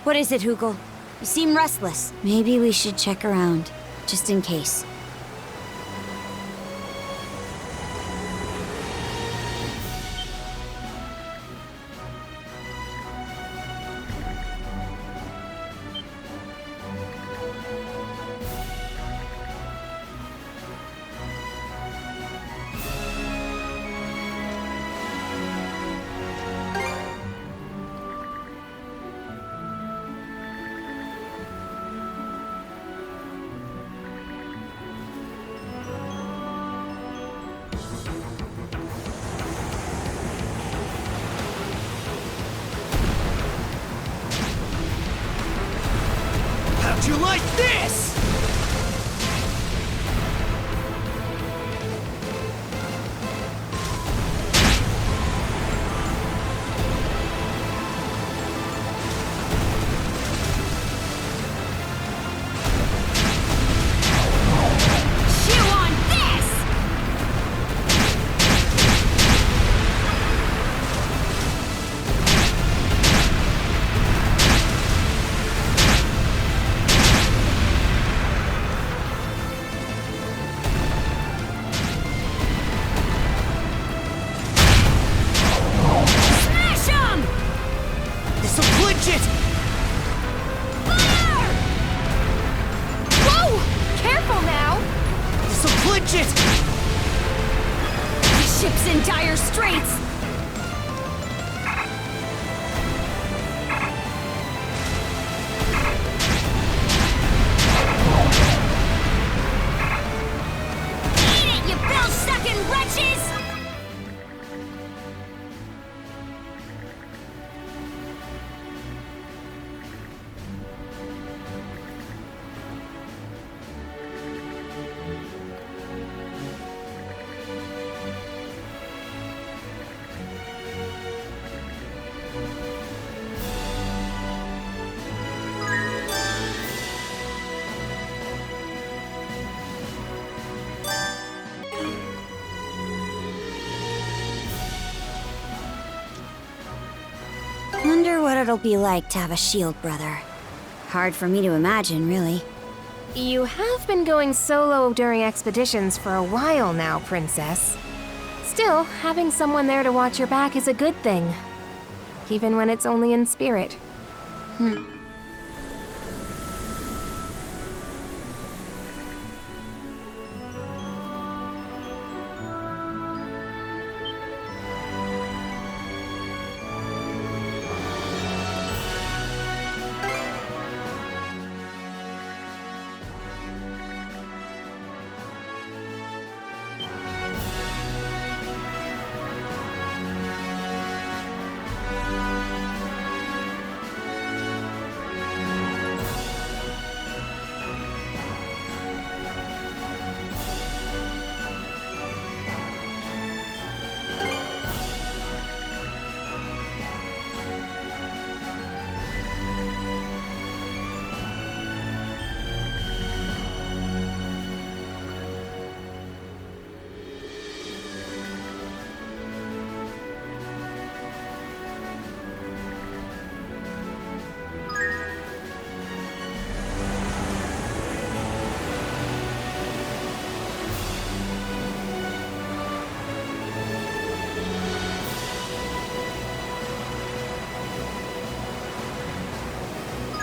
What is it, Hugel? You seem restless. Maybe we should check around, just in case. How'd you like this? Ship's in dire straits! Eat it, you bill-sucking wretches! Wonder what it'll be like to have a shield brother. Hard for me to imagine, really. You have been going solo during expeditions for a while now, Princess. Still, having someone there to watch your back is a good thing. Even when it's only in spirit.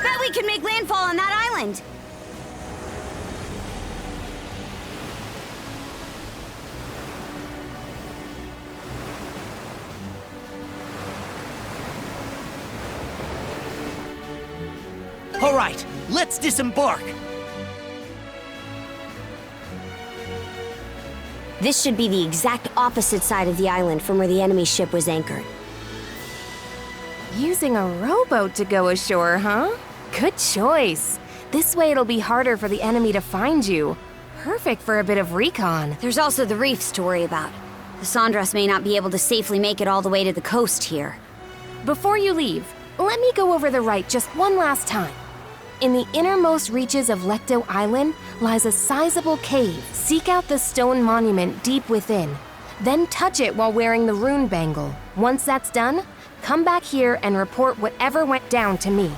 Bet we can make landfall on that island! All right, let's disembark. This should be the exact opposite side of the island from where the enemy ship was anchored. Using a rowboat to go ashore, huh? Good choice. This way it'll be harder for the enemy to find you. Perfect for a bit of recon. There's also the reefs to worry about. The Sandras may not be able to safely make it all the way to the coast here. Before you leave, let me go over the rite just one last time. In the innermost reaches of Lecto Island lies a sizable cave. Seek out the stone monument deep within. Then touch it while wearing the rune bangle. Once that's done, come back here and report whatever went down to me.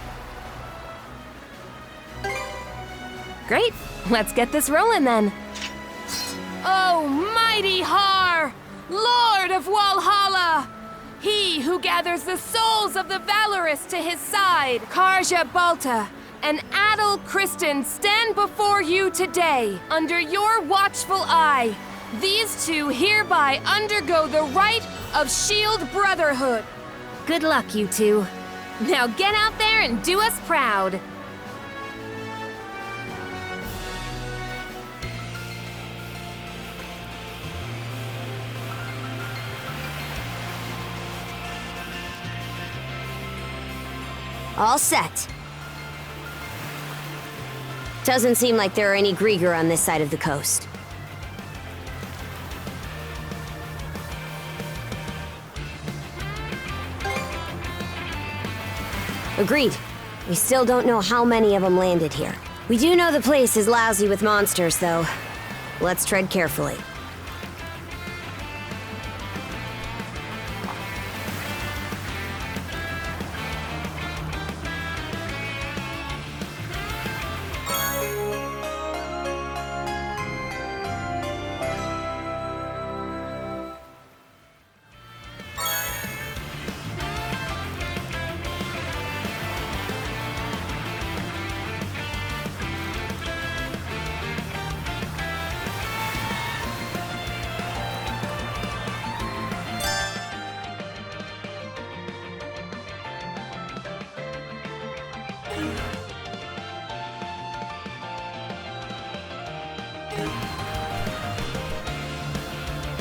Great, let's get this rolling then. Oh, mighty Har, Lord of Walhalla! He who gathers the souls of the valorous to his side, Karja Balta and Adel Kristen stand before you today, under your watchful eye. These two hereby undergo the rite of Shield Brotherhood. Good luck, you two. Now get out there and do us proud. All set. Doesn't seem like there are any Grieger on this side of the coast. Agreed. We still don't know how many of them landed here. We do know the place is lousy with monsters, though. Let's tread carefully.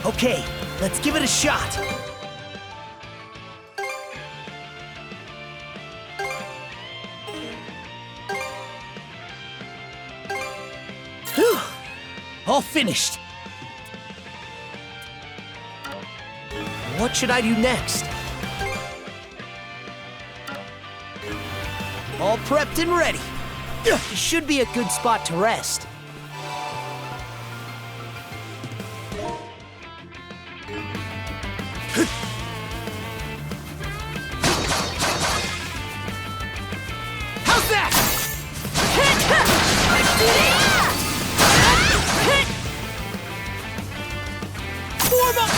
Okay, let's give it a shot. Whew! All finished. What should I do next? All prepped and ready. This should be a good spot to rest. How's that? Form up!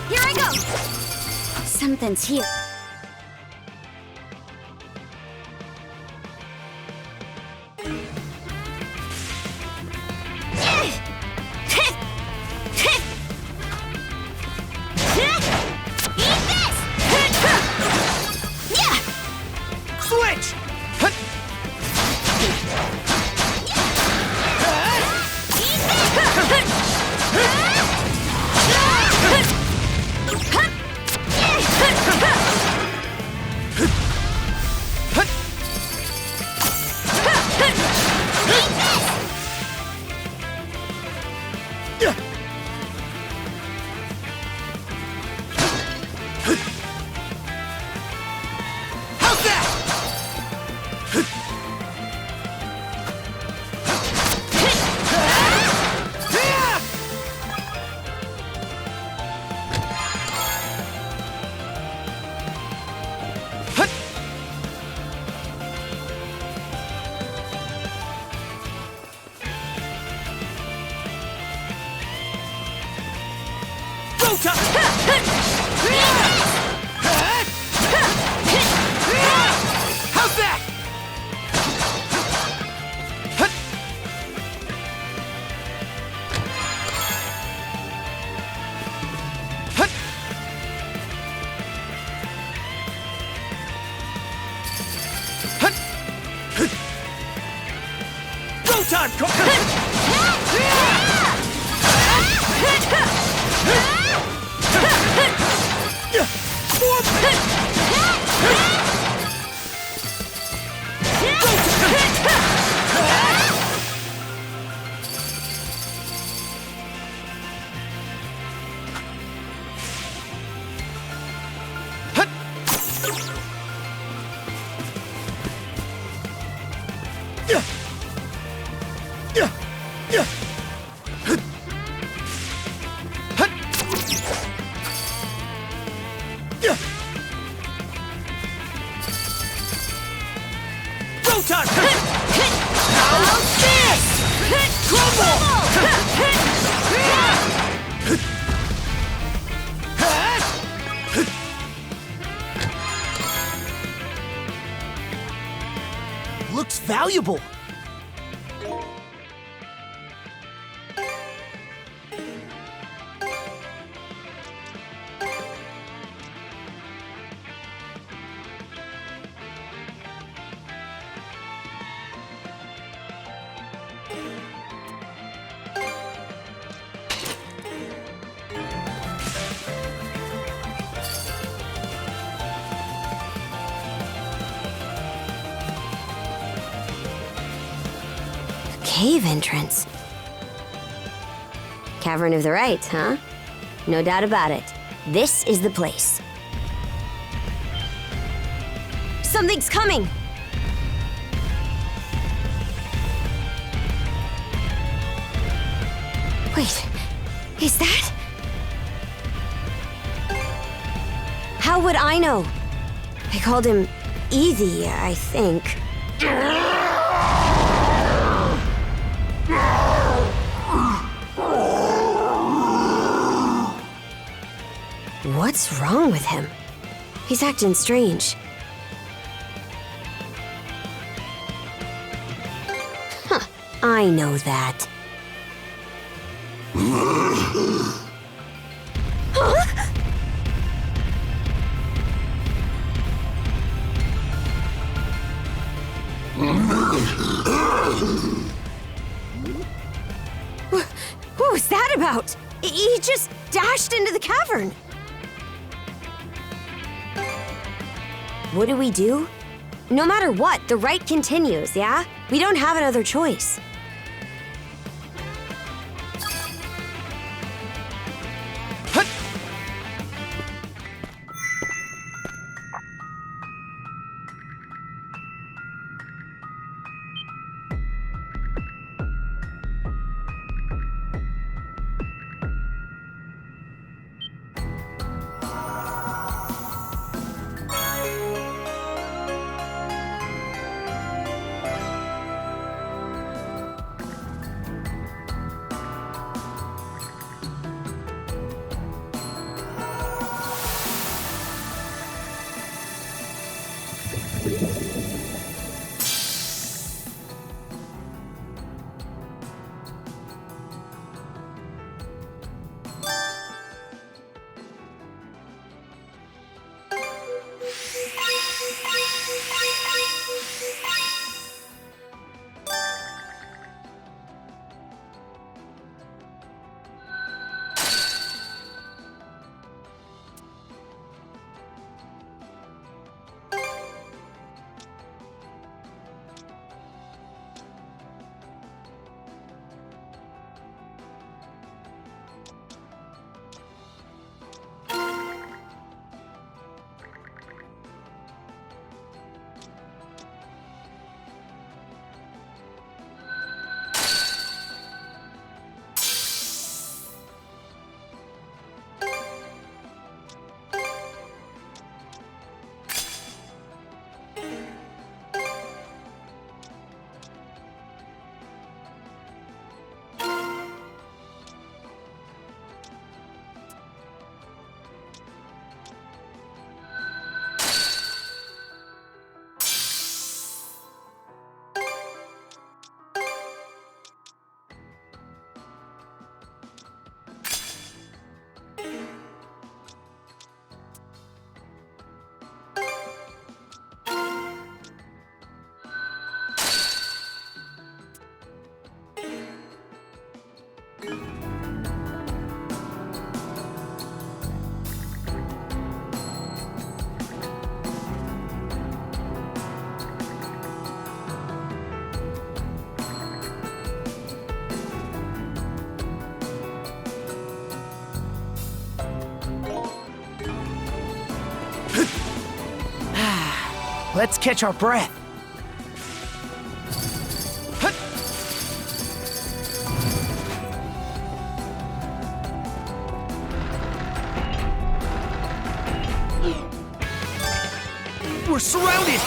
Here I go! Something's here. Switch! How's that? How's that? Go time! Go time! How's this? Crumble! Looks valuable. Cave entrance. Cavern of the Right, huh? No doubt about it. This is the place. Something's coming! Wait, is that? How would I know? They called him Easy, I think. What's wrong with him? He's acting strange. Huh, I know that. Huh? What was that about? He just dashed into the cavern. What do we do? No matter what, the rite continues, yeah? We don't have another choice. let's catch our breath. We're surrounded!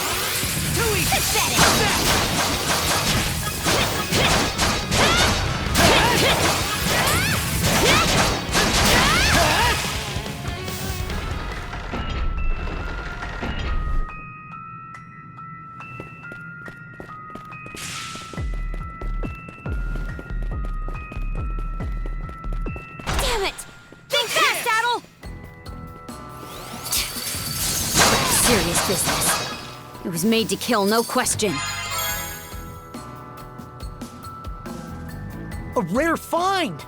Damn it! Think fast, Saddle! Serious business. It was made to kill, no question. A rare find!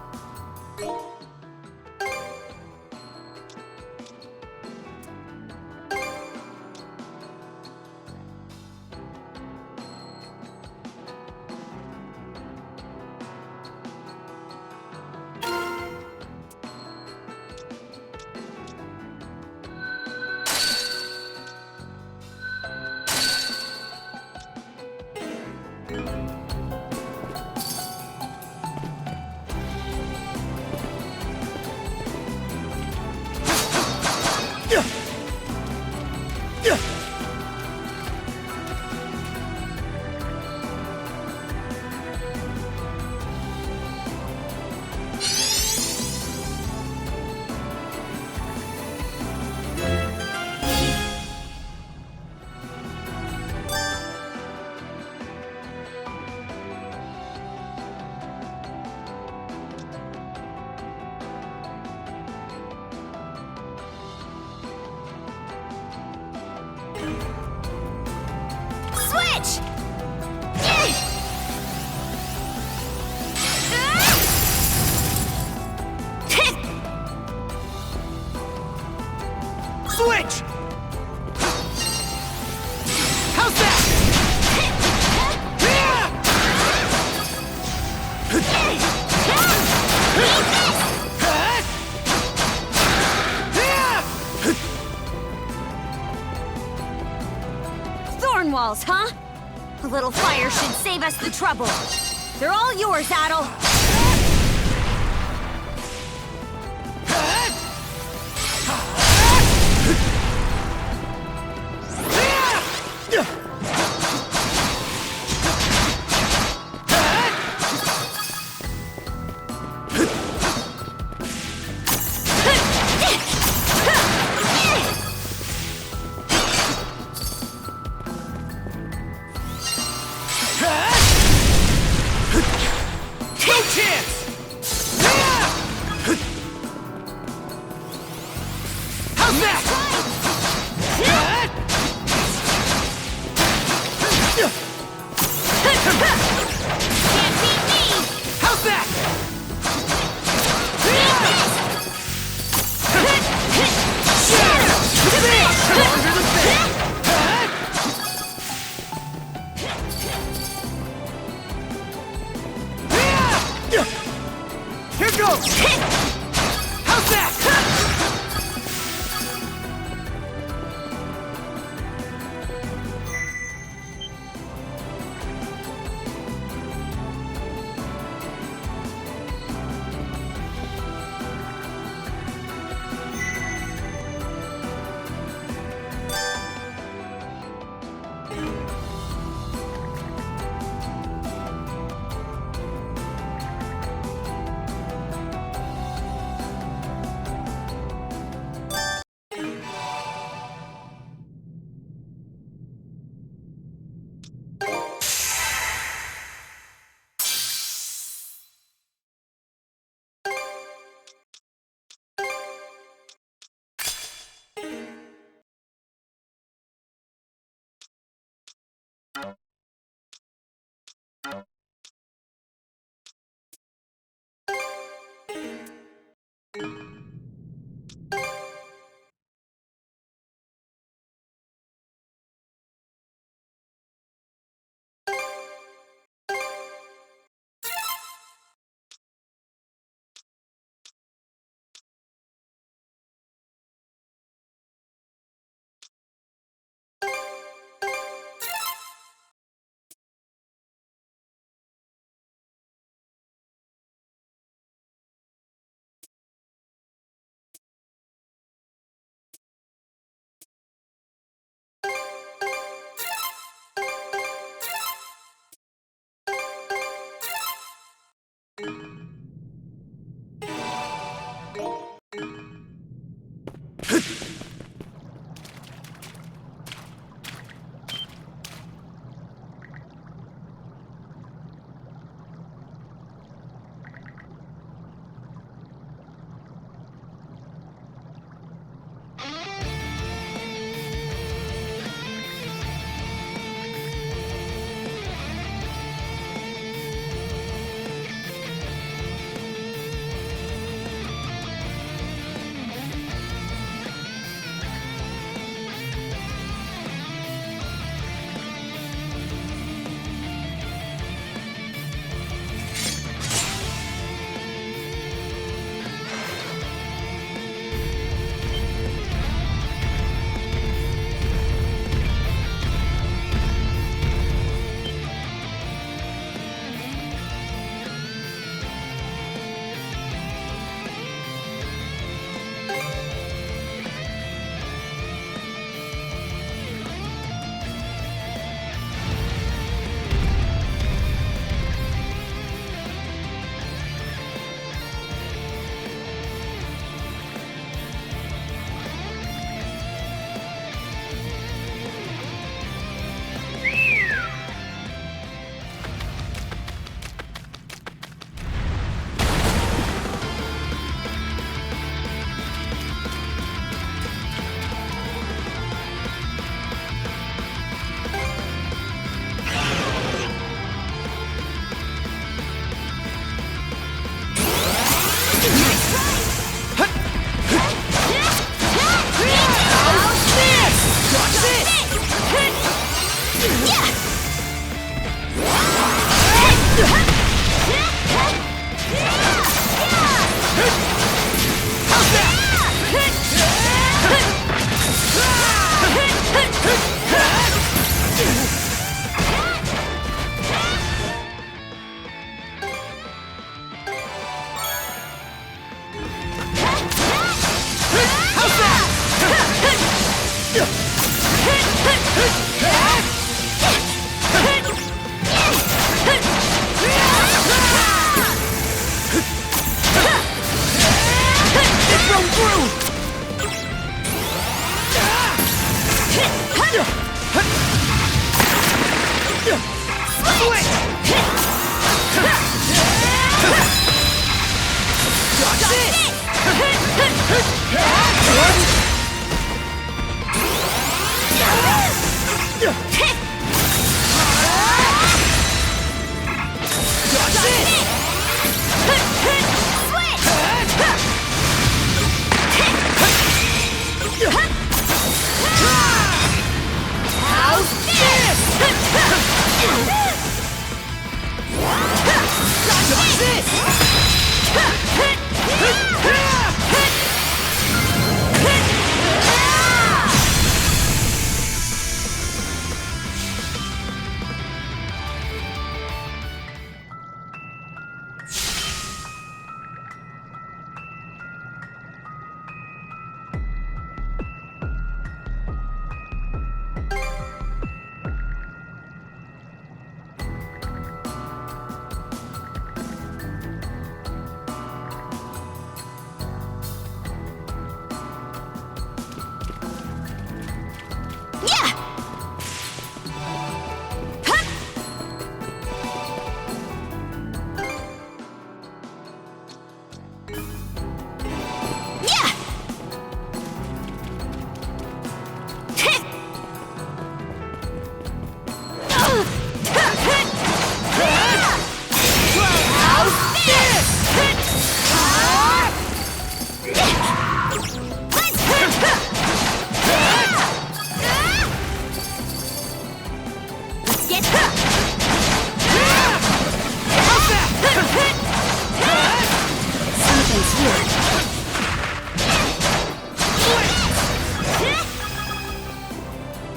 Switch! Switch! How's that? Thorn walls, huh? A little fire should save us the trouble. They're all yours, Adel. Here goes! How's that?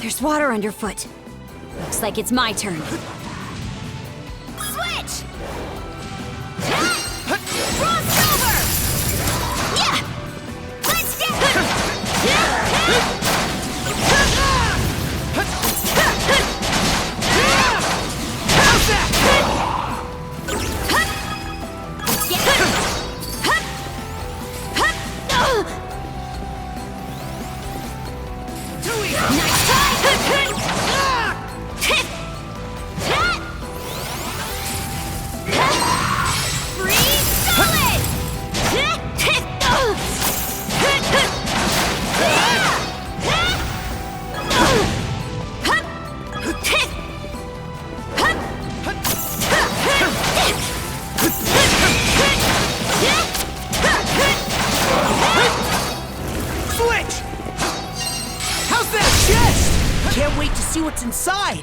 There's water underfoot. Looks like it's my turn. Switch! Crossover! Yeah! Let's get Can't wait to see what's inside!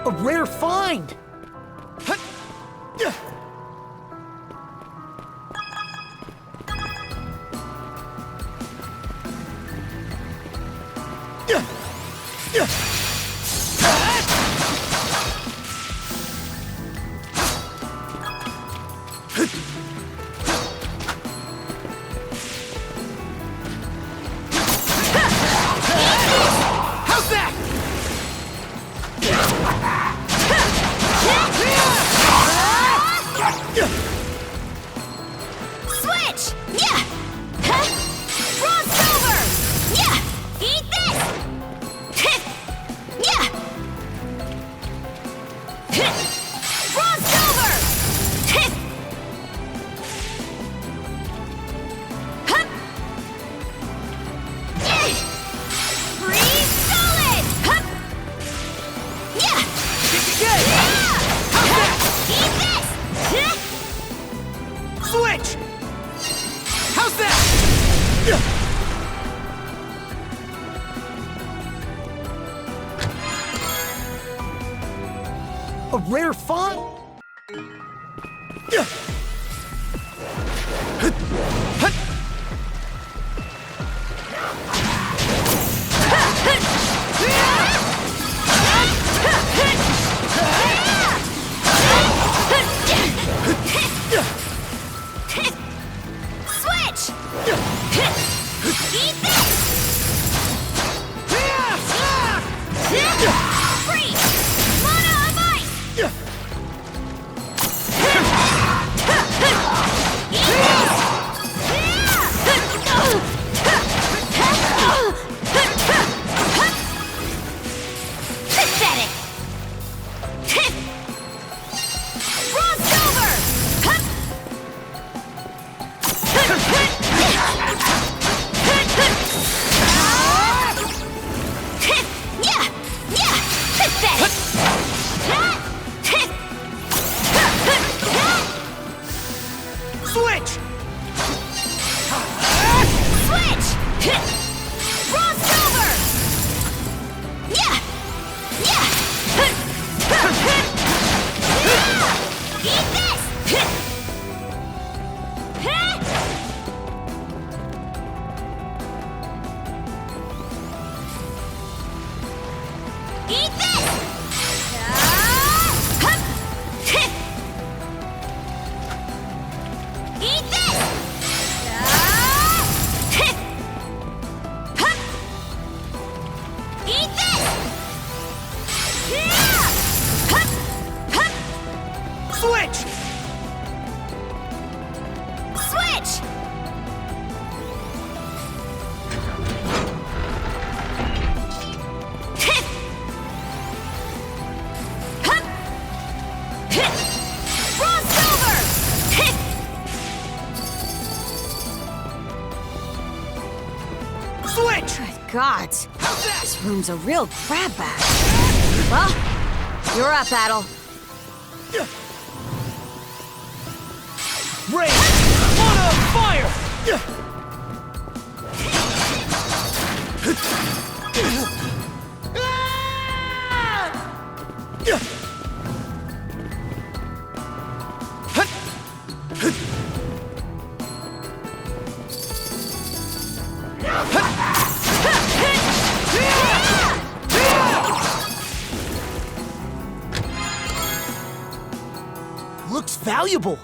A rare find! A rare find? Switch! Eat this! Freeze! Mana of ice! Eat this! God. This room's a real crab bag. Well, you're up, Adel. Ray! On fire! Looks valuable.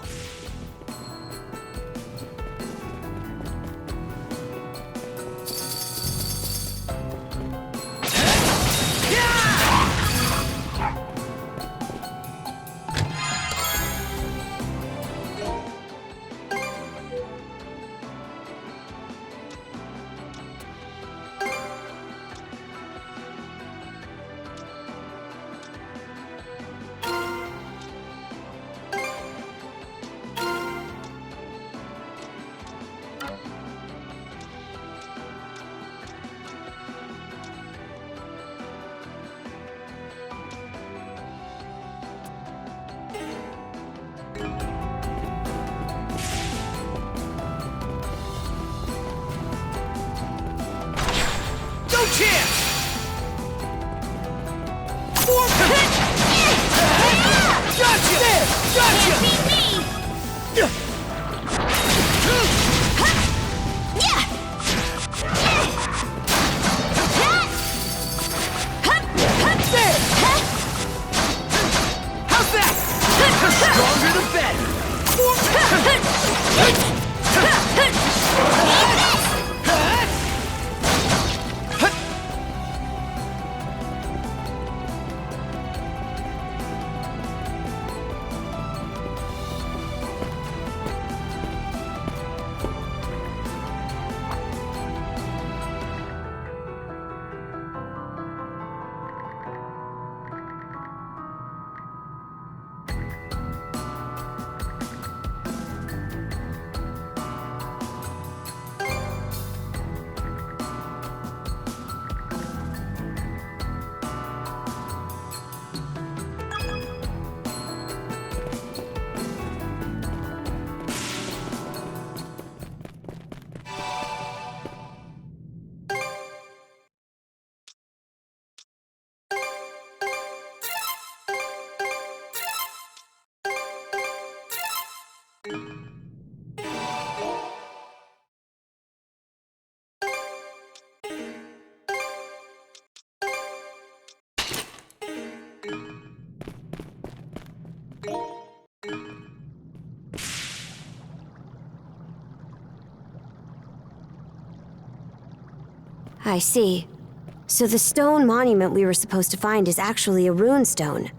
No chance! Gotcha! There! Gotcha! Can't beat me! There! How's that? The stronger the better! I see. So the stone monument we were supposed to find is actually a rune stone.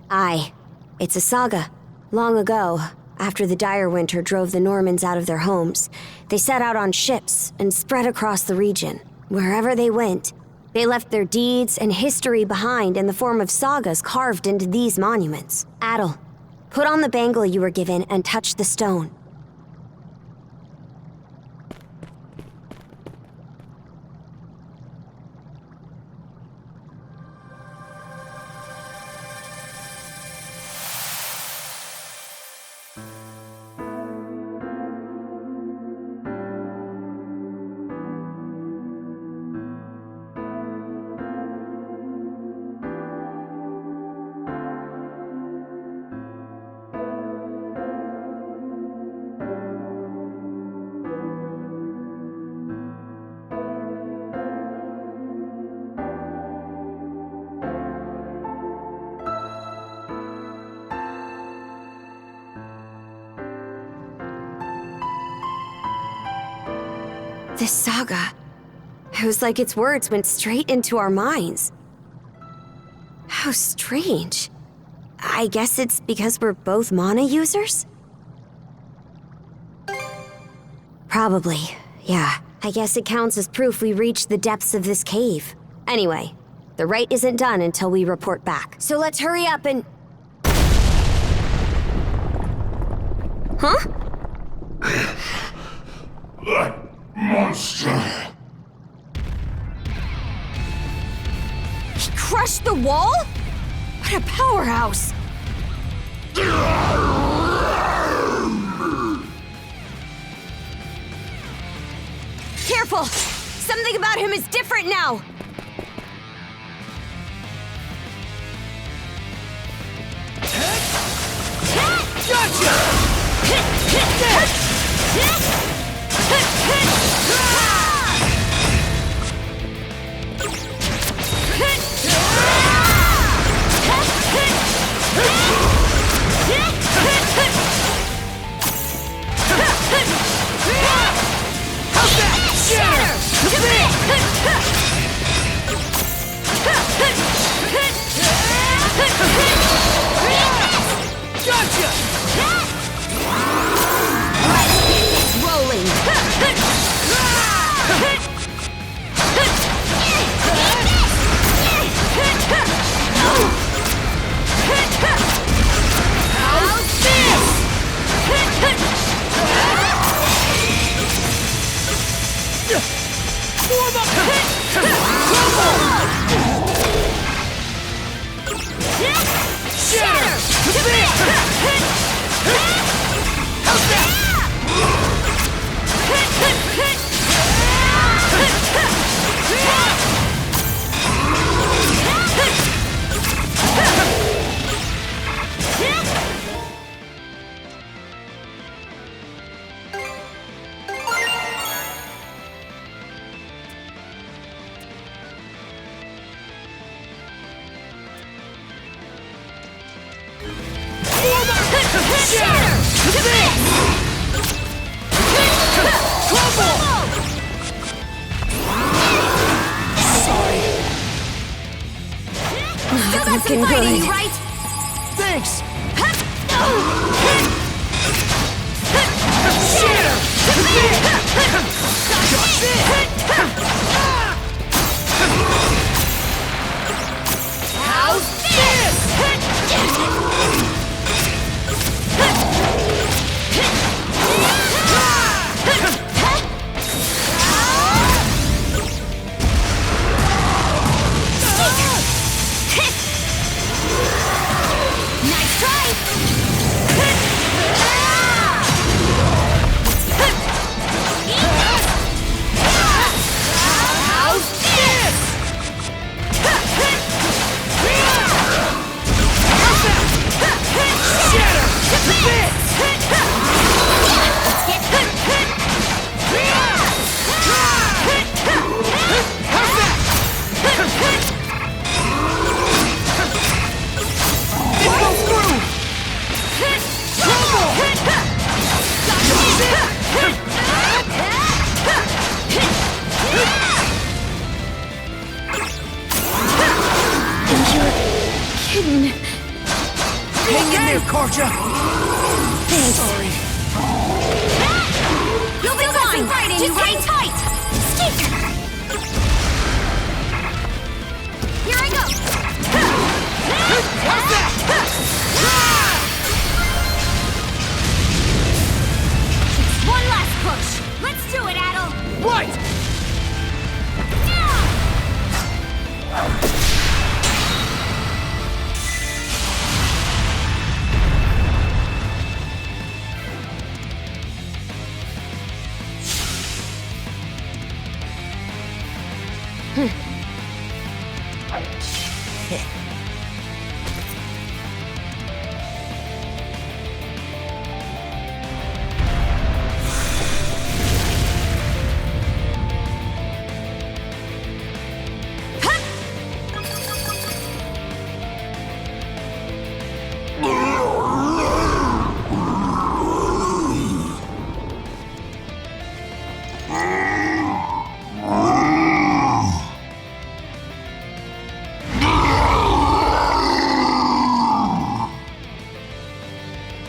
Aye. It's a saga. Long ago, after the dire winter drove the Normans out of their homes, they set out on ships and spread across the region. Wherever they went, they left their deeds and history behind in the form of sagas carved into these monuments. Adel, put on the bangle you were given and touch the stone. This saga, it was like its words went straight into our minds. How strange. I guess it's because we're both mana users? Probably, yeah. I guess it counts as proof we reached the depths of this cave. Anyway, the rite isn't done until we report back. So let's hurry up and... Huh? That monster! He crushed the wall? What a powerhouse! Careful! Something about him is different now! Looking fighting, good. right? Thanks! How's this? Nice try! Hang in there, Karja! Thanks. Sorry. You'll be fine! Fighting, just hang tight! Stick! Here I go! How's that? One last push! Let's do it, Adel! Right!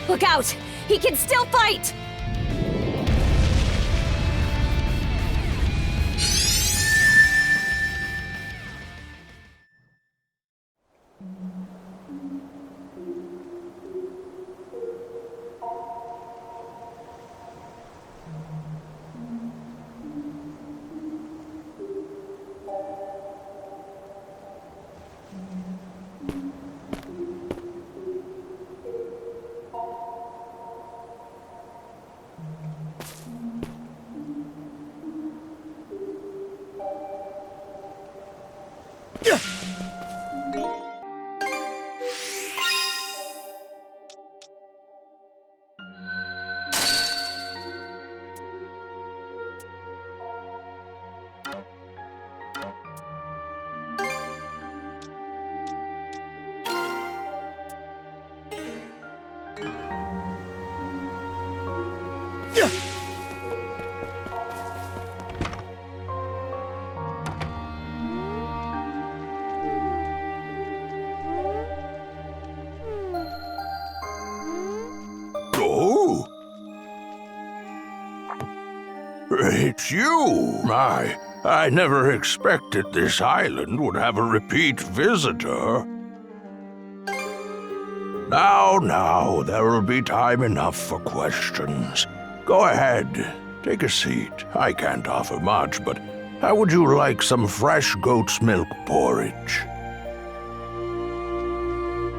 Look out! He can still fight! Oh? It's you! I never expected this island would have a repeat visitor. Now, there will be time enough for questions. Go ahead, take a seat. I can't offer much, but how would you like some fresh goat's milk porridge?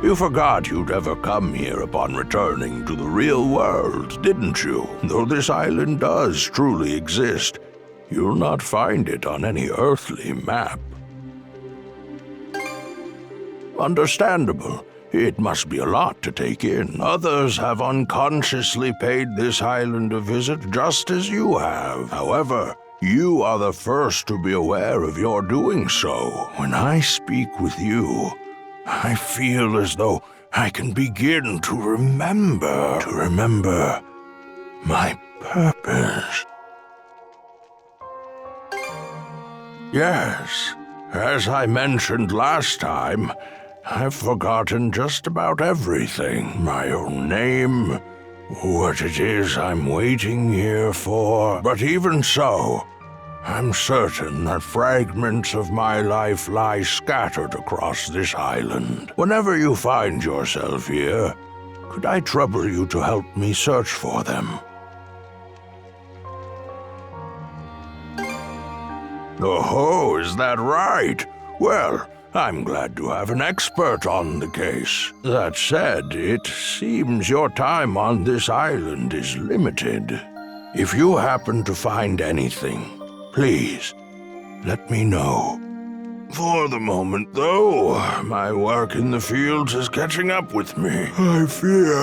You forgot you'd ever come here upon returning to the real world, didn't you? Though this island does truly exist, you'll not find it on any earthly map. Understandable. It must be a lot to take in. Others have unconsciously paid this island a visit just as you have. However, you are the first to be aware of your doing so. When I speak with you, I feel as though I can begin to remember my purpose. Yes, as I mentioned last time, I've forgotten just about everything. My own name, what it is I'm waiting here for. But even so, I'm certain that fragments of my life lie scattered across this island. Whenever you find yourself here, could I trouble you to help me search for them? Oh, is that right? Well, I'm glad to have an expert on the case. That said, it seems your time on this island is limited. If you happen to find anything, please, let me know. For the moment, though, my work in the fields is catching up with me. I fear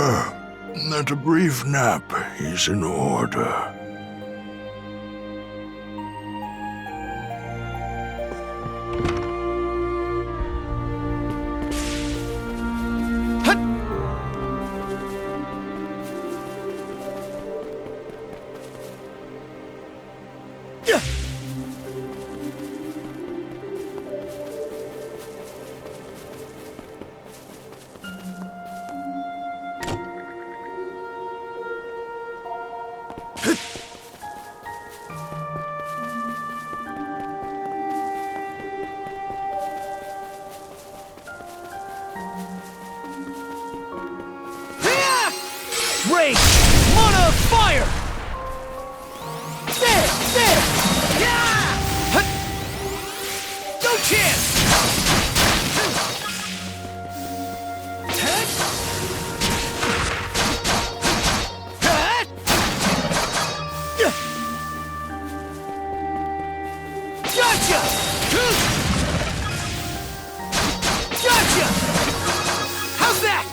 that a brief nap is in order. Rage! Mana of fire! There! Yeah! Hut! No chance! Hut! Hut! Gotcha! Gotcha! How's that?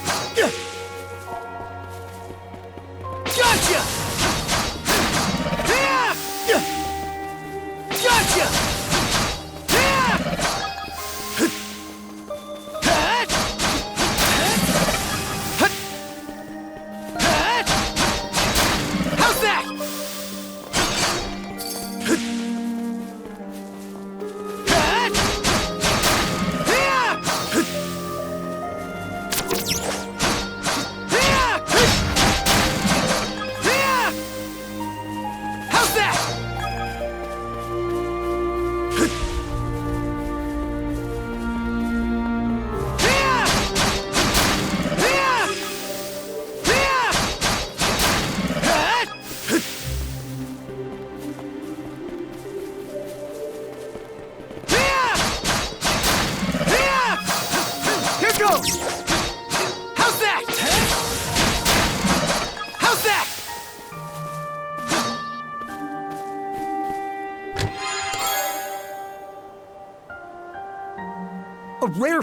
Gotcha! Gotcha! How's that? How's that? Here goes! How's that? How's that? A rare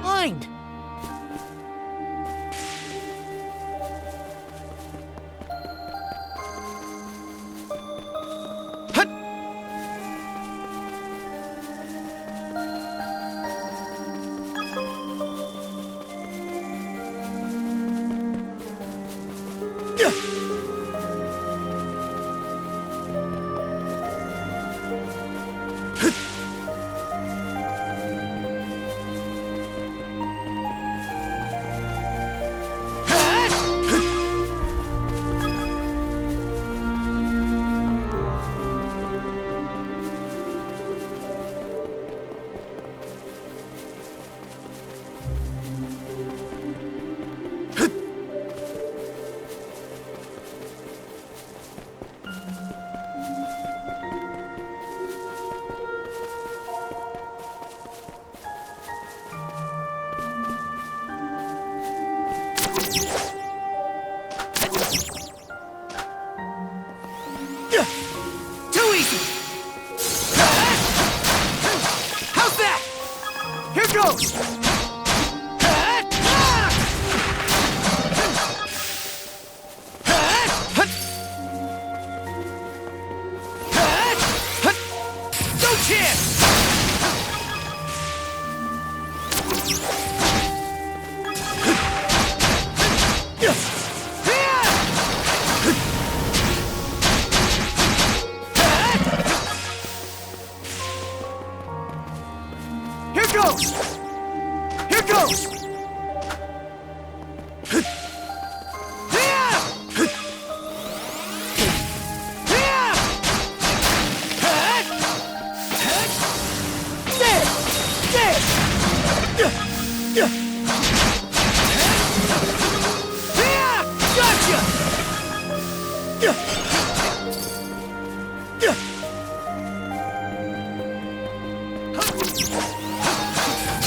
Mind. Too easy! How's that? Here goes! No chance! Here goes! Here goes!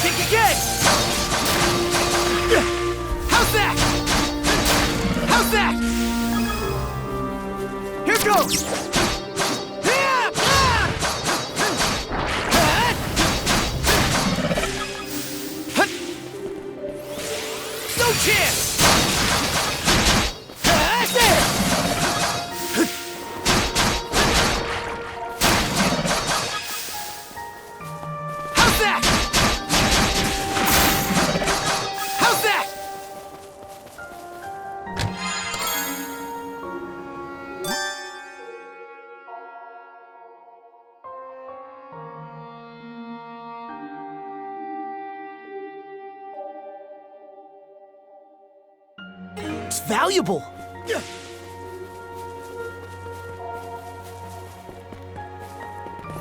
Think again! How's that? How's that? Here goes! No chance! How's that? How's that? It's valuable.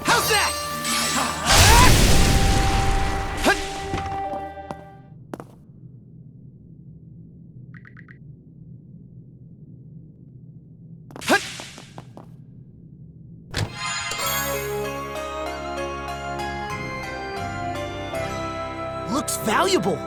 How's that? Looks valuable.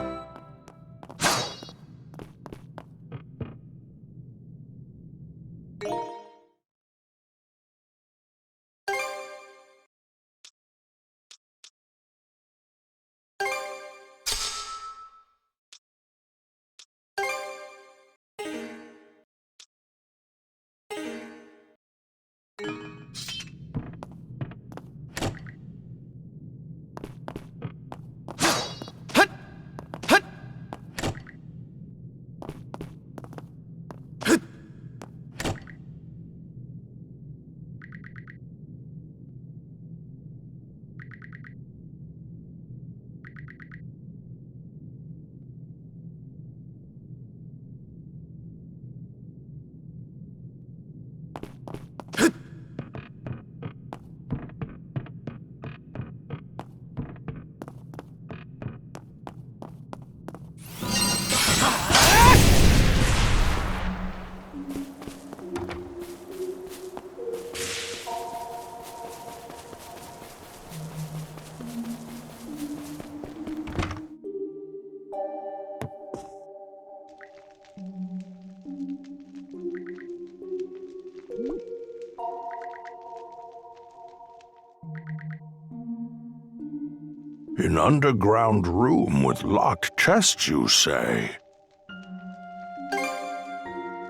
An underground room with locked chests, you say?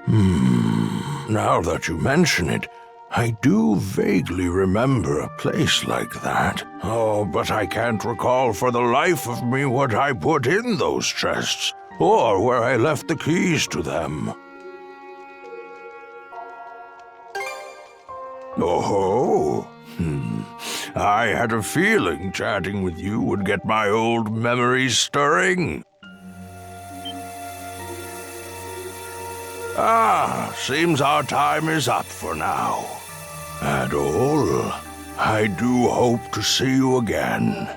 Now that you mention it, I do vaguely remember a place like that. Oh, but I can't recall for the life of me what I put in those chests, or where I left the keys to them. Oh, I had a feeling chatting with you would get my old memories stirring. Seems our time is up for now. Adol, I do hope to see you again.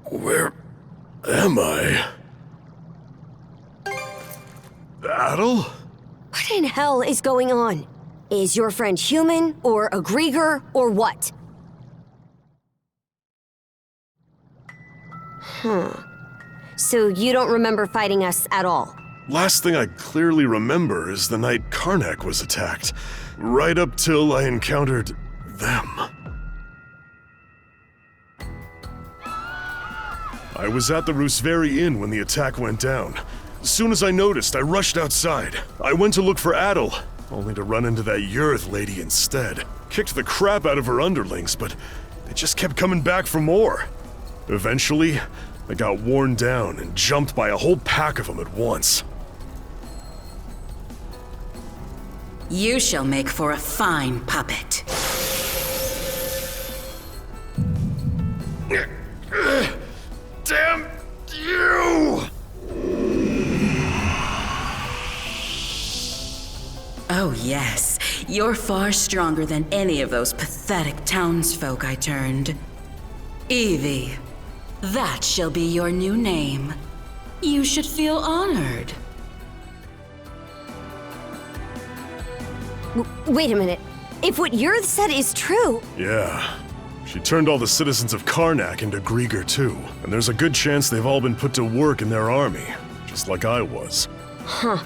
Where am I? Battle? What in hell is going on? Is your friend human, or a Grieger, or what? So you don't remember fighting us at all? Last thing I clearly remember is the night Karnak was attacked, right up till I encountered them. I was at the Rooseveri Inn when the attack went down. As soon as I noticed, I rushed outside. I went to look for Adel, only to run into that Yurth lady instead. Kicked the crap out of her underlings, but they just kept coming back for more. Eventually, I got worn down and jumped by a whole pack of them at once. You shall make for a fine puppet. Damn you! Oh yes, you're far stronger than any of those pathetic townsfolk I turned. Evie, that shall be your new name. You should feel honored. Wait a minute. If what Yurth said is true... Yeah. She turned all the citizens of Karnak into Grieger too, and there's a good chance they've all been put to work in their army, just like I was. Huh.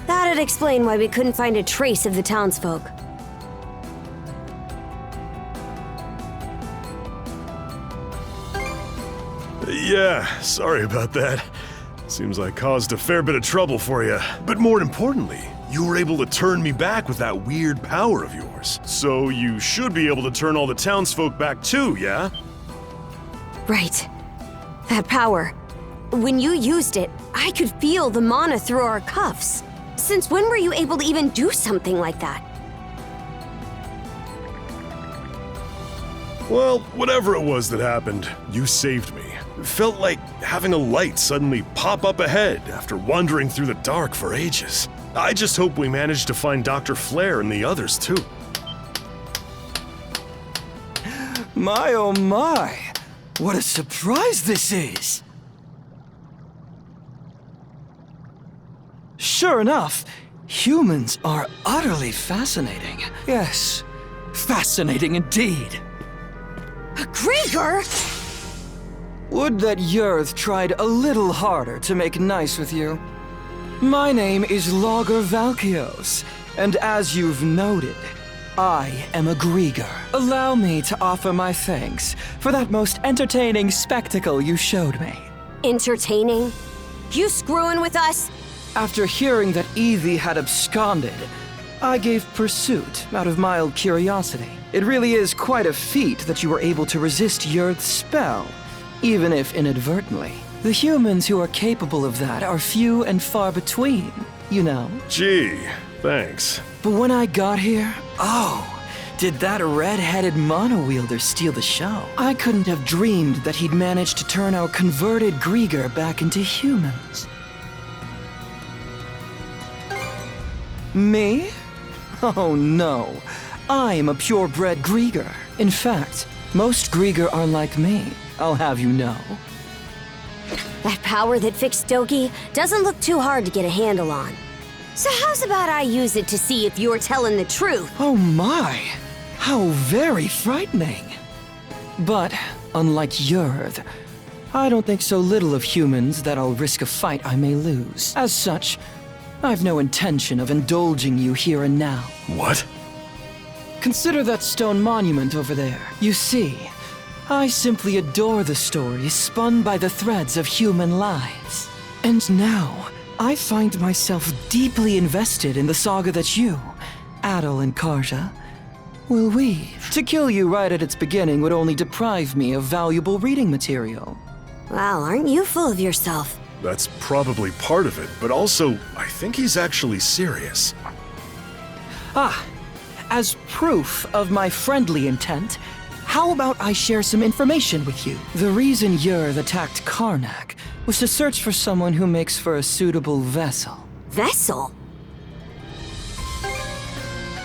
That'd explain why we couldn't find a trace of the townsfolk. Yeah, sorry about that. Seems I caused a fair bit of trouble for you. But more importantly, you were able to turn me back with that weird power of yours. So you should be able to turn all the townsfolk back too, yeah? Right. That power. When you used it, I could feel the mana through our cuffs. Since when were you able to even do something like that? Well, whatever it was that happened, you saved me. It felt like having a light suddenly pop up ahead after wandering through the dark for ages. I just hope we managed to find Dr. Flair and the others too. My oh my! What a surprise this is! Sure enough, humans are utterly fascinating. Yes, fascinating indeed. A Grieger? Would that Yurth tried a little harder to make nice with you. My name is Logger Valkios, and as you've noted, I am a Grieger. Allow me to offer my thanks for that most entertaining spectacle you showed me. Entertaining? You screwing with us? After hearing that Evie had absconded, I gave pursuit out of mild curiosity. It really is quite a feat that you were able to resist Yurth's spell, even if inadvertently. The humans who are capable of that are few and far between, you know. Gee, thanks. But when I got here, did that red-headed mono-wielder steal the show? I couldn't have dreamed that he'd managed to turn our converted Grieger back into humans. Me? Oh no. I am a purebred Grieger. In fact, most Grieger are like me, I'll have you know. That power that fixed Doki doesn't look too hard to get a handle on. So how's about I use it to see if you're telling the truth? Oh my! How very frightening. But, unlike Yurd, I don't think so little of humans that I'll risk a fight I may lose. As such, I've no intention of indulging you here and now. What? Consider that stone monument over there. You see, I simply adore the stories spun by the threads of human lives. And now, I find myself deeply invested in the saga that you, Adol and Karja, will weave. To kill you right at its beginning would only deprive me of valuable reading material. Wow, aren't you full of yourself? That's probably part of it, but also, I think he's actually serious. As proof of my friendly intent, how about I share some information with you? The reason Yurd attacked Karnak was to search for someone who makes for a suitable vessel. Vessel?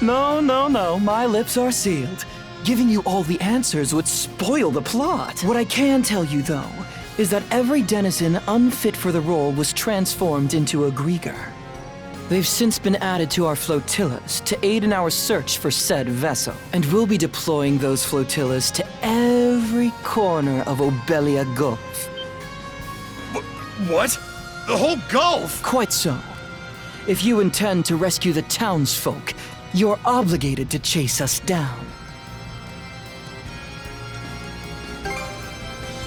No, my lips are sealed. Giving you all the answers would spoil the plot. What I can tell you, though, is that every denizen unfit for the role was transformed into a Grieger. They've since been added to our flotillas to aid in our search for said vessel, and we'll be deploying those flotillas to every corner of Obelia Gulf. What? The whole Gulf? Quite so. If you intend to rescue the townsfolk, you're obligated to chase us down.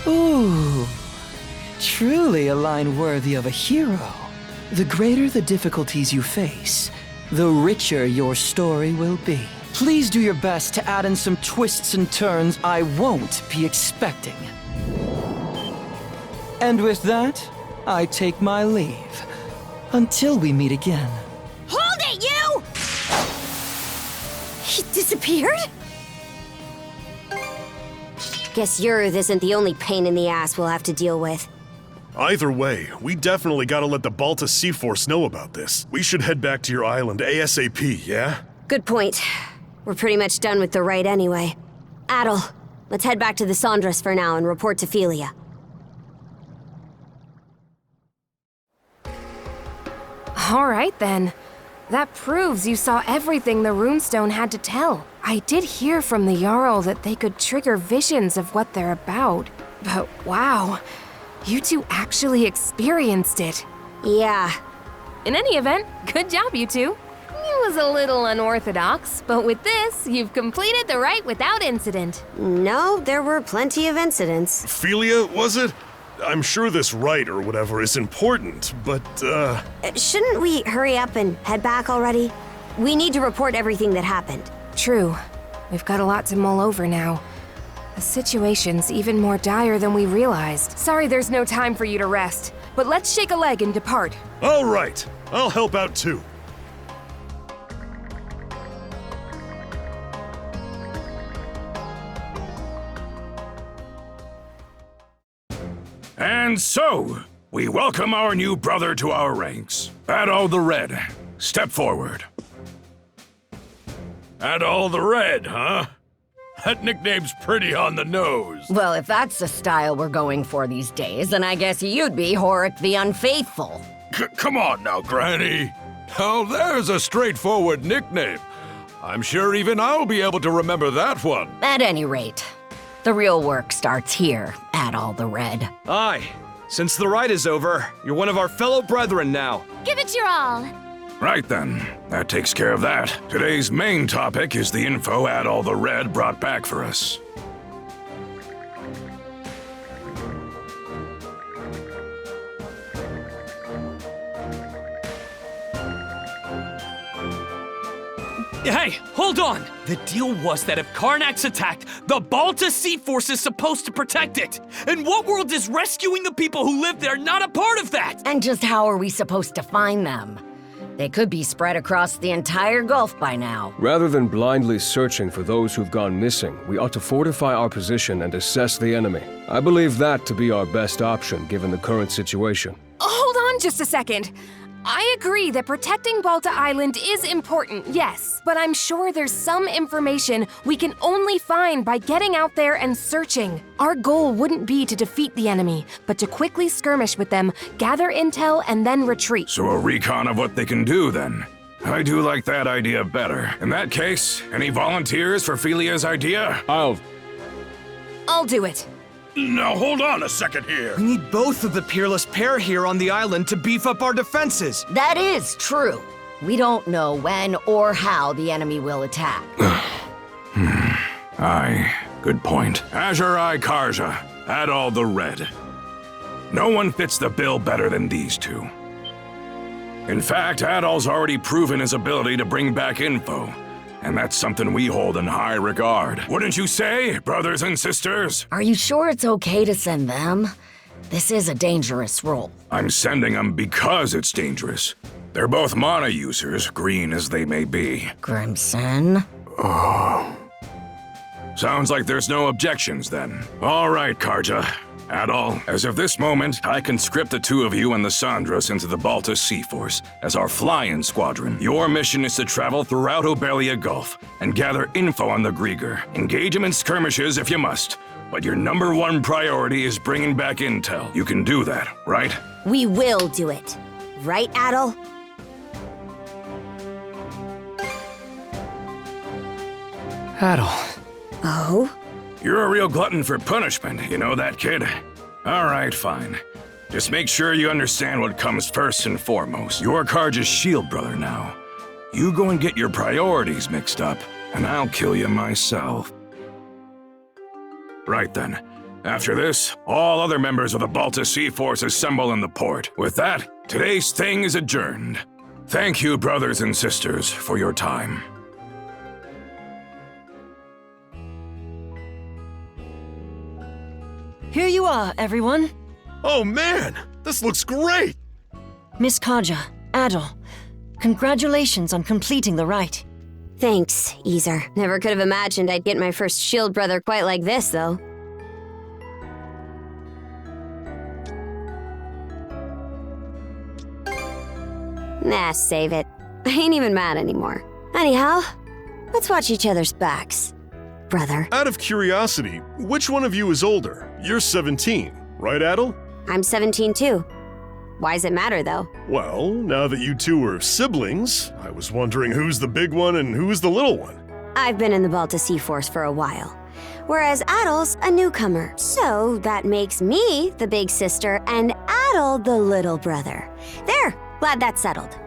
Ooh, truly a line worthy of a hero. The greater the difficulties you face, the richer your story will be. Please do your best to add in some twists and turns I won't be expecting. And with that, I take my leave. Until we meet again. Hold it, you! He disappeared? Guess Yurd isn't the only pain in the ass we'll have to deal with. Either way, we definitely gotta let the Balta Sea Force know about this. We should head back to your island ASAP, yeah? Good point. We're pretty much done with the raid anyway. Adol, let's head back to the Sandras for now and report to Philia. All right, then. That proves you saw everything the runestone had to tell. I did hear from the Jarl that they could trigger visions of what they're about. But wow, you two actually experienced it. Yeah. In any event, good job, you two. It was a little unorthodox, but with this, you've completed the rite without incident. No, there were plenty of incidents. Philia, was it? I'm sure this rite or whatever is important, but, Shouldn't we hurry up and head back already? We need to report everything that happened. True. We've got a lot to mull over now. The situation's even more dire than we realized. Sorry there's no time for you to rest, but let's shake a leg and depart. All right. I'll help out too. And so, we welcome our new brother to our ranks. Adol the Red, step forward. Adol the Red, huh? That nickname's pretty on the nose. Well, if that's the style we're going for these days, then I guess you'd be Horik the Unfaithful. Come on now, Granny. Now there's a straightforward nickname. I'm sure even I'll be able to remember that one. At any rate, the real work starts here, Adol the Red. Aye. Since the rite is over, you're one of our fellow brethren now. Give it your all. Right then, that takes care of that. Today's main topic is the info Adol the Red brought back for us. Hey, hold on! The deal was that if Karnak's attacked, the Balta Sea Force is supposed to protect it! In what world is rescuing the people who live there not a part of that? And just how are we supposed to find them? They could be spread across the entire Gulf by now. Rather than blindly searching for those who've gone missing, we ought to fortify our position and assess the enemy. I believe that to be our best option given the current situation. Hold on just a second. I agree that protecting Balta Island is important, yes. But I'm sure there's some information we can only find by getting out there and searching. Our goal wouldn't be to defeat the enemy, but to quickly skirmish with them, gather intel, and then retreat. So a recon of what they can do, then. I do like that idea better. In that case, any volunteers for Felia's idea? I'll do it. Now hold on a second here. We need both of the peerless pair here on the island to beef up our defenses. That is true. We don't know when or how the enemy will attack. Aye, good point. Azure Eye Karja, Adol the Red. No one fits the bill better than these two. In fact, Adol's already proven his ability to bring back info, and that's something we hold in high regard. Wouldn't you say, brothers and sisters? Are you sure it's okay to send them? This is a dangerous role. I'm sending them because it's dangerous. They're both mana users, green as they may be. Crimson? Oh. Sounds like there's no objections then. All right, Karja. Adol, as of this moment, I conscript the two of you and the Sandras into the Balta Sea Force as our fly-in squadron. Your mission is to travel throughout Obelia Gulf and gather info on the Grieger. Engage them in skirmishes if you must, but your #1 priority is bringing back intel. You can do that, right? We will do it. Right, Adol? Adol. Oh? You're a real glutton for punishment, you know that, kid? All right, fine. Just make sure you understand what comes first and foremost. You're Karja's shield brother now. You go and get your priorities mixed up, and I'll kill you myself. Right then. After this, all other members of the Balta Sea Force assemble in the port. With that, today's thing is adjourned. Thank you, brothers and sisters, for your time. Here you are, everyone. Oh man, this looks great! Miss Karja, Adol, congratulations on completing the rite. Thanks, Ezer. Never could have imagined I'd get my first shield brother quite like this, though. Nah, save it. I ain't even mad anymore. Anyhow, let's watch each other's backs. Brother. Out of curiosity, which one of you is older? You're 17, right, Adol? I'm 17 too. Why does it matter, though? Well, now that you two are siblings, I was wondering who's the big one and who's the little one. I've been in the Balta Sea Force for a while, whereas Adol's a newcomer. So that makes me the big sister and Adol the little brother. There, glad that's settled.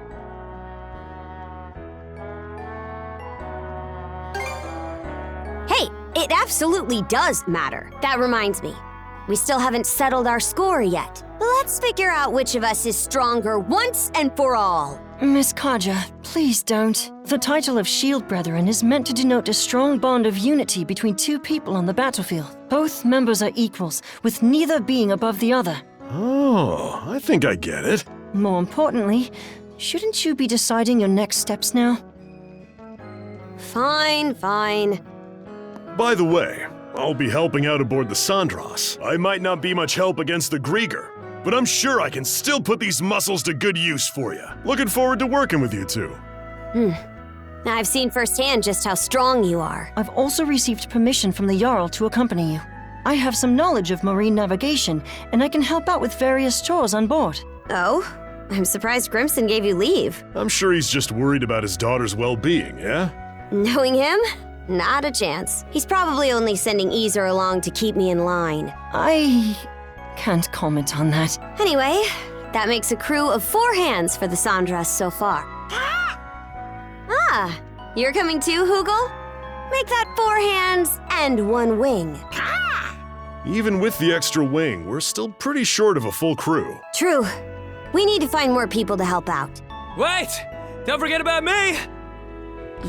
Hey, it absolutely does matter. That reminds me, we still haven't settled our score yet. Let's figure out which of us is stronger once and for all. Miss Karja, please don't. The title of Shield Brethren is meant to denote a strong bond of unity between two people on the battlefield. Both members are equals, with neither being above the other. Oh, I think I get it. More importantly, shouldn't you be deciding your next steps now? Fine, fine. By the way, I'll be helping out aboard the Sandras. I might not be much help against the Grieger, but I'm sure I can still put these muscles to good use for you. Looking forward to working with you two. I've seen firsthand just how strong you are. I've also received permission from the Jarl to accompany you. I have some knowledge of marine navigation, and I can help out with various chores on board. Oh? I'm surprised Grimson gave you leave. I'm sure he's just worried about his daughter's well-being, yeah? Knowing him? Not a chance. He's probably only sending Ezer along to keep me in line. I can't comment on that. Anyway, that makes a crew of 4 hands for the Sandras so far. Ah, you're coming too, Hugel? Make that 4 hands and 1 wing. Even with the extra wing, we're still pretty short of a full crew. True. We need to find more people to help out. Wait! Don't forget about me!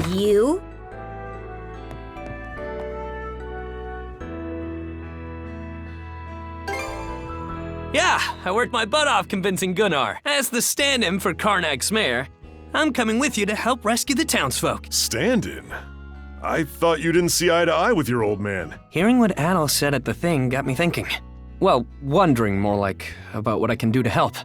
You? Yeah, I worked my butt off convincing Gunnar. As the stand-in for Karnak's mayor, I'm coming with you to help rescue the townsfolk. Stand-in? I thought you didn't see eye to eye with your old man. Hearing what Adol said at the thing got me thinking. Well, wondering more like about what I can do to help.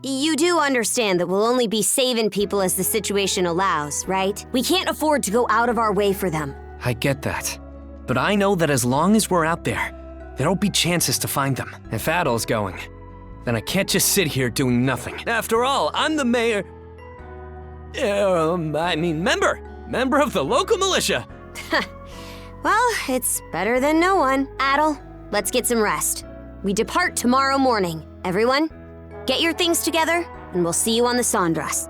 You do understand that we'll only be saving people as the situation allows, right? We can't afford to go out of our way for them. I get that. But I know that as long as we're out there, there'll be chances to find them. If Adol's going, then I can't just sit here doing nothing. After all, I'm the mayor... member of the local militia. Well, it's better than no one. Adol, let's get some rest. We depart tomorrow morning. Everyone, get your things together, and we'll see you on the Sandras.